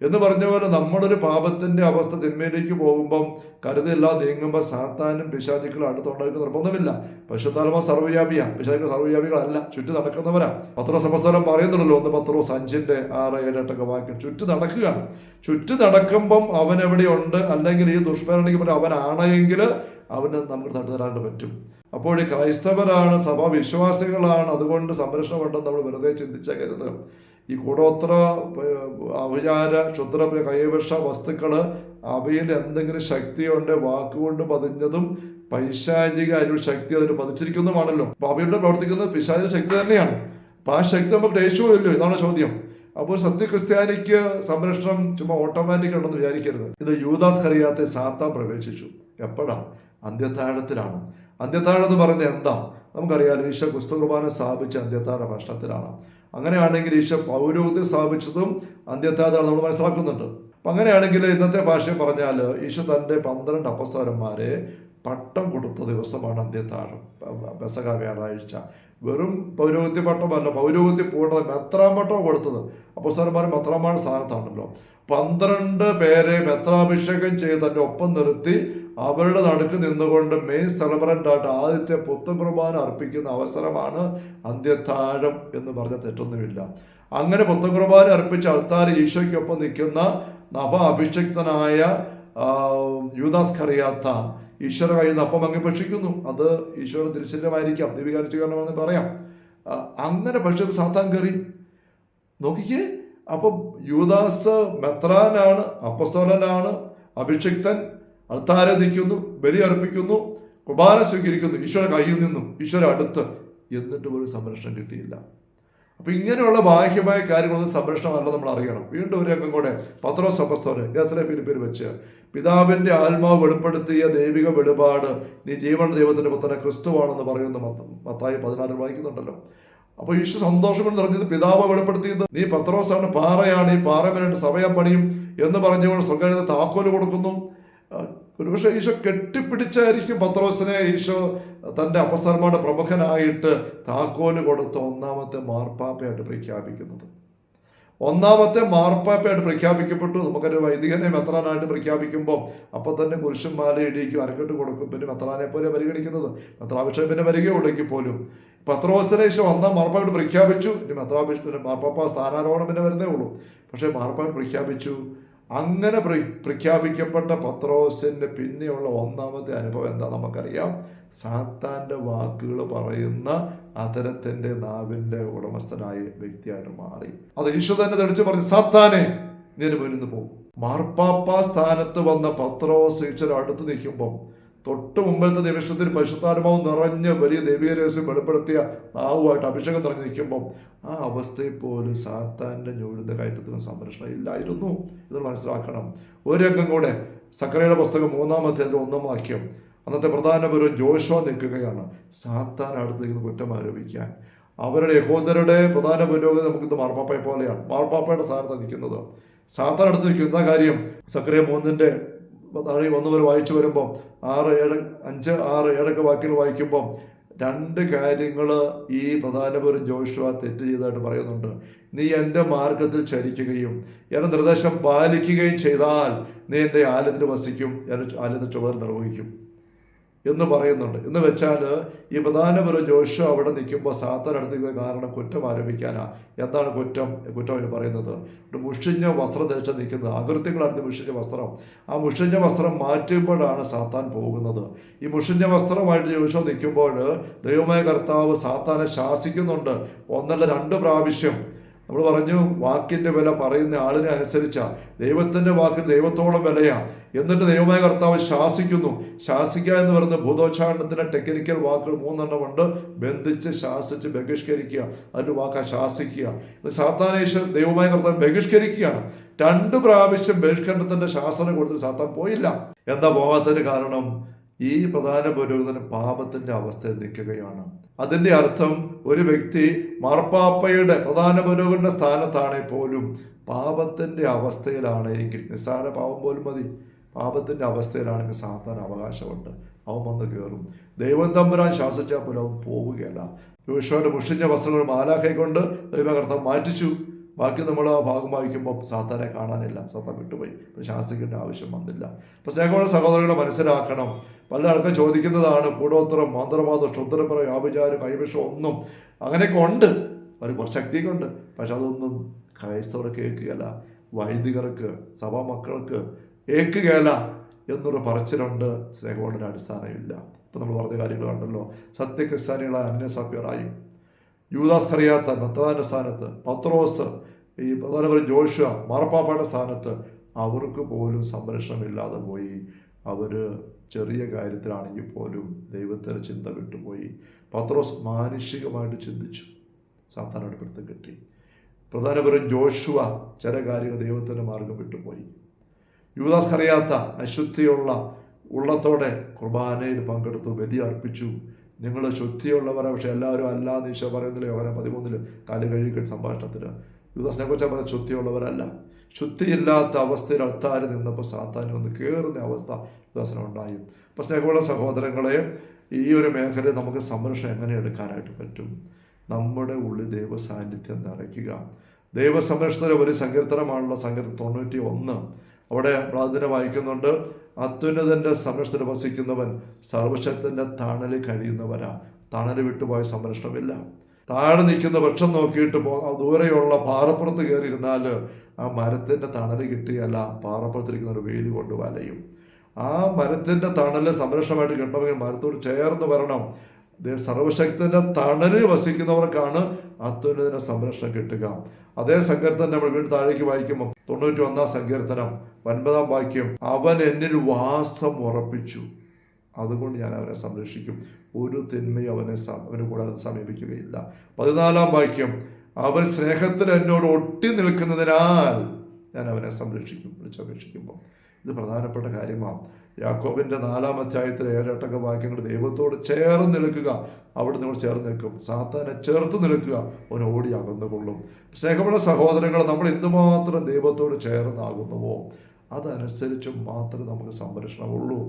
എന്ന് പറഞ്ഞ പോലെ നമ്മളൊരു പാപത്തിന്റെ അവസ്ഥ തിന്മയിലേക്ക് പോകുമ്പം കരുതില്ലാതെ നീങ്ങുമ്പോൾ സാത്താനും പിശാചുക്കളും അടുത്തുണ്ടായിരിക്കുന്ന നിർബന്ധമില്ല. പരിശുദ്ധാത്മാവ് സർവ്വവ്യാപിയാണ്, പിശാചുക്കൾ സർവ്വവ്യാപികളല്ല, ചുറ്റി നടക്കുന്നവരാ. പത്രോസ് അപ്പോസ്തലൻ പറയുന്നുണ്ടല്ലോ, 1 പത്രോസ് 5:6-7 വാക്യം, ചുറ്റി നടക്കുകയാണ്. ചുറ്റി നടക്കുമ്പം അവൻ എവിടെയുണ്ട്, അല്ലെങ്കിൽ ഈ ദുഷ്പ്രേരണയ്ക്ക് അവനാണെങ്കിൽ അവന് നമുക്ക് തട്ടുതരാണ്ട് പറ്റും. അപ്പോൾ ഈ ക്രൈസ്തവരാണ്, സഭാവിശ്വാസികളാണ്, അതുകൊണ്ട് സംരക്ഷണം ഉണ്ടെന്ന് നമ്മൾ വെറുതെ ചിന്തിച്ചേക്കരുത്. ഈ കൂടോത്ര അഭിചാര ക്ഷുദ്ര കൈവശ വസ്തുക്കൾ, അവയിൽ എന്തെങ്കിലും ശക്തിയുണ്ട്, വാക്കുകൊണ്ട് പതിഞ്ഞതും പൈശാചിക ഒരു ശക്തി അതിന് പതിച്ചിരിക്കുന്നതുമാണല്ലോ. അപ്പൊ അവയുടെ പ്രവർത്തിക്കുന്നത് പിശാചിക ശക്തി തന്നെയാണ്. അപ്പൊ ആ ശക്തി നമുക്ക് ദേഷ്യമില്ലോ, ഇതാണ് ചോദ്യം. അപ്പോൾ സത്യക്രിസ്ത്യാനിക്ക് സംരക്ഷണം ചുമ്മാ ഓട്ടോമാറ്റിക് ഉണ്ടെന്ന് വിചാരിക്കരുത്. ഇത് യൂദാസ് കറിയാത്തെ സാത്താൻ പ്രവേശിച്ചു. എപ്പോഴാ? അന്ത്യത്താഴത്തിലാണ്. അന്ത്യത്താഴം എന്ന് പറയുന്നത് എന്താ? നമുക്കറിയാലോ, ഈശോ ക്രിസ്തു കുർബാന സ്ഥാപിച്ച അന്ത്യത്താഴ ഭക്ഷണത്തിലാണ്. അങ്ങനെയാണെങ്കിൽ ഈശോ പൗരോഹിത്യം സ്ഥാപിച്ചതും അന്ത്യത്താഴമാണ് നമ്മൾ മനസ്സിലാക്കുന്നുണ്ട്. അപ്പം അങ്ങനെയാണെങ്കിൽ ഇന്നത്തെ ഭാഷയിൽ പറഞ്ഞാൽ ഈശോ തൻ്റെ 12 അപ്പസ്തലന്മാരെ പട്ടം കൊടുത്ത ദിവസമാണ് അന്ത്യത്താഴം, പെസഹ വ്യാഴാഴ്ച. വെറും പൗരോഹിത്യ പട്ടമല്ല, പൗരോഹിത്യ പൂർണ്ണത മെത്രാൻ പട്ടം കൊടുത്തത്. അപ്പസ്തലന്മാർ മെത്രാന്മാരുടെ സ്ഥാനത്താണല്ലോ. 12 പേരെ മെത്രാഭിഷേകം ചെയ്ത് തൻ്റെ ഒപ്പം നിർത്തി അവരുടെ നടുക്ക് നിന്നുകൊണ്ട് മെയിൻ സെലിബ്രൻ്റ് ആയിട്ട് ആദ്യത്തെ പുത്തൻ കുർബാന അർപ്പിക്കുന്ന അവസരമാണ് അന്ത്യത്താഴം എന്ന് പറഞ്ഞ തെറ്റൊന്നുമില്ല. അങ്ങനെ പുത്തൻ കുർബാന അർപ്പിച്ച ആൾക്കാർ ഈശോയ്ക്കൊപ്പം നിൽക്കുന്ന നവ അഭിഷിക്തനായ യൂദാസ് കറിയാത്ത ഈശ്വര കയ്യിൽ നിന്ന് അപ്പം അങ്ങ് ഭക്ഷിക്കുന്നു. അത് ഈശ്വര തിരിച്ചര്യമായിരിക്കാം, ദൈവികാനുഷ്ഠാനമാണെന്ന് പറയാം. അങ്ങനെ പക്ഷേ സാത്താൻ കയറി നോക്കിക്കേ. അപ്പം യൂദാസ് മെത്രാനാണ്, അപ്പസ്തോലനാണ്, അഭിഷിക്തൻ, അൾത്താരെ നിൽക്കുന്നു, ബലി അർപ്പിക്കുന്നു, കുർബാന സ്വീകരിക്കുന്നു, ഈശ്വര കയ്യിൽ നിന്നും ഈശ്വര അടുത്ത്, എന്നിട്ട് ഒരു സംരക്ഷണം കിട്ടിയില്ല. അപ്പൊ ഇങ്ങനെയുള്ള ബാഹ്യമായ കാര്യങ്ങളൊന്നും സംരക്ഷണമല്ല, നമ്മൾ അറിയണം. വീണ്ടും ഒരു രംഗം കൂടെ, പത്രോസ് അപ്പോസ്തലൻ ഗസലെ ഫിലിപ്പിൽ വെച്ച് പിതാവിന്റെ ആത്മാവ് വെളിപ്പെടുത്തിയ ദൈവിക വെളിപാട്, നീ ജീവനുള്ള ദൈവത്തിന്റെ പുത്രനെ ക്രിസ്തുവാണെന്ന് പറയുന്ന മത്തായി 16 വായിക്കുന്നുണ്ടല്ലോ. അപ്പൊ ഈശോ സന്തോഷം കൊണ്ട് നിറഞ്ഞത്, പിതാവ് വെളിപ്പെടുത്തിയത് നീ പത്രോസാണ്, പാറയാണ്, ഈ പാറമേലായിട്ട് സഭയം പണിയും എന്ന് പറഞ്ഞുകൊണ്ട് സ്വർഗ്ഗരാജ്യത്തിന് താക്കോല് കൊടുക്കുന്നു. ഒരുപക്ഷെ ഈശോ കെട്ടിപ്പിടിച്ചായിരിക്കും പത്രോസിനെ ഈശോ തൻ്റെ അപ്പസ്തലന്മാരുടെ പ്രമുഖനായിട്ട് താക്കോല് കൊടുത്ത ഒന്നാമത്തെ മാർപ്പാപ്പയായിട്ട് പ്രഖ്യാപിക്കുന്നത്. ഒന്നാമത്തെ മാർപ്പാപ്പയായിട്ട് പ്രഖ്യാപിക്കപ്പെട്ടു. നമുക്കൊരു വൈദികനെ മെത്രാനായിട്ട് പ്രഖ്യാപിക്കുമ്പോൾ അപ്പം തന്നെ കുരിശുമാല ഇടിക്കും, അരക്കെട്ട് കൊടുക്കും, പിന്നെ മെത്രാനെ പോലെ പരിഗണിക്കുന്നത്. മെത്രാഭിഷേകം പിന്നെ വരികയുള്ളെങ്കിൽ പോലും പത്രോസിനെ ഈശോ ഒന്നാം മാർപ്പാപ്പായിട്ട് പ്രഖ്യാപിച്ചു. ഇനി മാർപ്പാപ്പ സ്ഥാനാരോഹണം പിന്നെ വരുന്നേ ഉള്ളൂ. പക്ഷേ മാർപ്പാപ്പായിട്ട് പ്രഖ്യാപിച്ചു. അങ്ങനെ പ്രഖ്യാപിക്കപ്പെട്ട പത്രോസിന്റെ പിന്നെയുള്ള ഒന്നാമത്തെ അനുഭവം എന്താ നമുക്കറിയാം. സാത്താന്റെ വാക്കുകൾ പറയുന്ന അതരത്തിന്റെ നാവിന്റെ ഉടമസ്ഥനായ വ്യക്തിയായിട്ട് മാറി. അത് ഈശോ തന്നെ തെളിച്ച് പറഞ്ഞു, സാത്താനെ നീ മുന്നിൽ പോകും. മാർപ്പാപ്പ സ്ഥാനത്ത് വന്ന പത്രോസ് ഈശ്വര അടുത്ത് നിൽക്കുമ്പം തൊട്ട് മുമ്പത്തെ നിമിഷത്തിൽ പരിശുദ്ധാത്മാവ് നിറഞ്ഞ് വലിയ ദൈവിക രഹസ്യം വെളിപ്പെടുത്തിയ നാവുമായിട്ട് അഭിഷേകം നിറഞ്ഞു നിൽക്കുമ്പം ആ അവസ്ഥയിൽ പോലും സാത്താന്റെ ഞൊഴുന്ന കയറ്റത്തിന് സംരക്ഷണം ഇല്ലായിരുന്നു. ഇത് മനസ്സിലാക്കണം. ഒരു രംഗം കൂടെ, സക്കറിയയുടെ പുസ്തകം 3-ാം അധ്യായത്തിൽ 1-ാം വാക്യം. അന്നത്തെ പ്രധാന പുരോഹിതൻ ജോഷുവ നിൽക്കുകയാണ് സാത്താൻ അടുത്ത് നിന്ന് കുറ്റം ആരോപിക്കാൻ. അവരുടെ യഹൂദരുടെ പ്രധാന പുരോഹിതൻ നമുക്കിത് മാർപ്പാപ്പയെ പോലെയാണ്, മാർപ്പാപ്പയുടെ സ്ഥാനത്ത് നിൽക്കുന്നത്. സാത്താൻ അടുത്ത് നിൽക്കുന്ന കാര്യം സക്കറിയ 3-ന്റെ താഴെ 1 വരെ വായിച്ചു വരുമ്പോൾ 6, 7, 5, 6, 7 വാക്യങ്ങൾ വായിക്കുമ്പം 2 കാര്യങ്ങൾ ഈ പ്രധാനപുരം ജോഷുവ തെറ്റ് ചെയ്തതായിട്ട് പറയുന്നുണ്ട്. നീ എൻ്റെ മാർഗത്തിൽ ചരിക്കുകയും എൻ്റെ നിർദ്ദേശം പാലിക്കുകയും ചെയ്താൽ നീ എൻ്റെ ആലയത്തിൽ വസിക്കും, എൻ്റെ ആലയത്തിൽ ചുവർ നിർവഹിക്കും എന്ന് പറയുന്നുണ്ട്. എന്ന് വെച്ചാൽ ഈ പ്രധാനപുരം ജോഷുവ അവിടെ നിൽക്കുമ്പോൾ സാത്താൻ അടുത്ത് കാരണം കുറ്റം ആരോപിക്കാനാ. എന്താണ് കുറ്റം എന്ന് പറയുന്നത്? മുഷിഞ്ഞ വസ്ത്രം ധരിച്ച് നിൽക്കുന്നത്, അകൃത്യങ്ങളായിരുന്നു മുഷിഞ്ഞ വസ്ത്രം. ആ മുഷിഞ്ഞ വസ്ത്രം മാറ്റുമ്പോഴാണ് സാത്താൻ പോകുന്നത്. ഈ മുഷിഞ്ഞ വസ്ത്രമായിട്ട് ജോഷുവ നിൽക്കുമ്പോൾ ദൈവമായ കർത്താവ് സാത്താനെ ശാസിക്കുന്നുണ്ട്. 1 അല്ല 2 പ്രാവശ്യം. നമ്മൾ പറഞ്ഞു വാക്കിന്റെ വില പറയുന്ന ആളിനെ അനുസരിച്ചാ. ദൈവത്തിന്റെ വാക്കിന് ദൈവത്തോളം വിലയാ. എന്നിട്ട് ദൈവമായ കർത്താവ് ശാസിക്കുന്നു. ശാസിക്കുക എന്ന് പറയുന്ന ഭൂതോച്ചാരണത്തിന്റെ ടെക്നിക്കൽ വാക്കുകൾ 3 ഉണ്ട്. ബന്ധിച്ച്, ശാസിച്ച്, ബഹിഷ്കരിക്കുക. അതിന്റെ വാക്കാ ശാസിക്കുക. സാത്താനേശ്വർ ദൈവമായ കർത്താവ് ബഹിഷ്കരിക്കുകയാണ്. 2 പ്രാവശ്യം ബഹിഷ്കരണത്തിന്റെ ശാസനം കൊടുത്തിട്ട് സാത്താൻ പോയില്ല. എന്താ പോകാത്തതിന് കാരണം? ഈ പ്രധാന പുരോഹിതന് പാപത്തിന്റെ അവസ്ഥയിൽ നിൽക്കുകയാണ്. അതിന്റെ അർത്ഥം ഒരു വ്യക്തി മാർപ്പാപ്പയുടെ പ്രധാന പുരോഹിതന്റെ സ്ഥാനത്താണെങ്കിൽ പോലും പാപത്തിന്റെ അവസ്ഥയിലാണെങ്കിൽ, നിസ്സാര പാപം പോലും മതി, പാപത്തിന്റെ അവസ്ഥയിലാണെങ്കിൽ സാത്താൻ അവകാശമുണ്ട്. അവൻ വന്ന് കയറും. ദൈവം തമ്പുരാൻ ശാസിച്ചാൽ പോലും അവൻ പോവുകയല്ല. യോശുവയുടെ മുഷിഞ്ഞ വസ്ത്രങ്ങൾ മാലാഖയെ കൊണ്ട് ദൈവകർത്താവ് മാറ്റിച്ചു. ബാക്കി നമ്മൾ ആ ഭാഗം വായിക്കുമ്പോൾ സാത്താനെ കാണാനില്ല. സാത്താൻ വിട്ടുപോയി. ശാസിക്കേണ്ട ആവശ്യം വന്നില്ല. അപ്പോൾ സ്നേഹമുള്ള സഹോദരങ്ങളെ മനസ്സിലാക്കണം. പല ആൾക്കാർ ചോദിക്കുന്നതാണ് കൂടോത്രം, മന്ത്രവാദം, ക്ഷുദ്രപ്ര, ആഭിചാരം, കൈവശം ഒന്നും അങ്ങനെയൊക്കെ ഉണ്ട്. അവർ കുറച്ച് ശക്തിയൊക്കെ ഉണ്ട്. പക്ഷെ അതൊന്നും ക്രൈസ്തവർ കേൾക്കുകയല്ല, വൈദികർക്ക്, സഭാ മക്കൾക്ക് ഏക്കുകയല്ല എന്നൊരു പറച്ചിലുണ്ട്. സ്നേഹമുള്ളൊരു അടിസ്ഥാനമില്ല. ഇപ്പം നമ്മൾ പറഞ്ഞ കാര്യങ്ങൾ കണ്ടല്ലോ. സത്യക്രിസ്ത്യാനികളായ അന്യസഭ്യരായും, യൂദാസ്കറിയാത്ത മെത്രാന്റെ സ്ഥാനത്ത്, പത്രോസ്, ഈ പ്രധാനമന്ത്രി ജോഷുവ മാർപ്പാപ്പയുടെ സ്ഥാനത്ത് അവർക്ക് പോലും സംരക്ഷണമില്ലാതെ പോയി. അവർ ചെറിയ കാര്യത്തിലാണെങ്കിൽ പോലും ദൈവത്തിന് ചിന്ത വിട്ടുപോയി. പത്രോസ് മാനുഷികമായിട്ട് ചിന്തിച്ചു, സാത്താനോട് പിടുത്തം കിട്ടി. പ്രധാനമന്ത്രി ജോഷുവ ചില കാര്യങ്ങൾ ദൈവത്തിൻ്റെ മാർഗം വിട്ടുപോയി. യൂദാസ്കറിയാത്ത അശുദ്ധിയുള്ള ഉള്ളത്തോടെ കുർബാനയിൽ പങ്കെടുത്തു, ബലി അർപ്പിച്ചു. നിങ്ങൾ ശുദ്ധിയുള്ളവരാ, പക്ഷെ എല്ലാവരും അല്ലാന്ന് ഈശോ പറയുന്നില്ല. യോഹന്നാൻ 13 കാല് കഴുകി സംഭാഷണത്തിൽ യൂദാസിനെ കുറിച്ച് പറഞ്ഞ ശുദ്ധിയുള്ളവരല്ല. ശുദ്ധിയില്ലാത്ത അവസ്ഥയിൽ അൾത്താരിൽ നിന്നപ്പോൾ സാത്താൻ ഒന്ന് കയറുന്ന അവസ്ഥ യൂദാസിനുണ്ടായി. അപ്പോൾ സ്നേഹമുള്ള സഹോദരങ്ങളെ, ഈ ഒരു മേഖലയിൽ നമുക്ക് സംരക്ഷണം എങ്ങനെ എടുക്കാനായിട്ട് പറ്റും? നമ്മുടെ ഉള്ളിൽ ദൈവ സാന്നിധ്യം നിറയ്ക്കുക. ദൈവ സംരക്ഷണത്തിലെ ഒരു സങ്കീർത്തനമാണുള്ള സങ്കീർത്തനം 91. അവിടെ പ്രാർത്ഥന വായിക്കുന്നുണ്ട്, അത്യുന്നതന്റെ സംരക്ഷണത്തിൽ വസിക്കുന്നവൻ സർവശക്തന്റെ തണലിൽ കഴിയുന്നവരാ. തണൽ വിട്ടുപോയ സംരക്ഷണമില്ല. താഴെ നിൽക്കുന്ന വൃക്ഷം നോക്കിയിട്ട് ദൂരെയുള്ള പാറപ്പുറത്ത് കയറിയിരുന്നാൽ ആ മരത്തിന്റെ തണൽ കിട്ടിയല്ല, പാറപ്പുറത്തിരിക്കുന്ന ഒരു വെയിൽ കൊണ്ട് വലയും. ആ മരത്തിന്റെ തണല് സംരക്ഷണമായിട്ട് കിട്ടണമെങ്കിൽ മരത്തോട് ചേർന്ന് വരണം. സർവശക്തന്റെ തണലിൽ വസിക്കുന്നവർക്കാണ് അത്യുന്നതിന്റെ സംരക്ഷണം കിട്ടുക. അതേ സങ്കീർത്തനം നമ്മൾ വീണ്ടും താഴേക്ക് വായിക്കുമ്പോൾ 91 സങ്കീർത്തനം 9 വാക്യം, അവൻ എന്നിൽ വാസം ഉറപ്പിച്ചു, അതുകൊണ്ട് ഞാൻ അവനെ സംരക്ഷിക്കും, ഒരു തിന്മയും അവന് കൂടാതെ സമീപിക്കുകയില്ല. 14 വാക്യം, അവൻ സ്നേഹത്തിൽ എന്നോട് ഒട്ടി നിൽക്കുന്നതിനാൽ ഞാൻ അവനെ സംരക്ഷിക്കും. വിളിച്ചപേക്ഷിക്കുമ്പോൾ ഇത് പ്രധാനപ്പെട്ട കാര്യമാണ്. യാക്കോബിന്റെ 4 അധ്യായത്തിലെ 7-8 വാക്യങ്ങൾ ദൈവത്തോട് ചേർന്ന് നിൽക്കുക. അവിടെ നിങ്ങൾ ചേർന്ന് നിൽക്കും. സാത്താനെ ചേർത്ത് നിൽക്കുക, അവൻ ഓടി അകന്നുകൊള്ളും. സ്നേഹമുള്ള സഹോദരങ്ങൾ, നമ്മൾ എന്തുമാത്രം ദൈവത്തോട് ചേർന്നാകുന്നുവോ അതനുസരിച്ച് മാത്രമേ നമുക്ക് സംരക്ഷണമുള്ളൂ.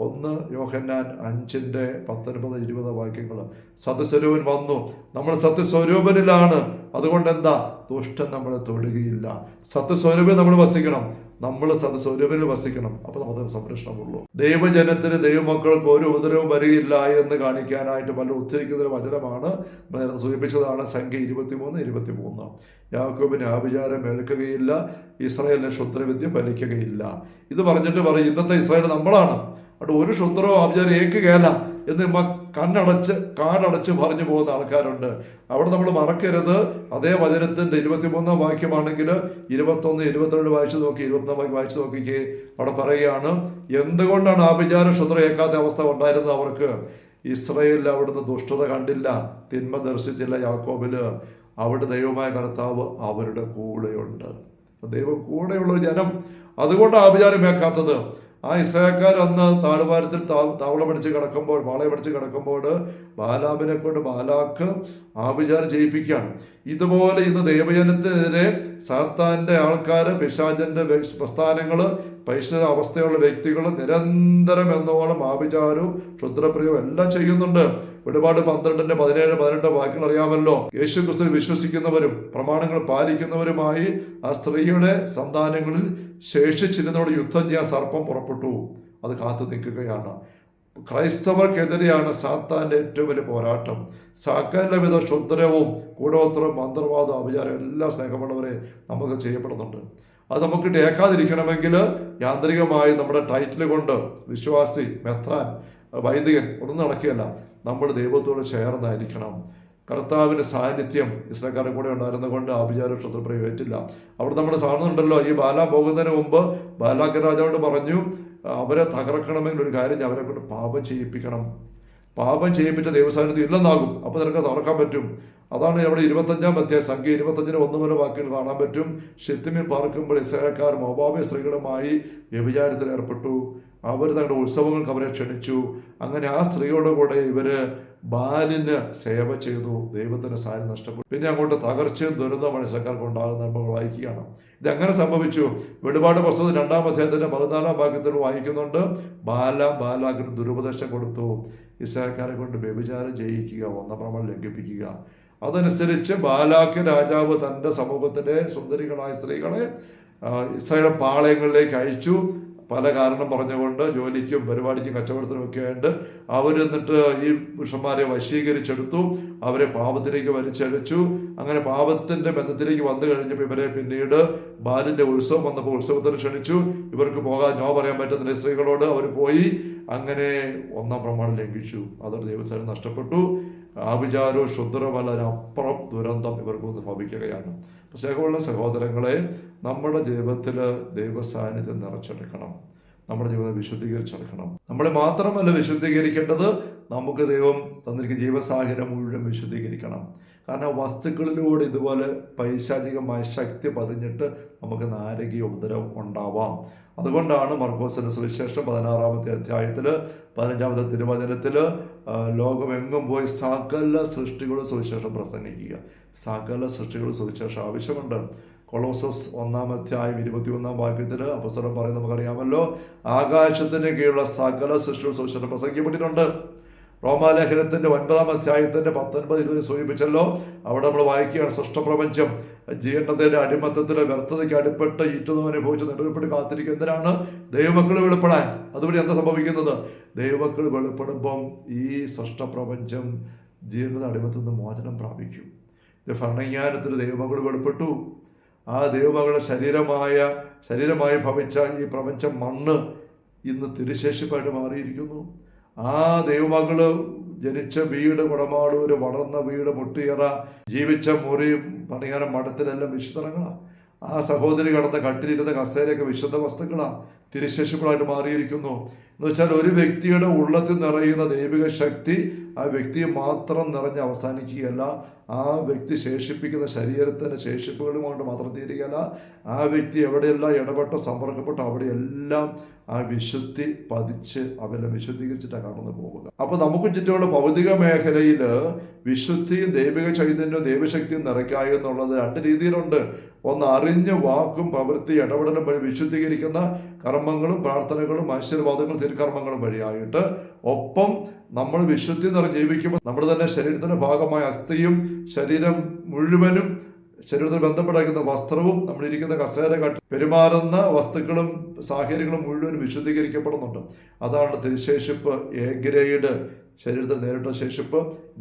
1 യോഹന്നാൻ 5:19-20 വാക്യങ്ങൾ, സത്യസ്വരൂപൻ വന്നു, നമ്മൾ സത്യസ്വരൂപനിലാണ്, അതുകൊണ്ട് എന്താ, ദുഷ്ടൻ നമ്മളെ തൊടുകയില്ല. സത്യസ്വരൂപൻ നമ്മൾ വസിക്കണം, നമ്മൾ സത്യസ്വരൂപനിൽ വസിക്കണം. അപ്പൊ നമുക്ക് സംരക്ഷണമുള്ളൂ. ദൈവജനത്തിന്, ദൈവമക്കൾക്ക് ഒരു ഉപദ്രവം വരികയില്ല എന്ന് കാണിക്കാനായിട്ട് പല ഉദ്ധരിക്കുന്ന ഒരു വചനമാണ് നേരത്തെ സൂചിപ്പിച്ചതാണ്. സംഖ്യ 23:23. യാക്കോബിന് ആഭിചാരം ഏൽക്കുകയില്ല, ഇസ്രായേലിന് ക്ഷുദ്രവിദ്യ ഫലിക്കുകയില്ല. ഇത് പറഞ്ഞിട്ട് പറയും, ഇന്നത്തെ ഇസ്രായേൽ നമ്മളാണ്, അവിടെ ഒരു ക്ഷുദ്രവും ആഭിചാരം ഏൽക്കുകയില്ല എന്ന് കാടടച്ച് പറഞ്ഞു പോകുന്ന ആൾക്കാരുണ്ട്. അവിടെ നമ്മൾ മറക്കരുത്. അതേ വചനത്തിന്റെ 23 വാക്യമാണെങ്കിൽ 21, 22 വായിച്ചു നോക്കി, 24 വായിച്ചു നോക്കിക്കേ. അവിടെ പറയുകയാണ്, എന്തുകൊണ്ടാണ് ആഭിചാരം ക്ഷുദ്രം ഏൽക്കാത്ത അവസ്ഥ ഉണ്ടായിരുന്നത് അവർക്ക്? ഇസ്രായേലിൽ അവിടുന്ന് ദുഷ്ടത കണ്ടില്ല, തിന്മ ദർശിച്ചില്ല. യാക്കോബില് അവിടെ ദൈവമായ കർത്താവ് അവരുടെ കൂടെയുണ്ട്. ദൈവം കൂടെയുള്ള ജനം, അതുകൊണ്ട് ആഭിചാരം ഏൽക്കാത്തത്. ആ ഇസ്രായേൽക്കാർ അന്ന് താഴ്വാരത്തിൽ താവളമടിച്ച് കിടക്കുമ്പോൾ, പാളയമടിച്ച് കിടക്കുമ്പോൾ ബാലാമിനെ കൊണ്ട് ബാലാക്ക് ആഭിചാരം ചെയ്യിപ്പിക്കുകയാണ്. ഇതുപോലെ ഇന്ന് ദൈവജനത്തിനെതിരെ സാത്താന്റെ ആൾക്കാർ, പിശാചന്റെ പ്രസ്ഥാനങ്ങൾ, പൈസ അവസ്ഥയുള്ള വ്യക്തികൾ നിരന്തരം എന്നോളം ആഭിചാരവും ക്ഷുദ്രപ്രയോഗവും എല്ലാം ചെയ്യുന്നുണ്ട്. ഒരുപാട് 12, 17, 18 വാക്യങ്ങൾ അറിയാമല്ലോ. യേശു ക്രിസ്തുവിൽ വിശ്വസിക്കുന്നവരും പ്രമാണങ്ങൾ പാലിക്കുന്നവരുമായി ആ സ്ത്രീയുടെ സന്താനങ്ങളിൽ ശേഷിച്ചിരുന്നതോട് യുദ്ധം ചെയ്യാൻ സർപ്പം പുറപ്പെട്ടു. അത് കാത്തു നിൽക്കുകയാണ്. ക്രൈസ്തവർക്കെതിരെയാണ് സാത്താന്റെ ഏറ്റവും വലിയ പോരാട്ടം. സകലവിധ ക്ഷുദ്രവും കൂടോത്രവും മന്ത്രവാദം അഭിചാരം എല്ലാം സ്നേഹമുള്ളവരെ നമുക്ക് ചെയ്യപ്പെടുന്നുണ്ട്. അത് നമുക്ക് ഏക്കാതിരിക്കണമെങ്കിൽ യാന്ത്രികമായി നമ്മുടെ ടൈറ്റിൽ കൊണ്ട് വിശ്വാസി, മെത്രാൻ, വൈദികൻ ഒന്നും നടക്കുകയല്ല. നമ്മൾ ദൈവത്തോട് ചേർന്നായിരിക്കണം. കർത്താവിൻ്റെ സാന്നിധ്യം ഇസ്രായേൽക്കാരുടെ കൂടെ ഉണ്ടായിരുന്നത് കൊണ്ട് ആഭിചാര ക്ഷത്രപ്രയോഗം ഏറ്റില്ല. അവിടെ നമ്മൾ കാണുന്നുണ്ടല്ലോ, ഈ ബാലാ പോകുന്നതിന് മുമ്പ് ബാലാക്ക് രാജാവോട് പറഞ്ഞു, അവരെ തകർക്കണമെങ്കിൽ ഒരു കാര്യം, അവരെ കൊണ്ട് പാപം ചെയ്യിപ്പിക്കണം. പാപം ചെയ്യിപ്പിച്ച ദൈവസാന്നിധ്യം ഇല്ലെന്നാകും, അപ്പോൾ നിനക്ക് തകർക്കാൻ പറ്റും. അതാണ് അവിടെ 25-ാം അധ്യായം സംഖ്യ 25-1 മുതൽ വാക്കുകൾ കാണാൻ പറ്റും. ഷിത്തിമിൽ പാർക്കുമ്പോൾ ഇസ്രായേൽക്കാർ മോവാബ്യ സ്ത്രീകളുമായി വ്യഭിചാരത്തിൽ ഏർപ്പെട്ടു. അവർ തങ്ങളുടെ ഉത്സവങ്ങൾക്ക് അവരെ ക്ഷണിച്ചു. അങ്ങനെ ആ സ്ത്രീയോട് കൂടെ ഇവര് ബാലിന് സേവ ചെയ്തു. ദൈവത്തിന്റെ സാന്നിധ്യം നഷ്ടപ്പെട്ടു. പിന്നെ അങ്ങോട്ട് തകർച്ചയും ദുരിതമാണ് ഇസ്രായേൽക്കാർക്ക് ഉണ്ടാകുന്നത് നമ്മൾ വായിക്കുകയാണ്. ഇതെങ്ങനെ സംഭവിച്ചു? വെളിപാട് പുസ്തകം 2-ാം അധ്യായത്തിന്റെ 14-ാം വാക്യത്തിൽ വായിക്കുന്നുണ്ട്, ബാലാക്കിന് ദുരുപദേശം കൊടുത്തു, ഇസ്രായേൽക്കാരെ കൊണ്ട് വ്യഭിചാരം ചെയ്യിക്കുക, 1 പ്രമാണം ലംഘിപ്പിക്കുക. അതനുസരിച്ച് ബാലാക്ക് രാജാവ് തൻ്റെ സമൂഹത്തിലെ സുന്ദരികളായ സ്ത്രീകളെ ഇസ്രായേൽ പാളയങ്ങളിലേക്ക് അയച്ചു. പല കാരണം പറഞ്ഞുകൊണ്ട് ജോലിക്കും പരിപാടിക്കും കച്ചവടത്തിനും ഒക്കെ ആയിട്ട് അവരെന്നിട്ട് ഈ പുരുഷന്മാരെ വശീകരിച്ചെടുത്തു, അവരെ പാപത്തിലേക്ക് വലിച്ചഴിച്ചു. അങ്ങനെ പാപത്തിന്റെ ബന്ധത്തിലേക്ക് വന്നു കഴിഞ്ഞപ്പോൾ ഇവരെ പിന്നീട് ബാലിന്റെ ഉത്സവം വന്നപ്പോൾ ഉത്സവത്തിന് ക്ഷണിച്ചു. ഇവർക്ക് പോകാൻ നോ പറയാൻ പറ്റുന്നില്ല സ്ത്രീകളോട്. അവർ പോയി. അങ്ങനെ 1-ാം പ്രമാണം ലംഘിച്ചു. അതൊരു ദൈവസ്ഥാനം നഷ്ടപ്പെട്ടു. ആഭിചാരവും ശുദ്രമല്ലതിനപ്പുറം ദുരന്തം ഇവർക്കൊന്ന് ഭവിക്കുകയാണ്. സ്നേഹമുള്ള സഹോദരങ്ങളെ, നമ്മുടെ ജീവിതത്തിൽ ദൈവസാന്നിധ്യം നിറച്ചെടുക്കണം. നമ്മുടെ ജീവിതം വിശുദ്ധീകരിച്ചെടുക്കണം. നമ്മളെ മാത്രമല്ല വിശുദ്ധീകരിക്കേണ്ടത്, നമുക്ക് ദൈവം തന്നിരിക്കുന്ന ജീവസാഹചര്യം മുഴുവൻ വിശുദ്ധീകരിക്കണം. കാരണം വസ്തുക്കളിലൂടെ ഇതുപോലെ പൈശാചികമായ ശക്തി പതിഞ്ഞിട്ട് നമുക്ക് നാരകീയ ഉപദ്രവം ഉണ്ടാവാം. അതുകൊണ്ടാണ് മർക്കോസിന്റെ സുവിശേഷം 16-ാമത്തെ അധ്യായത്തിൽ 15-ാമത്തെ തിരുവചനത്തിൽ ലോകമെങ്ങും പോയി സകല സൃഷ്ടികളും സുവിശേഷം പ്രസംഗിക്കുക. സകല സൃഷ്ടികളും സുവിശേഷം ആവശ്യമുണ്ട്. കൊളോസസ് 1-ാം അധ്യായം 21-ാം വാക്യത്തിൽ അപ്പോസ്തലൻ പറയുന്നത് നമുക്കറിയാമല്ലോ, ആകാശത്തിന് കീഴിലുള്ള സകല സൃഷ്ടികളും സുവിശേഷം പ്രസംഗിക്കപ്പെട്ടിട്ടുണ്ട്. റോമാലേഖനത്തിന്റെ 9-ാം അധ്യായത്തിന്റെ 19-20 സൂചിപ്പിച്ചല്ലോ. അവിടെ നമ്മൾ വായിക്കുകയാണ്, സൃഷ്ടപ്രപഞ്ചം ജീർണതയുടെ അടിമത്തത്തിലെ വ്യർത്ഥതയ്ക്ക് അടിപ്പെട്ട് ഈറ്റുന്നു അനുഭവിച്ച് നെടുവപ്പെട്ട് കാത്തിരിക്കുക. എന്തിനാണ്? ദൈവമക്കൾ വെളിപ്പെടാൻ. അതുവഴി എന്താ സംഭവിക്കുന്നത്? ദൈവമക്കൾ വെളിപ്പെടുമ്പം ഈ സൃഷ്ടപ്രപഞ്ചം ജീർണത അടിമത്തിൽ നിന്ന് മോചനം പ്രാപിക്കും. ഭരണജ്ഞാനത്തിൽ ദൈവമക്കൾ വെളിപ്പെട്ടു. ആ ദൈവമകളുടെ ശരീരമായി ഭവിച്ച ഈ പ്രപഞ്ചം മണ്ണ് ഇന്ന് തിരുശേഷിപ്പായിട്ട് മാറിയിരിക്കുന്നു. ആ ദൈവമകള് ജനിച്ച വീട് കുടമാടൂര്, വളർന്ന വീട് മുട്ടിയറ, ജീവിച്ച മുറി പണിയാനം മഠത്തിലെല്ലാം വിശുദ്ധങ്ങളാ. ആ സഹോദരി കടന്ന കട്ടിലിരുന്ന കസേരയൊക്കെ വിശുദ്ധ വസ്തുക്കളാ, തിരുശേഷിപ്പായിട്ട് മാറിയിരിക്കുന്നു. എന്ന് വെച്ചാൽ ഒരു വ്യക്തിയുടെ ഉള്ളത്തിൽ നിറയുന്ന ദൈവിക ശക്തി ആ വ്യക്തിയെ മാത്രം നിറഞ്ഞ് അവസാനിക്കുകയല്ല, ആ വ്യക്തി ശേഷിപ്പിക്കുന്ന ശരീരത്തിൻ്റെ ശേഷിപ്പുകളും കൊണ്ട് മാത്രം തീരുകയല്ല, ആ വ്യക്തി എവിടെയെല്ലാം ഇടപെട്ടോ സമ്പർക്കപ്പെട്ടോ അവിടെയെല്ലാം ആ വിശുദ്ധി പതിച്ച് അവരെല്ലാം വിശുദ്ധീകരിച്ചിട്ടാണ് കടന്നു പോവുക. അപ്പൊ നമുക്ക് ചുറ്റുമുള്ള ഭൗതിക മേഖലയിൽ വിശുദ്ധിയും ദൈവിക ചൈതന്യവും ദൈവശക്തിയും നിറയ്ക്കുക എന്നുള്ളത് 2 രീതിയിലുണ്ട്. ഒന്ന്, അറിഞ്ഞ് വാക്കും പ്രവൃത്തി ഇടപെടലും വഴി വിശുദ്ധീകരിക്കുന്ന കർമ്മങ്ങളും പ്രാർത്ഥനകളും ആശീർവാദങ്ങളും തിരുക്കർമ്മങ്ങളും വഴിയായിട്ട്, ഒപ്പം നമ്മൾ വിശുദ്ധി നിറഞ്ഞ് ജീവിക്കുമ്പോൾ നമ്മൾ തന്നെ ശരീരത്തിന്റെ ഭാഗമായ അസ്ഥിയും ശരീരം മുഴുവനും ശരീരത്തിൽ ബന്ധപ്പെട്ടിരിക്കുന്ന വസ്ത്രവും നമ്മളിരിക്കുന്ന കസേര കട്ടി പെരുമാറുന്ന വസ്തുക്കളും സാഹചര്യങ്ങളും മുഴുവൻ വിശുദ്ധീകരിക്കപ്പെടുന്നുണ്ട്. അതാണ് തിരുശേഷിപ്പ്. എ ഗ്രേഡ് ശരീരത്തിൽ നേരിട്ട ശേഷിപ്പ്,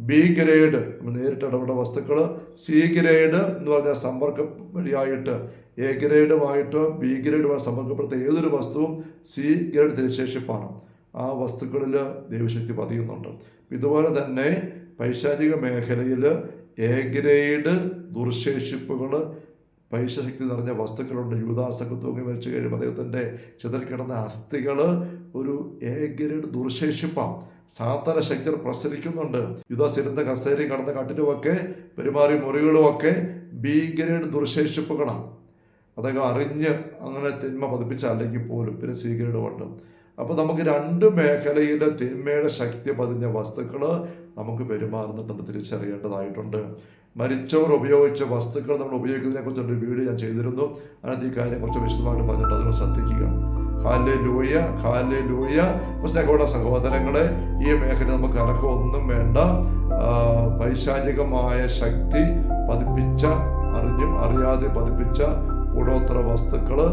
ബി ഗ്രേഡ് നേരിട്ട് ഇടപെട്ട വസ്തുക്കൾ, സി ഗ്രേഡ് എന്ന് പറഞ്ഞാൽ സമ്പർക്കം വഴിയായിട്ട് എ ഗ്രേഡുമായിട്ടോ ബി ഗ്രേഡുമായി സമ്പർക്കപ്പെടുത്ത ഏതൊരു വസ്തുവും സി ഗ്രേഡ് തിരുശേഷിപ്പാണ്. ആ വസ്തുക്കളിൽ ദൈവശക്തി പതിയുന്നുണ്ട്. ഇതുപോലെ തന്നെ പൈശാചിക മേഖലയിൽ എ ഗ്രേഡ് ദുർശേഷിപ്പുകൾ, പൈശശക്തി നിറഞ്ഞ വസ്തുക്കളുണ്ട്. യൂദാസൊക്കെ തൂങ്ങി മരിച്ചു കഴിയുമ്പോൾ അദ്ദേഹത്തിൻ്റെ ചിതറിക്കിടന്ന അസ്ഥികൾ ഒരു എ ഗ്രേഡ് ദുർശേഷിപ്പാണ്. സാത്താന ശക്തികൾ പ്രസരിക്കുന്നുണ്ട്. യൂദാസ് ഇരുന്ന കസേരയും കടന്ന കട്ടിലുമൊക്കെ പെരുമാറിയ മുറികളുമൊക്കെ ബി ഗ്രേഡ് ദുർശേഷിപ്പുകളാണ്. അദ്ദേഹം അറിഞ്ഞ് അങ്ങനെ തിന്മ പതിപ്പിച്ച അല്ലെങ്കിൽ പോലും പിന്നെ സി ഗ്രേഡുമുണ്ട്. അപ്പോൾ നമുക്ക് 2 മേഖലയിലെ തിന്മയുടെ ശക്തി പതിഞ്ഞ വസ്തുക്കൾ നമുക്ക് പെരുമാറുന്നത് നമ്മൾ തിരിച്ചറിയേണ്ടതായിട്ടുണ്ട്. മരിച്ചവർ ഉപയോഗിച്ച വസ്തുക്കൾ നമ്മൾ ഉപയോഗിക്കുന്നതിനെ കുറിച്ചൊരു വീഡിയോ ഞാൻ ചെയ്തിരുന്നു. അതിനകത്ത് ഈ കാര്യം കുറച്ച് വിശദമായിട്ട് പറഞ്ഞിട്ട് അതിനെ ശ്രദ്ധിക്കുക. Hallelujah, hallelujah. സ്നേഹമുള്ള സഹോദരങ്ങളെ, ഈ മേഖല നമുക്ക് അനക്കമൊന്നും വേണ്ട. പൈശാചികമായ ശക്തി പതിപ്പിച്ച, അറിഞ്ഞും അറിയാതെ പതിപ്പിച്ച കൂടോത്ര വസ്തുക്കള്,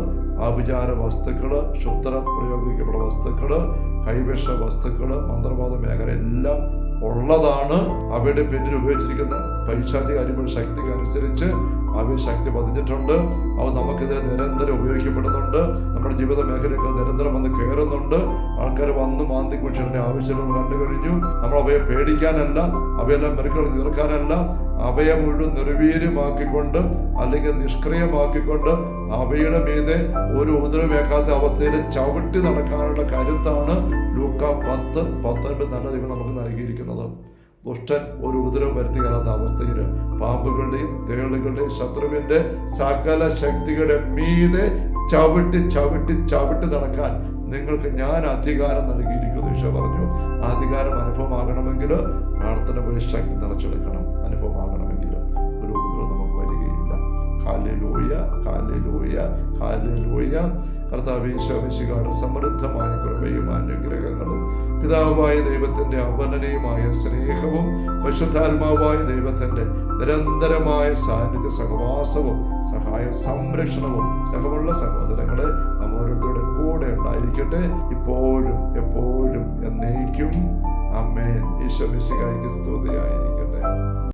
ആഭിചാര വസ്തുക്കള്, ക്ഷുദ്ര പ്രയോഗിക്കപ്പെട്ട വസ്തുക്കള്, കൈവിഷ വസ്തുക്കള്, മന്ത്രവാദ മേഖല എല്ലാം ഉള്ളതാണ്. അവയുടെ പിന്നിൽ ഉപയോഗിച്ചിരിക്കുന്ന പൈശാചിക അരിമുള്ള ശക്തിക്ക് അനുസരിച്ച് അവയിൽ ശക്തി പതിഞ്ഞിട്ടുണ്ട്. അവ നമുക്കെതിരെ നിരന്തരം ഉപയോഗിക്കപ്പെടുന്നുണ്ട്. നമ്മുടെ ജീവിത മേഖലയൊക്കെ നിരന്തരം വന്ന് കയറുന്നുണ്ട്. ആൾക്കാർ വന്ന് മാന്തി കുഴിച്ചിടേണ്ട ആവശ്യം കണ്ടു കഴിഞ്ഞു. നമ്മൾ അവയെ പേടിക്കാനല്ല, അവയെല്ലാം മെറുക്കൾ തീർക്കാനല്ല, അവയെ മുഴുവൻ നിർവീര്യമാക്കിക്കൊണ്ട് അല്ലെങ്കിൽ നിഷ്ക്രിയമാക്കിക്കൊണ്ട് അവയുടെ മീതെ ഒരു ഉപദ്രവമേക്കാത്ത അവസ്ഥയിൽ ചവിട്ടി നടക്കാനുള്ള കരുത്താണ് ലൂക്ക 10:19 നല്ല ദൈവം നമുക്ക് നൽകിയിരിക്കുന്നത്. ദുഷ്ടൻ ഒരു ഉപദ്രവം വരുത്തി കലാത്ത അവസ്ഥയിൽ പാമ്പുകളുടെയും തേളുകളുടെയും ശത്രുവിന്റെ സകല ശക്തികളുടെ മീതെ ചവിട്ടി ചവിട്ടി ചവിട്ടി നടക്കാൻ നിങ്ങൾക്ക് ഞാൻ അധികാരം നൽകിയിരിക്കുന്നു. ഈശോ പറഞ്ഞു, അധികാരം അനുഭവമാകണമെങ്കിൽ പ്രാർത്ഥന വഴി ശക്തി നിറച്ചെടുക്കണം. അനുഭവമാകണമെങ്കിൽ ഒരു ഉപദ്രവം നമുക്ക് വരികയില്ല. Hallelujah, hallelujah, hallelujah. കർത്താവേ, ഈശോമിശിഹായുടെ സമൃദ്ധമായ കൃപയും അനുഗ്രഹങ്ങളും പിതാവായ ദൈവത്തിന്റെ അവർണ്ണനീയമായ സ്നേഹവും പരിശുദ്ധാത്മാവായ ദൈവത്തിന്റെ നിരന്തരമായ സാന്നിധ്യ സഹവാസവും സഹായ സംരക്ഷണവും സഹമുള്ള സഹോദരങ്ങളെ നമ്മോരോരുത്തരുടെ കൂടെ ഉണ്ടായിരിക്കട്ടെ, ഇപ്പോഴും എപ്പോഴും എന്നേക്കും. ആമേൻ. ഈശോ മിശിഹായ്ക്ക് സ്തുതിയായിരിക്കട്ടെ.